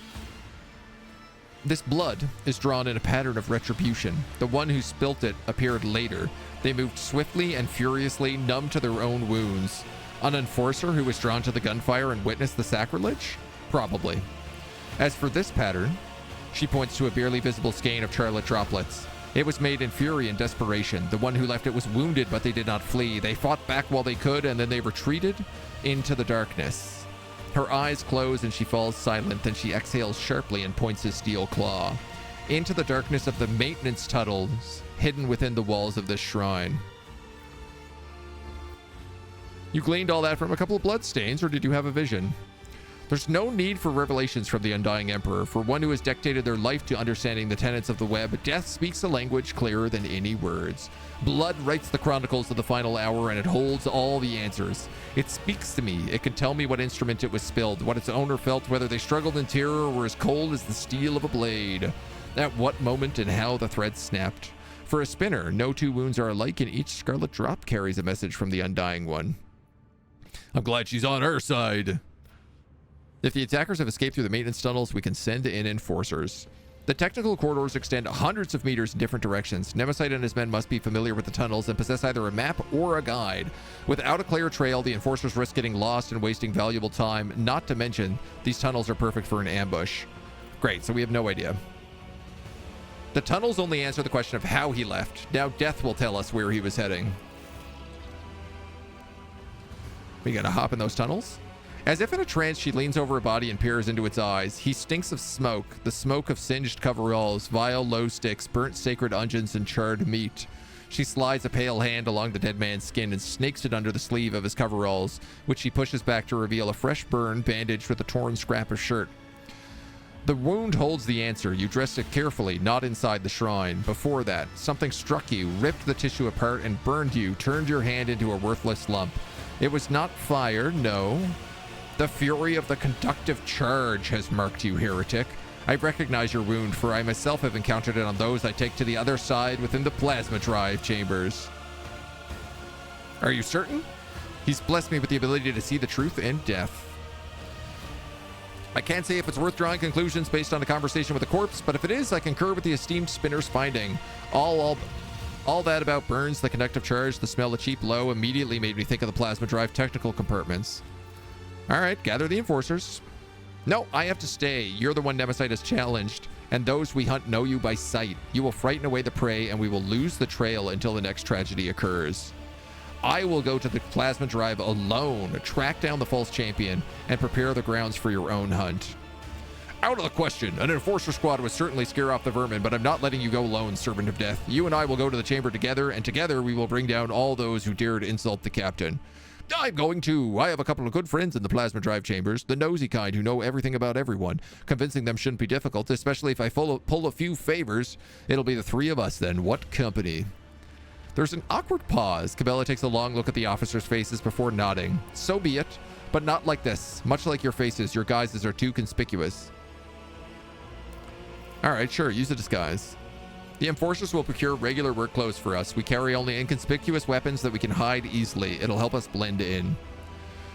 This blood is drawn in a pattern of retribution. The one who spilt it appeared later. They moved swiftly and furiously, numb to their own wounds. An enforcer who was drawn to the gunfire and witnessed the sacrilege? Probably. As for this pattern, she points to a barely visible skein of charlotte droplets. It was made in fury and desperation. The one who left it was wounded, but they did not flee. They fought back while they could, and then they retreated into the darkness. Her eyes close and she falls silent. Then she exhales sharply and points his steel claw into the darkness of the maintenance tunnels hidden within the walls of this shrine. You gleaned all that from a couple of bloodstains, or did you have a vision? There's no need for revelations from the Undying Emperor. For one who has dictated their life to understanding the tenets of the web, death speaks a language clearer than any words. Blood writes the chronicles of the final hour, and it holds all the answers. It speaks to me. It can tell me what instrument it was spilled, what its owner felt, whether they struggled in terror or were as cold as the steel of a blade. At what moment and how the thread snapped. For a spinner, no two wounds are alike, and each scarlet drop carries a message from the Undying One. I'm glad she's on our side. If the attackers have escaped through the maintenance tunnels, we can send in enforcers. The technical corridors extend hundreds of meters in different directions. Nemesis and his men must be familiar with the tunnels and possess either a map or a guide. Without a clear trail, the enforcers risk getting lost and wasting valuable time, not to mention these tunnels are perfect for an ambush. Great, so we have no idea. The tunnels only answer the question of how he left. Now death will tell us where he was heading. We gotta hop in those tunnels? As if in a trance, she leans over her body and peers into its eyes. He stinks of smoke, the smoke of singed coveralls, vile low sticks, burnt sacred unguents, and charred meat. She slides a pale hand along the dead man's skin and snakes it under the sleeve of his coveralls, which she pushes back to reveal a fresh burn bandaged with a torn scrap of shirt. The wound holds the answer. You dressed it carefully, not inside the shrine. Before that, something struck you, ripped the tissue apart, and burned you, turned your hand into a worthless lump. It was not fire, no. The fury of the conductive charge has marked you, heretic. I recognize your wound, for I myself have encountered it on those I take to the other side within the plasma drive chambers. Are you certain? He's blessed me with the ability to see the truth in death. I can't say if it's worth drawing conclusions based on a conversation with a corpse, but if it is, I concur with the esteemed spinner's finding. All that about burns, the conductive charge, the smell of cheap low immediately made me think of the plasma drive technical compartments. All right, gather the enforcers. No, I have to stay. You're the one Nemesis has challenged, and those we hunt know you by sight. You will frighten away the prey, and we will lose the trail until the next tragedy occurs. I will go to the plasma drive alone, track down the false champion, and prepare the grounds for your own hunt. Out of the question. An enforcer squad would certainly scare off the vermin, but I'm not letting you go alone, servant of death. You and I will go to the chamber together, and together we will bring down all those who dare to insult the captain. I'm going to. I have a couple of good friends in the plasma drive chambers, the nosy kind who know everything about everyone. Convincing them shouldn't be difficult, especially if I pull a few favors. It'll be the three of us then. What company? There's an awkward pause. Cabela takes a long look at the officers' faces before nodding. So be it, but not like this. Much like your faces, your guises are too conspicuous. All right, sure, use a disguise. The enforcers will procure regular work clothes for us. We carry only inconspicuous weapons that we can hide easily. It'll help us blend in.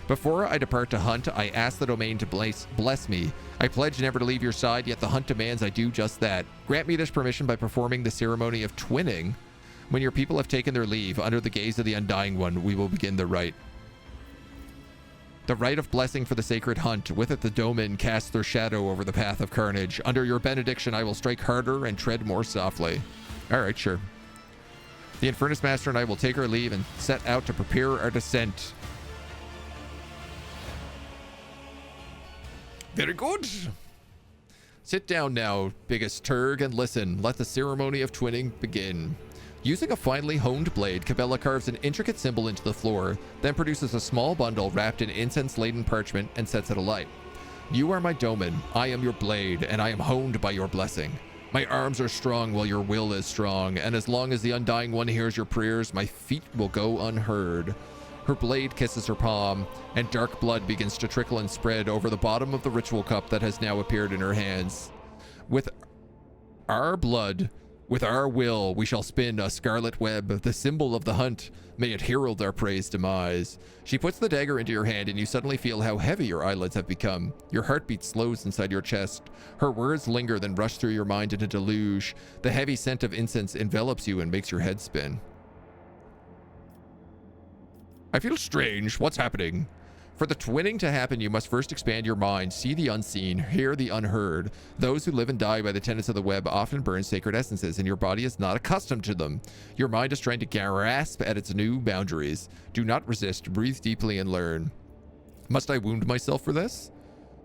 Before I depart to hunt, I ask the domain to bless me. I pledge never to leave your side, yet the hunt demands I do just that. Grant me this permission by performing the ceremony of twinning. When your people have taken their leave, under the gaze of the Undying One, we will begin the rite. The rite of blessing for the sacred hunt. With it, the domain casts their shadow over the path of carnage. Under your benediction, I will strike harder and tread more softly. All right, sure. The Infernus Master and I will take our leave and set out to prepare our descent. Very good. Sit down now, biggest turg, and listen. Let the ceremony of twinning begin. Using a finely honed blade, Cabela carves an intricate symbol into the floor, then produces a small bundle wrapped in incense-laden parchment and sets it alight. You are my domain, I am your blade, and I am honed by your blessing. My arms are strong while your will is strong, and as long as the Undying One hears your prayers, my feet will go unheard. Her blade kisses her palm, and dark blood begins to trickle and spread over the bottom of the ritual cup that has now appeared in her hands. With our blood With our will, we shall spin a scarlet web, the symbol of the hunt. May it herald our prey's demise. She puts the dagger into your hand, and you suddenly feel how heavy your eyelids have become. Your heartbeat slows inside your chest. Her words linger, then rush through your mind in a deluge. The heavy scent of incense envelops you and makes your head spin. I feel strange. What's happening? For the twinning to happen, you must first expand your mind, see the unseen, hear the unheard. Those who live and die by the tenets of the web often burn sacred essences, and your body is not accustomed to them. Your mind is trying to grasp at its new boundaries. Do not resist. Breathe deeply and learn. Must I wound myself for this?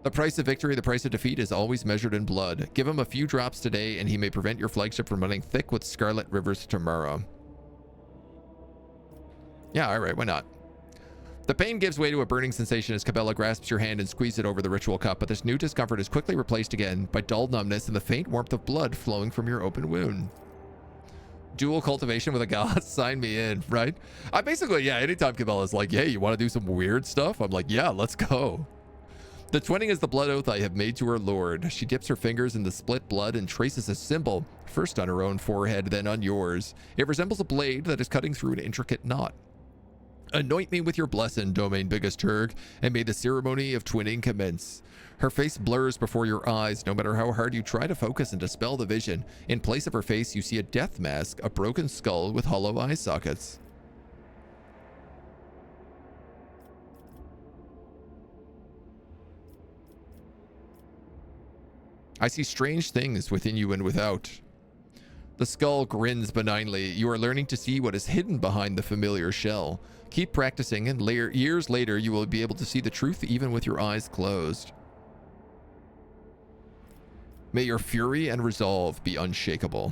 The price of victory, the price of defeat is always measured in blood. Give him a few drops today, and he may prevent your flagship from running thick with scarlet rivers tomorrow. Yeah, all right, why not? The pain gives way to a burning sensation as Cabela grasps your hand and squeezes it over the ritual cup, but this new discomfort is quickly replaced again by dull numbness and the faint warmth of blood flowing from your open wound. Dual cultivation with a god? Sign me in, right? I basically, yeah, anytime Cabela's like, hey, you want to do some weird stuff? I'm like, yeah, let's go. The twinning is the blood oath I have made to her lord. She dips her fingers in the split blood and traces a symbol, first on her own forehead, then on yours. It resembles a blade that is cutting through an intricate knot. Anoint me with your blessing, Domain Biggest Turg, and may the ceremony of twinning commence. Her face blurs before your eyes, no matter how hard you try to focus and dispel the vision. In place of her face, you see a death mask, a broken skull with hollow eye sockets. I see strange things within you and without. The skull grins benignly. You are learning to see what is hidden behind the familiar shell. Keep practicing, and years later, you will be able to see the truth even with your eyes closed. May your fury and resolve be unshakable.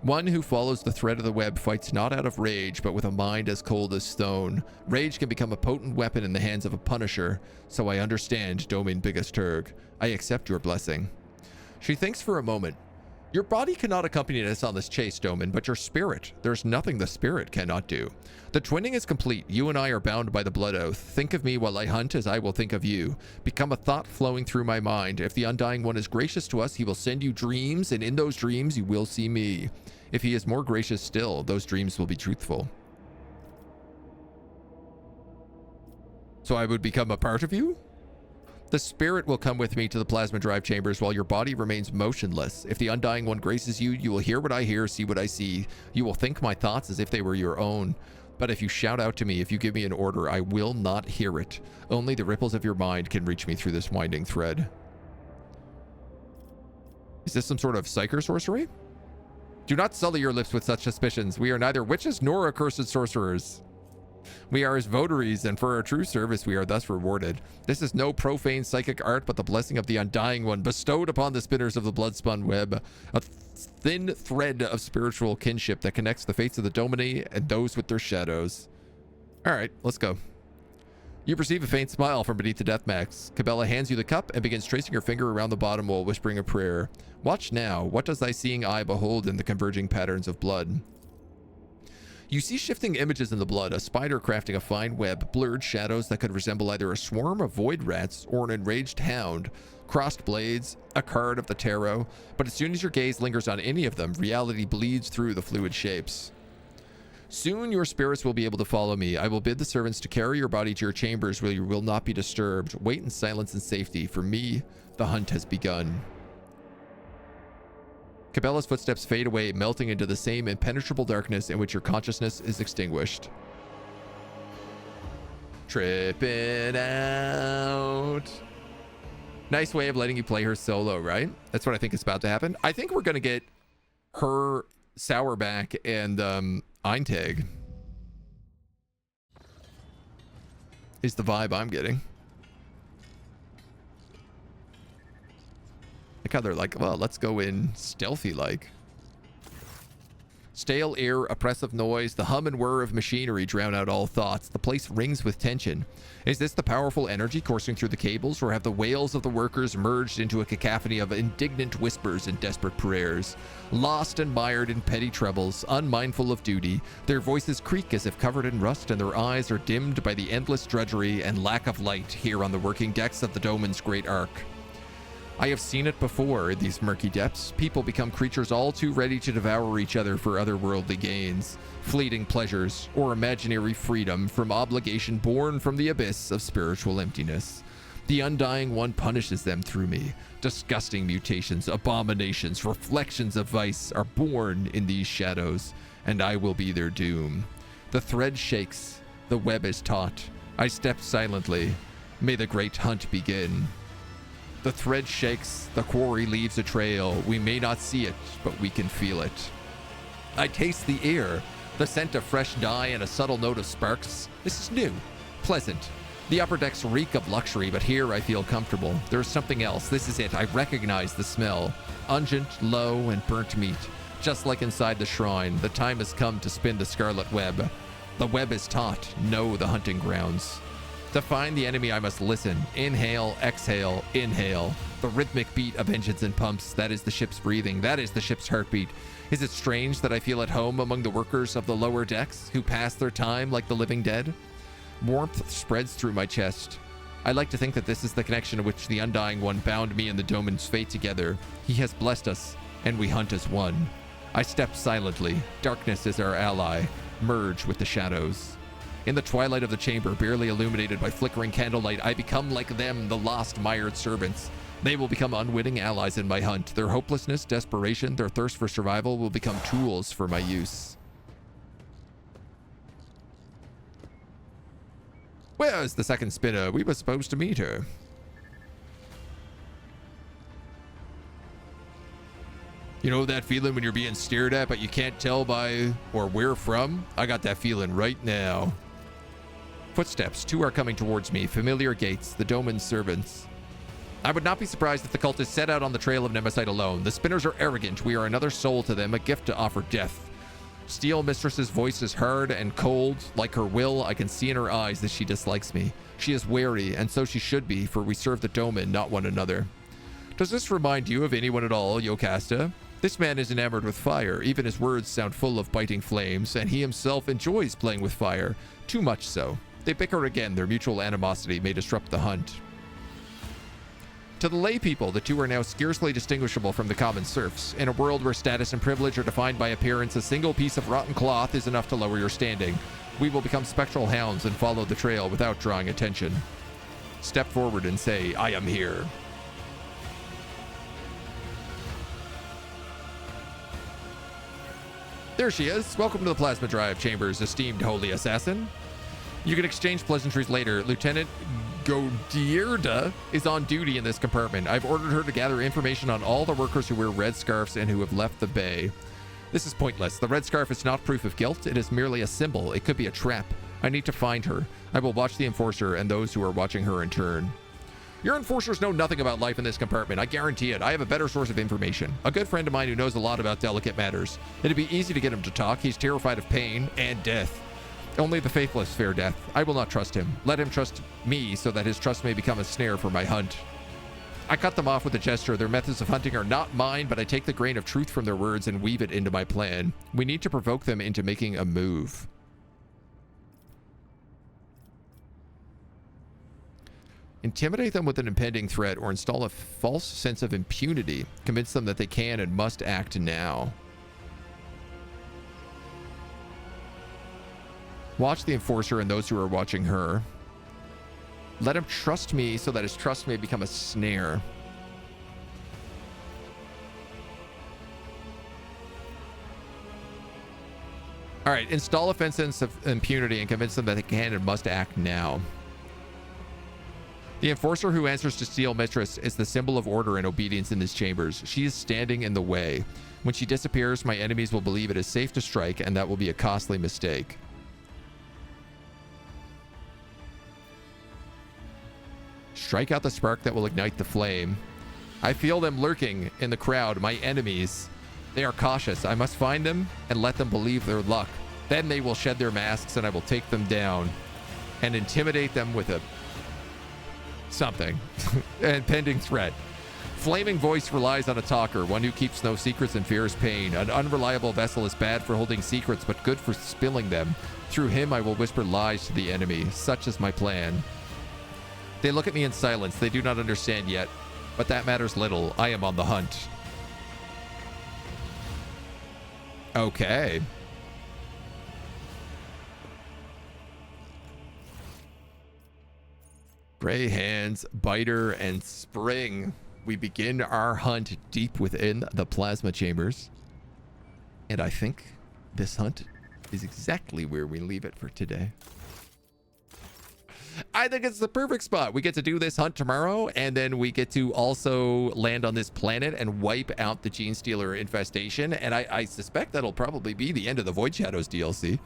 One who follows the thread of the web fights not out of rage, but with a mind as cold as stone. Rage can become a potent weapon in the hands of a punisher, so I understand, Domain Biggest Turg. I accept your blessing. She thinks for a moment. Your body cannot accompany us on this chase, Doman, but your spirit. There's nothing the spirit cannot do. The twinning is complete. You and I are bound by the blood oath. Think of me while I hunt as I will think of you. Become a thought flowing through my mind. If the Undying One is gracious to us, he will send you dreams, and in those dreams you will see me. If he is more gracious still, those dreams will be truthful. So I would become a part of you? The spirit will come with me to the plasma drive chambers while your body remains motionless. If the Undying One graces you, you will hear what I hear, see what I see. You will think my thoughts as if they were your own. But if you shout out to me, if you give me an order, I will not hear it. Only the ripples of your mind can reach me through this winding thread. Is this some sort of psyker sorcery? Do not sully your lips with such suspicions. We are neither witches nor accursed sorcerers. We are his votaries, and for our true service we are thus rewarded. This is no profane psychic art, but the blessing of the Undying One bestowed upon the spinners of the blood-spun web, a thin thread of spiritual kinship that connects the fates of the Domini and those with their shadows. All right, let's go. You perceive a faint smile from beneath the death mask. Cabela hands you the cup and begins tracing her finger around the bottom while whispering a prayer. Watch now. What does thy seeing eye behold in the converging patterns of blood? You see shifting images in the blood, a spider crafting a fine web, blurred shadows that could resemble either a swarm of void rats or an enraged hound, crossed blades, a card of the tarot, but as soon as your gaze lingers on any of them, reality bleeds through the fluid shapes. Soon your spirits will be able to follow me. I will bid the servants to carry your body to your chambers where you will not be disturbed. Wait in silence and safety. For me, the hunt has begun. Cabela's footsteps fade away, melting into the same impenetrable darkness in which your consciousness is extinguished. Tripping out. Nice way of letting you play her solo, right? That's what I think is about to happen. I think we're going to get her Sourback and Eintag. Is the vibe I'm getting. Like how they're like, well, let's go in stealthy like. Stale air, oppressive noise, the hum and whir of machinery drown out all thoughts. The place rings with tension. Is this the powerful energy coursing through the cables, or have the wails of the workers merged into a cacophony of indignant whispers and desperate prayers? Lost and mired in petty troubles, unmindful of duty, their voices creak as if covered in rust, and their eyes are dimmed by the endless drudgery and lack of light here on the working decks of the Doman's great ark. I have seen it before in these murky depths. People become creatures all too ready to devour each other for otherworldly gains, fleeting pleasures, or imaginary freedom from obligation born from the abyss of spiritual emptiness. The Undying One punishes them through me. Disgusting mutations, abominations, reflections of vice are born in these shadows, and I will be their doom. The thread shakes, the web is taut. I step silently. May the great hunt begin. The thread shakes, the quarry leaves a trail. We may not see it, but we can feel it. I taste the air, the scent of fresh dye and a subtle note of sparks. This is new, pleasant. The upper decks reek of luxury, but here I feel comfortable. There's something else. This is it. I recognize the smell. Ungent, low, and burnt meat. Just like inside the shrine, the time has come to spin the scarlet web. The web is taut. Know the hunting grounds. To find the enemy, I must listen. Inhale, exhale, inhale. The rhythmic beat of engines and pumps. That is the ship's breathing. That is the ship's heartbeat. Is it strange that I feel at home among the workers of the lower decks who pass their time like the living dead? Warmth spreads through my chest. I like to think that this is the connection in which the Undying One bound me and the Domin's fate together. He has blessed us, and we hunt as one. I step silently. Darkness is our ally. Merge with the shadows. In the twilight of the chamber, barely illuminated by flickering candlelight, I become like them, the lost, mired servants. They will become unwitting allies in my hunt. Their hopelessness, desperation, their thirst for survival will become tools for my use. Where's the second spinner? We were supposed to meet her. You know that feeling when you're being stared at, but you can't tell by or where from? I got that feeling right now. Footsteps. Two are coming towards me. Familiar gaits. The Domin's servants. I would not be surprised if the cultists set out on the trail of Nemesis alone. The spinners are arrogant. We are another soul to them, a gift to offer death. Steel Mistress's voice is hard and cold. Like her will, I can see in her eyes that she dislikes me. She is wary, and so she should be, for we serve the Domin, not one another. Does this remind you of anyone at all, Yocasta? This man is enamored with fire. Even his words sound full of biting flames, and he himself enjoys playing with fire. Too much so. They bicker again. Their mutual animosity may disrupt the hunt. To the lay people, the two are now scarcely distinguishable from the common serfs. In a world where status and privilege are defined by appearance, a single piece of rotten cloth is enough to lower your standing. We will become spectral hounds and follow the trail without drawing attention. Step forward and say, I am here. There she is. Welcome to the Plasma Drive Chambers, esteemed holy assassin. You can exchange pleasantries later. Lieutenant Godierda is on duty in this compartment. I've ordered her to gather information on all the workers who wear red scarves and who have left the bay. This is pointless. The red scarf is not proof of guilt. It is merely a symbol. It could be a trap. I need to find her. I will watch the Enforcer and those who are watching her in turn. Your Enforcers know nothing about life in this compartment. I guarantee it. I have a better source of information. A good friend of mine who knows a lot about delicate matters. It'd be easy to get him to talk. He's terrified of pain and death. Only the faithless fear death. I will not trust him. Let him trust me so that his trust may become a snare for my hunt. I cut them off with a gesture. Their methods of hunting are not mine, but I take the grain of truth from their words and weave it into my plan. We need to provoke them into making a move. Intimidate them with an impending threat or install a false sense of impunity. Convince them that they can and must act now. Watch the Enforcer and those who are watching her. Let him trust me so that his trust may become a snare. All right, install a sense of impunity and convince them that they can and must act now. The Enforcer who answers to Steel Mistress is the symbol of order and obedience in these chambers. She is standing in the way. When she disappears, my enemies will believe it is safe to strike, and that will be a costly mistake. Strike out the spark that will ignite the flame. I feel them lurking in the crowd, my enemies. They are cautious. I must find them and let them believe their luck. Then they will shed their masks and I will take them down and intimidate them with a something. An impending threat. Flaming voice relies on a talker, one who keeps no secrets and fears pain. An unreliable vessel is bad for holding secrets, but good for spilling them. Through him, I will whisper lies to the enemy. Such is my plan. They look at me in silence. They do not understand yet. But that matters little. I am on the hunt. Okay. Gray Hands, Biter, and Spring. We begin our hunt deep within the plasma chambers. And I think this hunt is exactly where we leave it for today. I think it's the perfect spot. We get to do this hunt tomorrow, and then we get to also land on this planet and wipe out the Genestealer infestation. And I suspect that'll probably be the end of the Void Shadows DLC.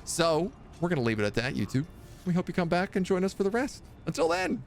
So we're going to leave it at that, YouTube. We hope you come back and join us for the rest. Until then.